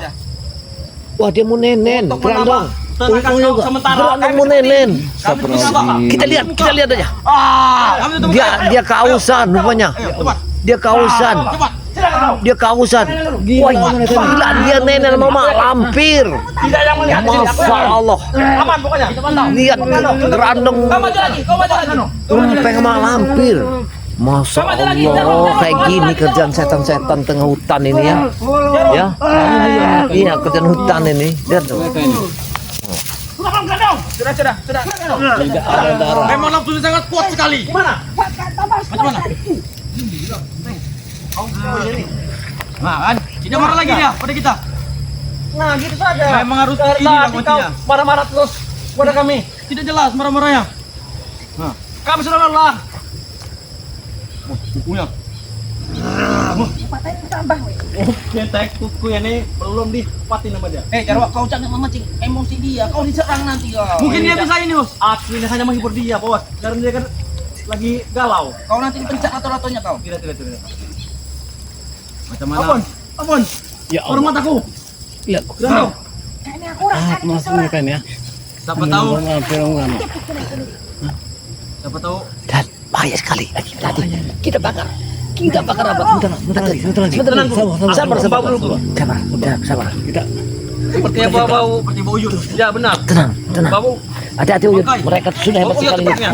Speaker 1: Wah, dia mau nenen.
Speaker 6: Untuk
Speaker 1: Grandong.
Speaker 6: menambah tenaga kau sementara.
Speaker 1: Grandong mau nenen.
Speaker 6: Kami bisa apa?
Speaker 1: Kita lihat aja.
Speaker 6: Kami tutup
Speaker 1: Dia kausan rupanya.
Speaker 6: Ayo, cepat.
Speaker 1: Dia kausan.
Speaker 6: Cepat. Silakan kau.
Speaker 1: Dia kausan. Wah, gila dia nenen sama mak lampir.
Speaker 6: Tidak yang melihat di sini. Aku
Speaker 1: Masya
Speaker 6: yang
Speaker 1: Allah.
Speaker 6: aman pokoknya. Kita pantau.
Speaker 1: Lihat Grandong
Speaker 6: Kau maju lagi. Kau maju lagi.
Speaker 1: rumpeng sama lampir. Masya Allah, kayak gini kerjaan setan-setan tengah hutan ini ya. Ya, iya kerjaan hutan ini. Lihat tuh.
Speaker 6: Sudah belum Grandong? Sudah.
Speaker 8: Tidak ada darah.
Speaker 6: Memang nafsunya sangat kuat sekali. Gimana? Macam mana? Nah kan, tidak marah lagi dia pada kita.
Speaker 4: Nah, gitu saja.
Speaker 6: Memang harus
Speaker 4: Dari
Speaker 6: ini
Speaker 4: tadi
Speaker 6: lah
Speaker 4: kau
Speaker 6: kuncinya.
Speaker 4: marah-marah terus pada kami.
Speaker 6: Tidak jelas marah-marahnya. Nah, kami sudah lelah. Kukunya. Cetek kuku ini belum dipatin sama dia.
Speaker 4: Jarwo, kau jangan memancing emosi dia. Kau diserang nanti kau.
Speaker 6: Mungkin dia bisa ini, Bos. Aslinya hanya menghibur dia, Bos. Karena dia kan lagi galau.
Speaker 4: Kau nanti dipencet atau-atonya kau.
Speaker 6: Tidak. Macam mana? Ampun.
Speaker 8: Ya
Speaker 6: Hormat aku.
Speaker 8: Lihat.
Speaker 6: Grandong.
Speaker 7: Ini aku rasa
Speaker 8: Masuk mereka ini ya.
Speaker 6: Siapa tahu? Siapa tahu?
Speaker 1: Dan bahaya sekali. Kita bakar apa? Bentar lagi. Sabar. Kita
Speaker 6: Seperti bau seperti bau uyut. Ya benar.
Speaker 1: tenang.
Speaker 6: Bau
Speaker 1: Hati-hati Uyut. Mereka sudah hebat sekali.
Speaker 6: tepatnya.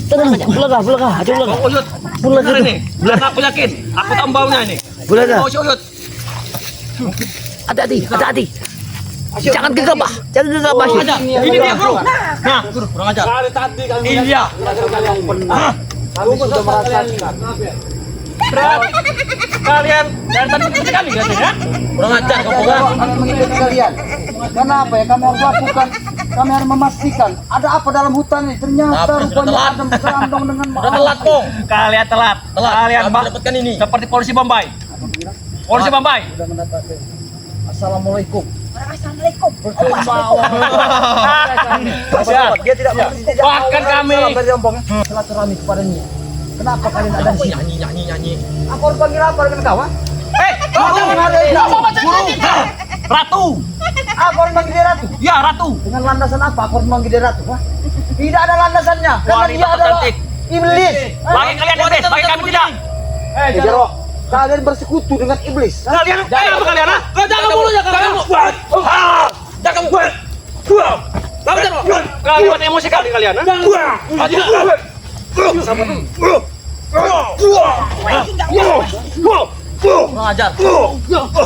Speaker 1: Tenang aja. Belegah. Aja
Speaker 6: Bau uyut. Benar ini. Benar aku yakin. Aku tahu baunya ini.
Speaker 1: Belegah.
Speaker 6: Bau si uyut.
Speaker 1: Hati-hati. Jangan gegabah.
Speaker 6: Aja. Ini dia, Guru. Nah, Guru, kurang ajar. Dari tadi kami. Ini dia.
Speaker 8: Kami sudah merasakan.
Speaker 6: Kalian dari tadi mengikuti kami berarti ya? Kurang ajar kamu.
Speaker 2: Kami mengikuti kalian. Karena apa ya? Kami harus lakukan. Kami harus memastikan ada apa dalam hutan ini. Ternyata
Speaker 6: Tapi sudah
Speaker 2: rupanya
Speaker 6: telat.
Speaker 2: ada Grandong dengan
Speaker 6: Udah telat, Pong. Kalian telat. Kalian dapatkan ini. Seperti polisi Bombay. Orang si Bambay.
Speaker 2: Sudah mendapatkan. Assalamualaikum.
Speaker 7: Assalamualaikum.
Speaker 6: Siap.
Speaker 2: Dia tidak mengerti. Dia
Speaker 6: Bahkan kami.
Speaker 2: salam dari rombongan. Silaturahmi kepadanya. Kenapa kalian ada di sini?
Speaker 6: Nyanyi.
Speaker 2: Aku harus panggil apa dengan kau? Ha?
Speaker 6: Kau
Speaker 2: jangan ada ini.
Speaker 6: Ratu.
Speaker 2: Aku harus panggil dia ratu.
Speaker 6: Ya, Ratu.
Speaker 2: Dengan landasan apa aku harus panggil dia ratu? Ha? Tidak ada landasannya. Karena
Speaker 6: Wanita
Speaker 2: dia adalah
Speaker 6: cantik.
Speaker 2: iblis.
Speaker 6: Bagi kalian iblis, bagi kami tidak.
Speaker 2: Jaro, kalian bersekutu dengan iblis. Ha?
Speaker 6: Kalian apa kalian? Ha? Kau jangan mulutnya kalian. Jangan buat. Kalian buat emosi kali kalian. Mengajar.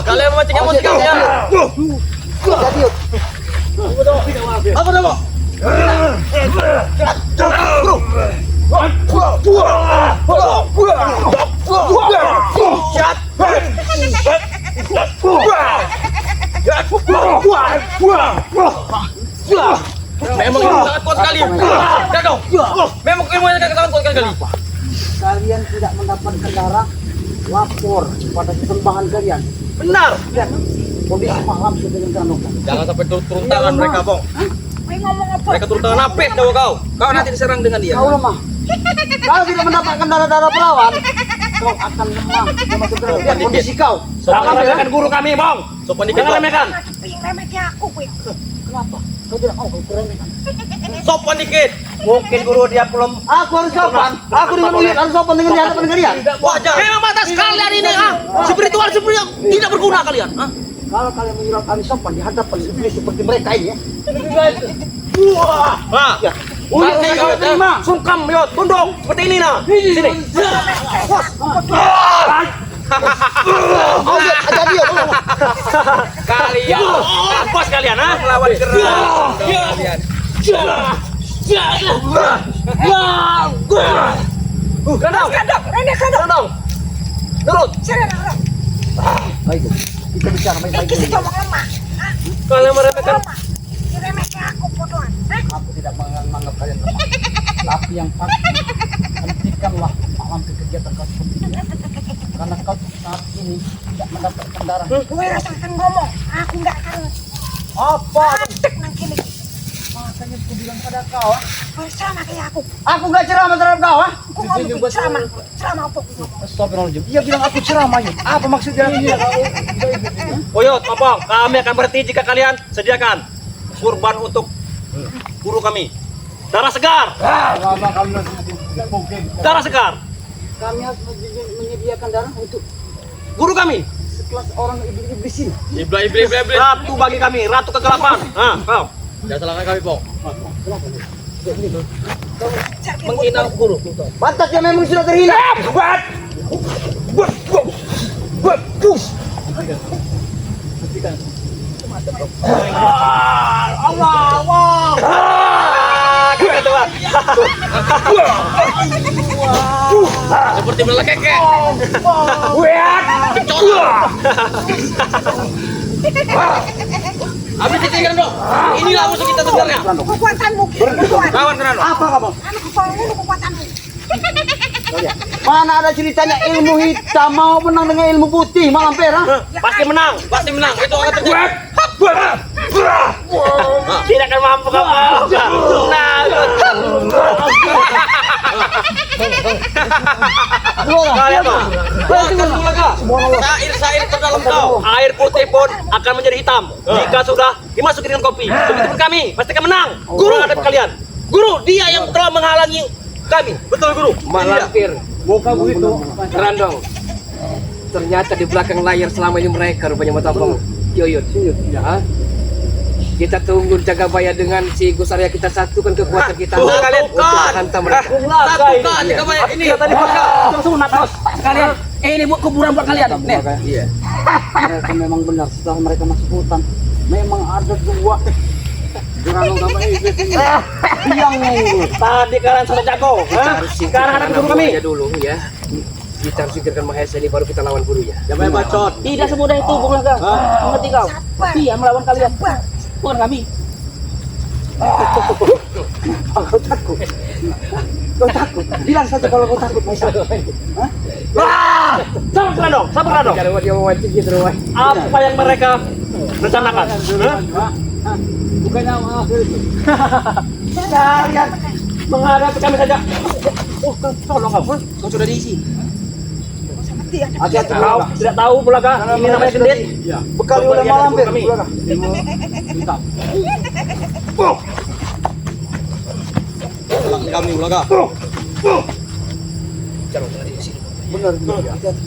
Speaker 6: Kalian memancing emosi kalian.
Speaker 2: Jadi,
Speaker 6: Apa nama? Memang ilmu sangat kuat sekali. Dado. Memang ilmunya sangat kuat sekali.
Speaker 2: kalian tidak mendapatkan darah, lapor pada sembahan kalian.
Speaker 6: Benar.
Speaker 2: Dan kondisi malam sudah direncanakan.
Speaker 6: Jangan sampai turun tangan mereka, Bong.
Speaker 7: Woi ngomong apa?
Speaker 6: Mereka turun tangan apa tahu kau? Kau nanti diserang dengan dia.
Speaker 2: Kau lemah. Kalau tidak mendapatkan darah-darah pelawan, kau akan lemah. Lihat kondisi kau.
Speaker 6: Jangan remehkan guru kami, Bong. Sopan dikit, jangan remehkan.
Speaker 7: Remeh aku, woi.
Speaker 2: Kenapa? Kau tidak mau kau kurangkan.
Speaker 6: Sopan dikit. Mungkin guru dia belum.
Speaker 2: Aku harus sopan. Aku dengan Uyut harus sopan dengan dia, dengan dia.
Speaker 6: Wajar. Memang batas kalian ini, spiritual tidak berguna kalian,
Speaker 2: Kalau kalian menyuruh kami sopan di hadapan iblis seperti mereka ini, ya.
Speaker 6: Nah,
Speaker 2: Ya.
Speaker 6: Uyut nih kau terima. Sungkam, Yot, tunduk seperti ini nah. Sini.
Speaker 2: Oh, aja dia.
Speaker 6: Kalian, bos kalian, lawan keras. Kalian. Kandang,
Speaker 7: Ini kandang.
Speaker 6: kandang. Turut.
Speaker 2: Baik, kita bicara baik-baik.
Speaker 7: Kita ngomong lemah.
Speaker 6: Kalian meremehkan.
Speaker 7: Lemah. Remeh aku bodohan.
Speaker 2: Aku tidak menganggap kalian lemah. Tapi yang pasti, hentikanlah malam kegiatan kau seperti ini. Karena kau saat ini tidak mendapatkan darah.
Speaker 7: Gue rasakan ngomong. Aku nggak akan
Speaker 2: Apa?
Speaker 7: tek nang kini.
Speaker 2: Makanya aku bilang pada kau,
Speaker 7: Bersama kayak aku.
Speaker 2: aku gak ceramah terhadap kau, ah?
Speaker 7: Aku ngomong ceramah. Ceramah apa aku ngomong?
Speaker 2: Astagfirullahaladzim. Dia bilang aku ceramah, ya. Apa maksudnya?
Speaker 6: Oyot, Papang, kami akan berhenti jika kalian sediakan kurban untuk guru kami. Darah segar, darah segar.
Speaker 2: Kami harus menyediakan darah untuk
Speaker 6: Guru kami.
Speaker 2: sekelas orang iblis ini.
Speaker 6: Iblis. Ratu bagi kami, ratu kegelapan. Kau. Jangan salahkan kami, Pong. Menghina guru.
Speaker 2: Pantasnya memang sudah terhina.
Speaker 6: Seperti melekeke. Habis ditinggalin dong. Inilah musuh kita sebenarnya.
Speaker 7: Kekuatanmu. Kekuatan.
Speaker 6: Lawan Fernando.
Speaker 2: Apa kamu?
Speaker 7: Anu kepala kekuatanmu.
Speaker 2: Mana ada ceritanya ilmu hitam mau menang dengan ilmu putih malam perah?
Speaker 6: Pasti menang. Itu akan terjadi. Tidak akan mampu kamu. Nah. Kalian tuh. Sair terdalam kau. Air putih pun akan menjadi hitam jika sudah dimasuki dengan kopi. Begitupun kami pasti akan menang. Guru hadap kalian. Guru, dia yang telah menghalangi kami. Betul, Guru.
Speaker 3: Malampir, muka begitu, Randong. Ternyata di belakang layar selama ini mereka rupanya Matapang. Yoyot, ya. Kita tunggu jaga bayar dengan si Gus Arya, kita satukan kekuatan kita
Speaker 6: Kalian
Speaker 3: untuk hantam mereka.
Speaker 6: satukan jaga bayar ini. Tadi
Speaker 4: Langsung natos kalian. Ini buat kuburan buat kalian. Nih.
Speaker 3: Iya.
Speaker 2: Mereka memang benar setelah mereka masuk hutan. Memang ada dua geranong sama iblis ini yang unggul.
Speaker 6: Tadi kalian sudah jago.
Speaker 3: Kita harus
Speaker 6: Sekarang
Speaker 3: singkirkan
Speaker 6: ada guru
Speaker 3: anak
Speaker 6: kami.
Speaker 3: buahnya dulu ya. Kita harus singkirkan Mahesa ini baru kita lawan gurunya.
Speaker 6: Jangan bacot.
Speaker 4: Tidak semudah itu, Bung Laga. Mengerti kau? Dia melawan kalian. Bukan kami.
Speaker 2: Kau takut? Bilang saja kalau kau takut, Maisa.
Speaker 6: Sabar dong, sabar dong.
Speaker 3: Kalau dia mau gitu, Roy.
Speaker 6: Apa yang mereka rencanakan? Hah?
Speaker 2: Bukannya mengakhir itu.
Speaker 6: Kalian menghadapi kami saja. Oh, tolong kau.
Speaker 3: Kau sudah diisi.
Speaker 2: Hati-hati,
Speaker 6: Kau
Speaker 2: Bulaga.
Speaker 6: tidak tahu Bulaga, ini namanya gendit.
Speaker 2: Bekali udah
Speaker 6: Bagian
Speaker 2: malam,
Speaker 6: dari
Speaker 2: Bir.
Speaker 6: kami.
Speaker 2: Bulaga.
Speaker 5: Kami Bulaga.
Speaker 3: Jangan sudah diisi.
Speaker 2: Benar, hati-hati.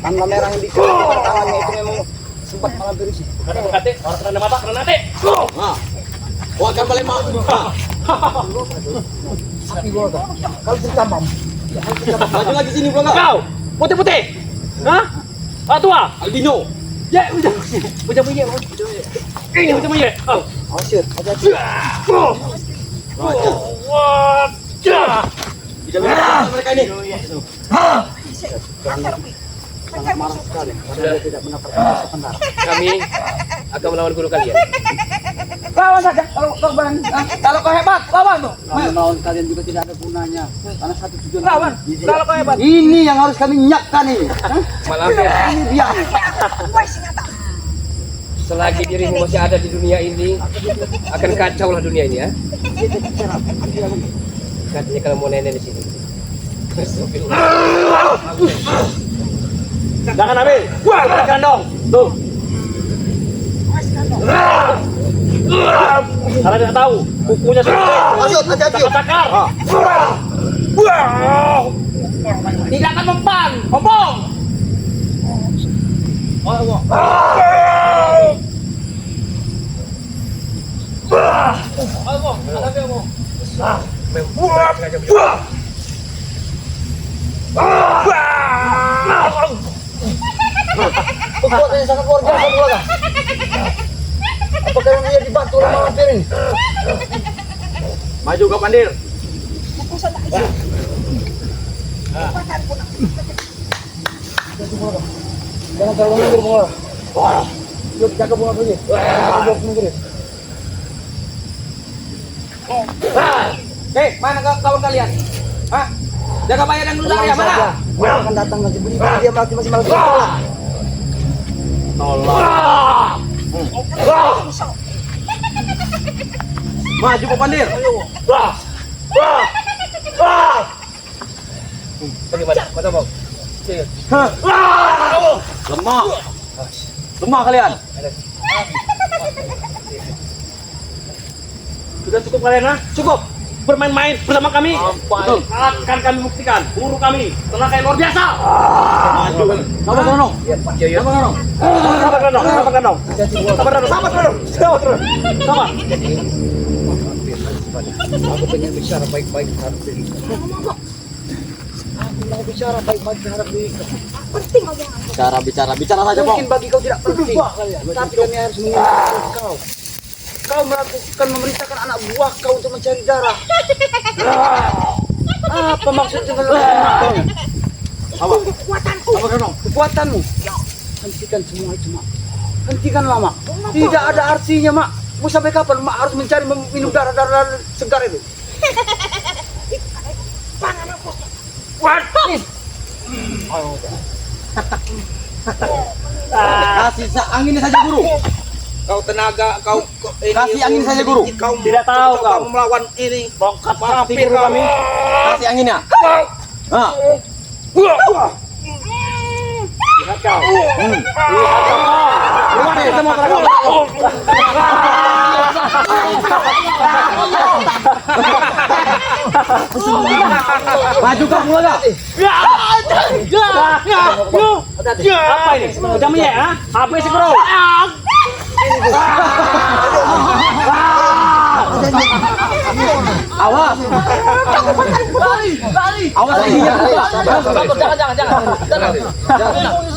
Speaker 2: Tanda merah yang di tangannya itu memang sempat mampir sih.
Speaker 6: Kata kate, orang kena mata, kena nate.
Speaker 5: Nah. Kuatkan balik mak.
Speaker 2: Api Bulaga. Kalau ditambam.
Speaker 5: Maju lagi sini Bulaga.
Speaker 6: Kau, putih-putih. Hah? Ah, tua.
Speaker 5: Albino.
Speaker 6: Ya, udah. Udah punya. Ini udah punya. Oh.
Speaker 2: Asyik, hati-hati.
Speaker 6: Wajah.
Speaker 5: Dijaga mereka ini.
Speaker 2: Sangat marah sekali karena dia tidak mendapatkan masa benar.
Speaker 3: Kami akan melawan guru kalian.
Speaker 2: Lawan saja kalau kau hebat, lawan tuh. Melawan kalian juga tidak ada gunanya. Karena satu tujuan. Lawan. Kalau kau hebat. Ini yang harus kami nyakkan ini.
Speaker 3: Malam ya.
Speaker 2: Ini biang.
Speaker 3: Selagi dirimu masih ada di dunia ini, akan kacau lah dunia ini ya. Katanya kalau mau nenek di sini.
Speaker 6: Jangan ambil. Wah, kandong. Tuh. Karena tidak tahu, kukunya
Speaker 5: Lanjut, hati-hati.
Speaker 6: cakar. Tidak akan mempan, ngomong.
Speaker 2: Kekuatan yang sangat luar biasa Bulaga. Apakah dia dibantu oleh mampir ini?
Speaker 6: Maju ke Pandir.
Speaker 2: Jangan terlalu mundur Bulaga. Yuk jaga Bulaga ini. Jangan mundur.
Speaker 4: Hei, mana kawan kalian? Hah? Jaga bayar yang dulu ya, mana?
Speaker 2: Dia akan datang nanti beri dia masih malah tolak.
Speaker 6: Maju ke Pandir.
Speaker 3: Bagaimana? Mata mau?
Speaker 6: Lemah. Lemah kalian. Sudah cukup kalian, ha? Cukup. Bermain-main bersama kami. Betul. Akan kami buktikan guru kami tenaga yang luar biasa. Maju. Sabar Gandong.
Speaker 3: Iya.
Speaker 6: Sabar Gandong. Sabar Gandong. Sabar Gandong. Sabar Gandong. Sabar Gandong. Sabar. Sabar.
Speaker 2: Aku pengen bicara baik-baik terhadap diri. Aku mau bicara baik-baik terhadap diri.
Speaker 5: Bicara saja, Bang.
Speaker 2: Mungkin bagi kau tidak penting, tapi kami harus mengingatkan kau. Kau melakukan memerintahkan anak buah kau untuk mencari darah. Apa maksud dengan kekuatanmu? Hentikan semua itu, Mak. Hentikanlah, Mak. Tidak ada artinya, Mak. Mau sampai kapan Mak harus mencari minum darah segar itu?
Speaker 5: Kasih angin saja, Guru.
Speaker 3: Kau tenaga, kau ini,
Speaker 5: Kasih angin saja, Guru.
Speaker 3: Kau
Speaker 6: Tidak tahu kau.
Speaker 3: melawan ini.
Speaker 6: Bongkar
Speaker 3: Mampir
Speaker 6: guru kami.
Speaker 5: Kasih anginnya. Nah.
Speaker 6: Lihat kau. Lihat kita mau terangkan.
Speaker 5: Maju kau Bulaga.
Speaker 6: Apa ini? Udah menye, ha? Apa sih, Bro?
Speaker 5: Awas. Awas anginnya.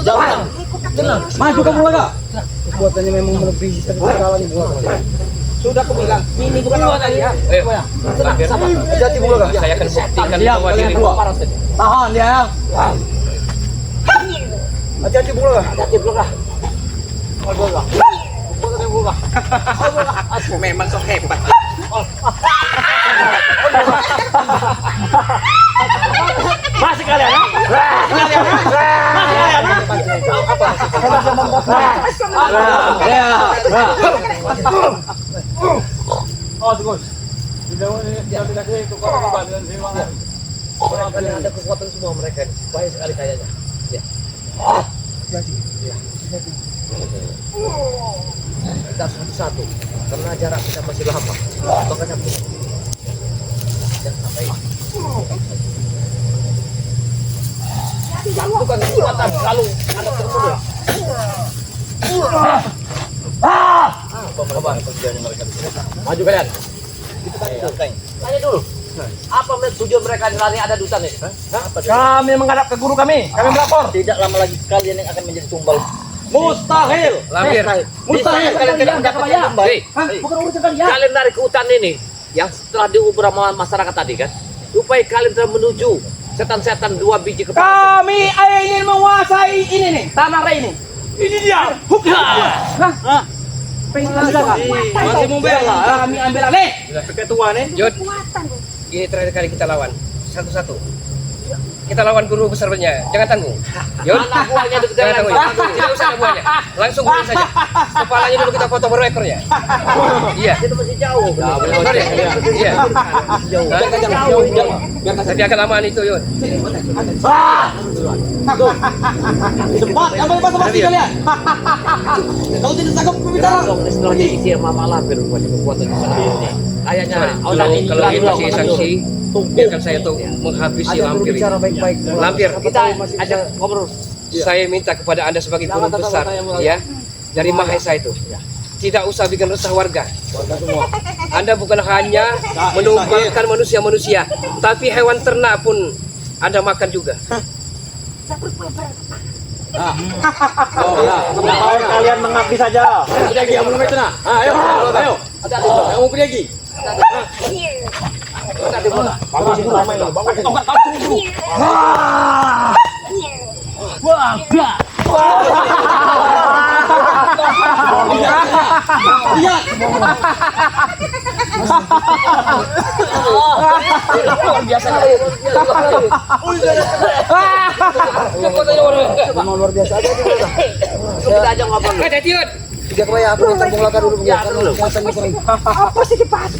Speaker 6: Jangan.
Speaker 5: Maju kau Bulaga.
Speaker 2: Kekuatannya memang melebihi segala nih Bulaga.
Speaker 3: Sudah aku bilang, ini bukan lawan kalian. Ayo, Mampir.
Speaker 2: Hati-hati Bulaga.
Speaker 3: Saya akan buktikan
Speaker 5: Diam,
Speaker 3: bahwa
Speaker 5: kalian
Speaker 3: dirimu
Speaker 5: dua.
Speaker 3: parah saja.
Speaker 5: Tahan dia.
Speaker 2: Hati-hati Bulaga.
Speaker 6: Hati Bulaga.
Speaker 3: Memang sok hebat.
Speaker 6: Masih kalian ha? Kalian ha? Masih kalian ha?
Speaker 8: Oh, bagus.
Speaker 1: Orang kalian ada kekuatan semua mereka ini. Bahaya sekali kayaknya. Ya. Kita satu-satu karena jarak kita masih lama. Makanya jangan sampai bukan kekuatan selalu ada termuda. Maju kalian. Tanya dulu. Apa tujuan mereka lari ada di hutan ini?
Speaker 6: Kami menghadap ke guru kami. Kami melapor.
Speaker 5: Tidak lama lagi kalian yang akan menjadi tumbal.
Speaker 6: Mustahil.
Speaker 1: Lampir.
Speaker 6: Mustahil kalian tidak mendapatkan tumbal.
Speaker 7: Hah? Bukan urusan kalian.
Speaker 1: Kalian lari ke hutan ini yang setelah diubah sama masyarakat tadi kan? Supaya kalian telah menuju setan-setan 2 biji kepala.
Speaker 6: Kami ingin menguasai ini nih, tanah ini. Ini dia. Hukha.
Speaker 1: Masih mau bela?
Speaker 6: Kami ambil alih. Ketua nih.
Speaker 3: Yud,
Speaker 7: Kekuatan.
Speaker 3: ini terakhir kali kita lawan. Satu-satu. Kita lawan guru besarnya. Jangan tanggung. Yud,
Speaker 1: Anak buahnya itu
Speaker 3: jangan tanggung. Tidak usah anak buahnya. Langsung bunuh saja. Kepalanya dulu kita foto baru ekornya. Iya.
Speaker 1: Itu masih jauh.
Speaker 3: Benar ya? Iya. Tapi akan lamaan itu, Yud.
Speaker 6: Cepat, ambil basa-basi kalian. Kau tidak sanggup berbicara.
Speaker 1: Setelah diisi sama Lampir punya kekuatan di sana. Kayaknya
Speaker 3: Kalau ini masih sanksi, biarkan saya tuh menghabisi Lampir ini.
Speaker 2: baik-baik.
Speaker 3: Lampir,
Speaker 1: kita ajak ngobrol.
Speaker 3: saya minta kepada Anda sebagai guru besar, ya, dari Mahesa itu. Tidak usah bikin resah warga. Anda bukan hanya menumbangkan manusia-manusia, tapi hewan ternak pun Anda makan juga.
Speaker 6: Kalian mengabdi saja. Sudah lagi, mau itu nah. Ayo, ayo. Yang mau pergi.
Speaker 3: Biasa.
Speaker 2: Luar biasa aja.
Speaker 1: Kita ajak ngobrol.
Speaker 3: Ada Tiut.
Speaker 2: Tiga kebaya aku minta laka dulu.
Speaker 7: Apa sih dibahas?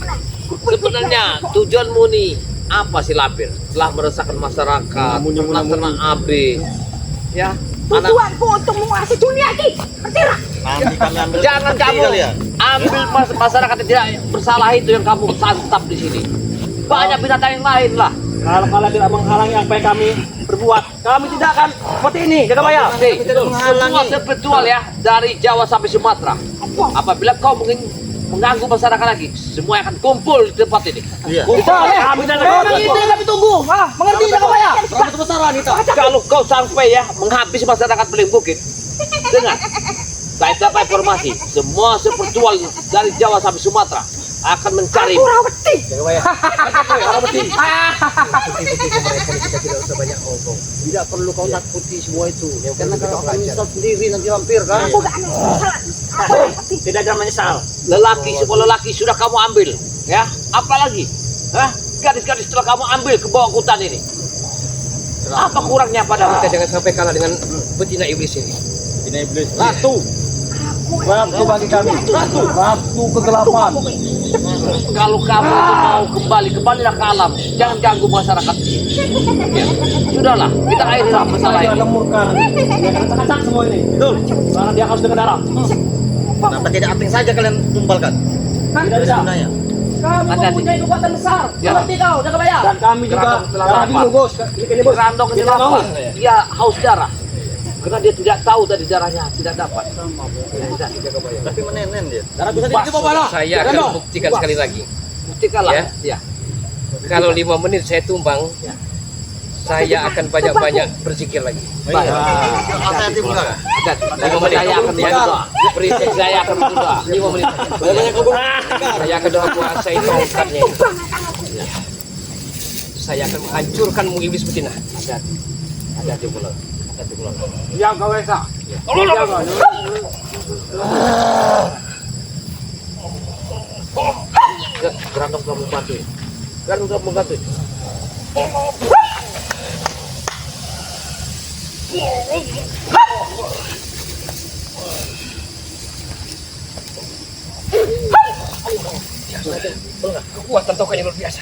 Speaker 1: Sebenarnya tujuanmu nih apa sih Lampir? Setelah meresahkan masyarakat, ternak AB, ya. Anak,
Speaker 7: Tujuanku untuk menguasai dunia ini. Ngerti lah.
Speaker 1: jangan kamu ambil masyarakat yang tidak bersalah itu yang kamu santap di sini. Banyak binatang yang lain lah.
Speaker 6: Kalau kalian tidak menghalangi apa yang kami berbuat, kami tidak akan seperti ini. Jaga bayar.
Speaker 1: Semua spiritual ya dari Jawa sampai Sumatera. Apabila kau mengganggu masyarakat lagi, semua akan kumpul di tempat ini.
Speaker 6: Kami tidak akan itu yang kami tunggu. Mengerti jaga bayar?
Speaker 1: Kalau kau sampai ya menghabisi masyarakat Beling Bukit, dengar, saya dapat informasi semua spiritual dari Jawa sampai Sumatera akan mencari.
Speaker 7: Kurawati.
Speaker 2: Tidak perlu kau takuti semua itu. Karena kalau kau menyesal sendiri nanti Lampir kan.
Speaker 7: Aku gak ada masalah.
Speaker 6: Tidak ada menyesal.
Speaker 1: Semua lelaki sudah kamu ambil, ya. Apalagi, gadis-gadis telah kamu ambil ke bawah hutan ini. Apa kurangnya pada
Speaker 3: Kita jangan sampai kalah dengan betina iblis ini.
Speaker 6: Ratu. Ratu bagi kami. Ratu kegelapan.
Speaker 1: kalau kamu itu mau kembalilah ke alam, jangan ganggu masyarakat. Ya. Sudahlah, kita akhirilah masalah
Speaker 6: Dia
Speaker 1: ini.
Speaker 6: akan murka. Dia akan terkacak semua ini. Betul. Karena dia harus dengan darah.
Speaker 5: Kenapa tidak aping saja kalian tumbalkan?
Speaker 6: Tidak bisa.
Speaker 5: Sebenarnya.
Speaker 6: Kami
Speaker 1: Hati-hati.
Speaker 6: mempunyai kekuatan besar.
Speaker 1: Ya.
Speaker 6: Seperti kau, jaga bayar. Dan kami juga. Jangan dulu, bos. Ini bos.
Speaker 1: Randong ini
Speaker 6: Tidak mau.
Speaker 1: lapar, dia haus darah. Karena dia tidak tahu dari darahnya tidak dapat.
Speaker 5: Tapi menenen dia.
Speaker 6: Darah bisa ditipu mana?
Speaker 3: Saya akan buktikan sekali lagi.
Speaker 1: Buktikanlah.
Speaker 3: Ya.
Speaker 1: Ya.
Speaker 3: Kalau 5 menit saya tumbang, saya akan banyak-banyak berzikir lagi.
Speaker 1: Baik.
Speaker 5: Hati-hati pula.
Speaker 1: Saya akan berdoa. Saya akan berdoa. 5 menit.
Speaker 3: Saya akan menguasai tongkatnya. Saya akan menghancurkanmu iblis betina.
Speaker 1: Hati-hati pula. Hati-hati pula.
Speaker 6: Yang kau esa.
Speaker 1: Gerandong kamu bantu. Kan udah mengganti.
Speaker 3: Kekuatan tokonya luar biasa.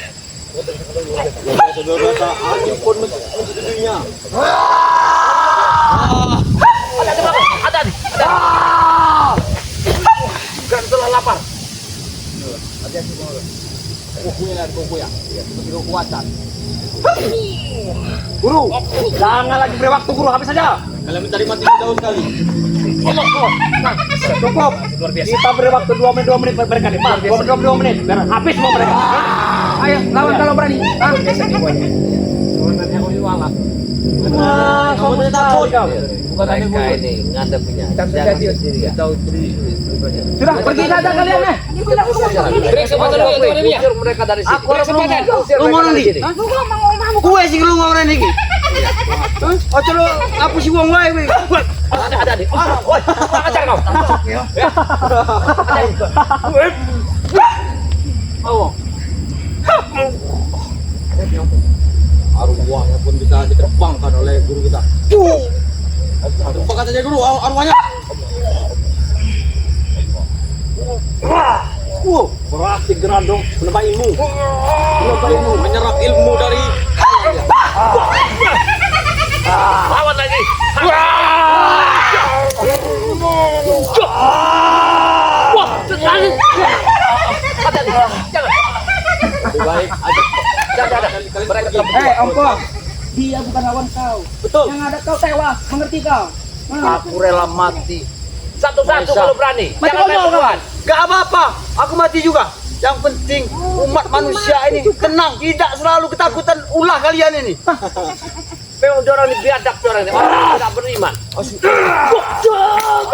Speaker 5: Angin pun menjadinya.
Speaker 1: Ada nih. Kan telah lapar.
Speaker 3: Kukuya. Kekuatan. Guru, jangan lagi beri waktu guru, habis saja.
Speaker 5: Kalian mencari mati jauh sekali.
Speaker 3: Cukup. Kita beri waktu 2 menit mereka nih. 2 menit. Biar habis semua mereka. Ayo, lawan kalau berani.
Speaker 5: Kamu tidak takut kau.
Speaker 1: Mereka ini ngadepinnya. Jangan sendiri ya.
Speaker 3: Sudah, pergi saja kalian nih.
Speaker 1: Beri kesempatan usir mereka dari sini.
Speaker 3: Aku harus
Speaker 1: Usir
Speaker 3: lu mau
Speaker 1: mereka dari
Speaker 3: nanti.
Speaker 1: sini.
Speaker 3: Kue sih lu ngomong ini. Oh, coba aku sih uang wae.
Speaker 1: Ada nih. Woi, ajar kau.
Speaker 5: Arwahnya pun bisa diterbangkan oleh guru kita. Terbangkan saja guru arwahnya. Berarti Gerandong menambah ilmu. Menyerap ilmu dari
Speaker 1: Lawan lagi. Wah, sekali. Ada nih. Jangan.
Speaker 5: baik.
Speaker 1: Jangan. Mereka
Speaker 4: Ongkos, dia bukan lawan kau.
Speaker 5: Betul.
Speaker 4: Yang ada kau tewas, mengerti kau?
Speaker 1: Aku rela mati. Satu-satu kalau berani.
Speaker 4: Mati
Speaker 1: Jangan main
Speaker 4: konyol,
Speaker 1: perempuan.
Speaker 3: Gak apa-apa, aku mati juga. Yang penting umat manusia ini tenang, tidak selalu ketakutan ulah kalian ini.
Speaker 1: Memang orang ini biadab orang ini. Orang yang tidak beriman.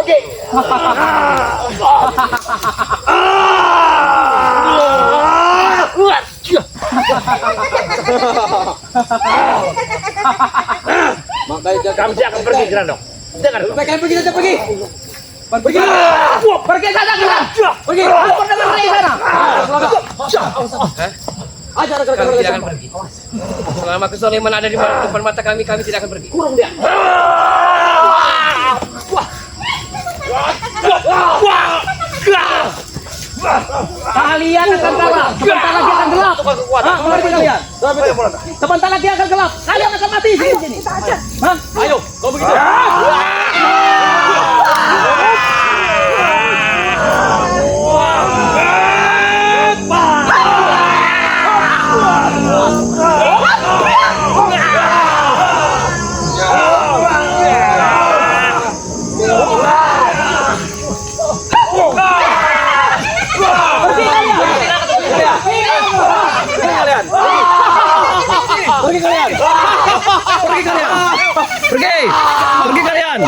Speaker 3: Oke.
Speaker 5: Makanya
Speaker 1: Kamu akan pergi Grandong. Dengar.
Speaker 3: Kalian pergi saja pergi.
Speaker 4: Pergi saja kalian. Pergi. Lapor dengan Rai sana.
Speaker 3: Ajar
Speaker 6: Kami tidak akan pergi. Selama kesoliman ada di depan mata kami tidak akan pergi.
Speaker 1: Kurung dia.
Speaker 4: Kalian akan kalah. Sebentar lagi akan gelap. Mengerti kalian? Sebentar lagi akan gelap. Kalian akan mati di sini. Hah?
Speaker 5: ayo, kalau begitu.
Speaker 6: Pergi kalian.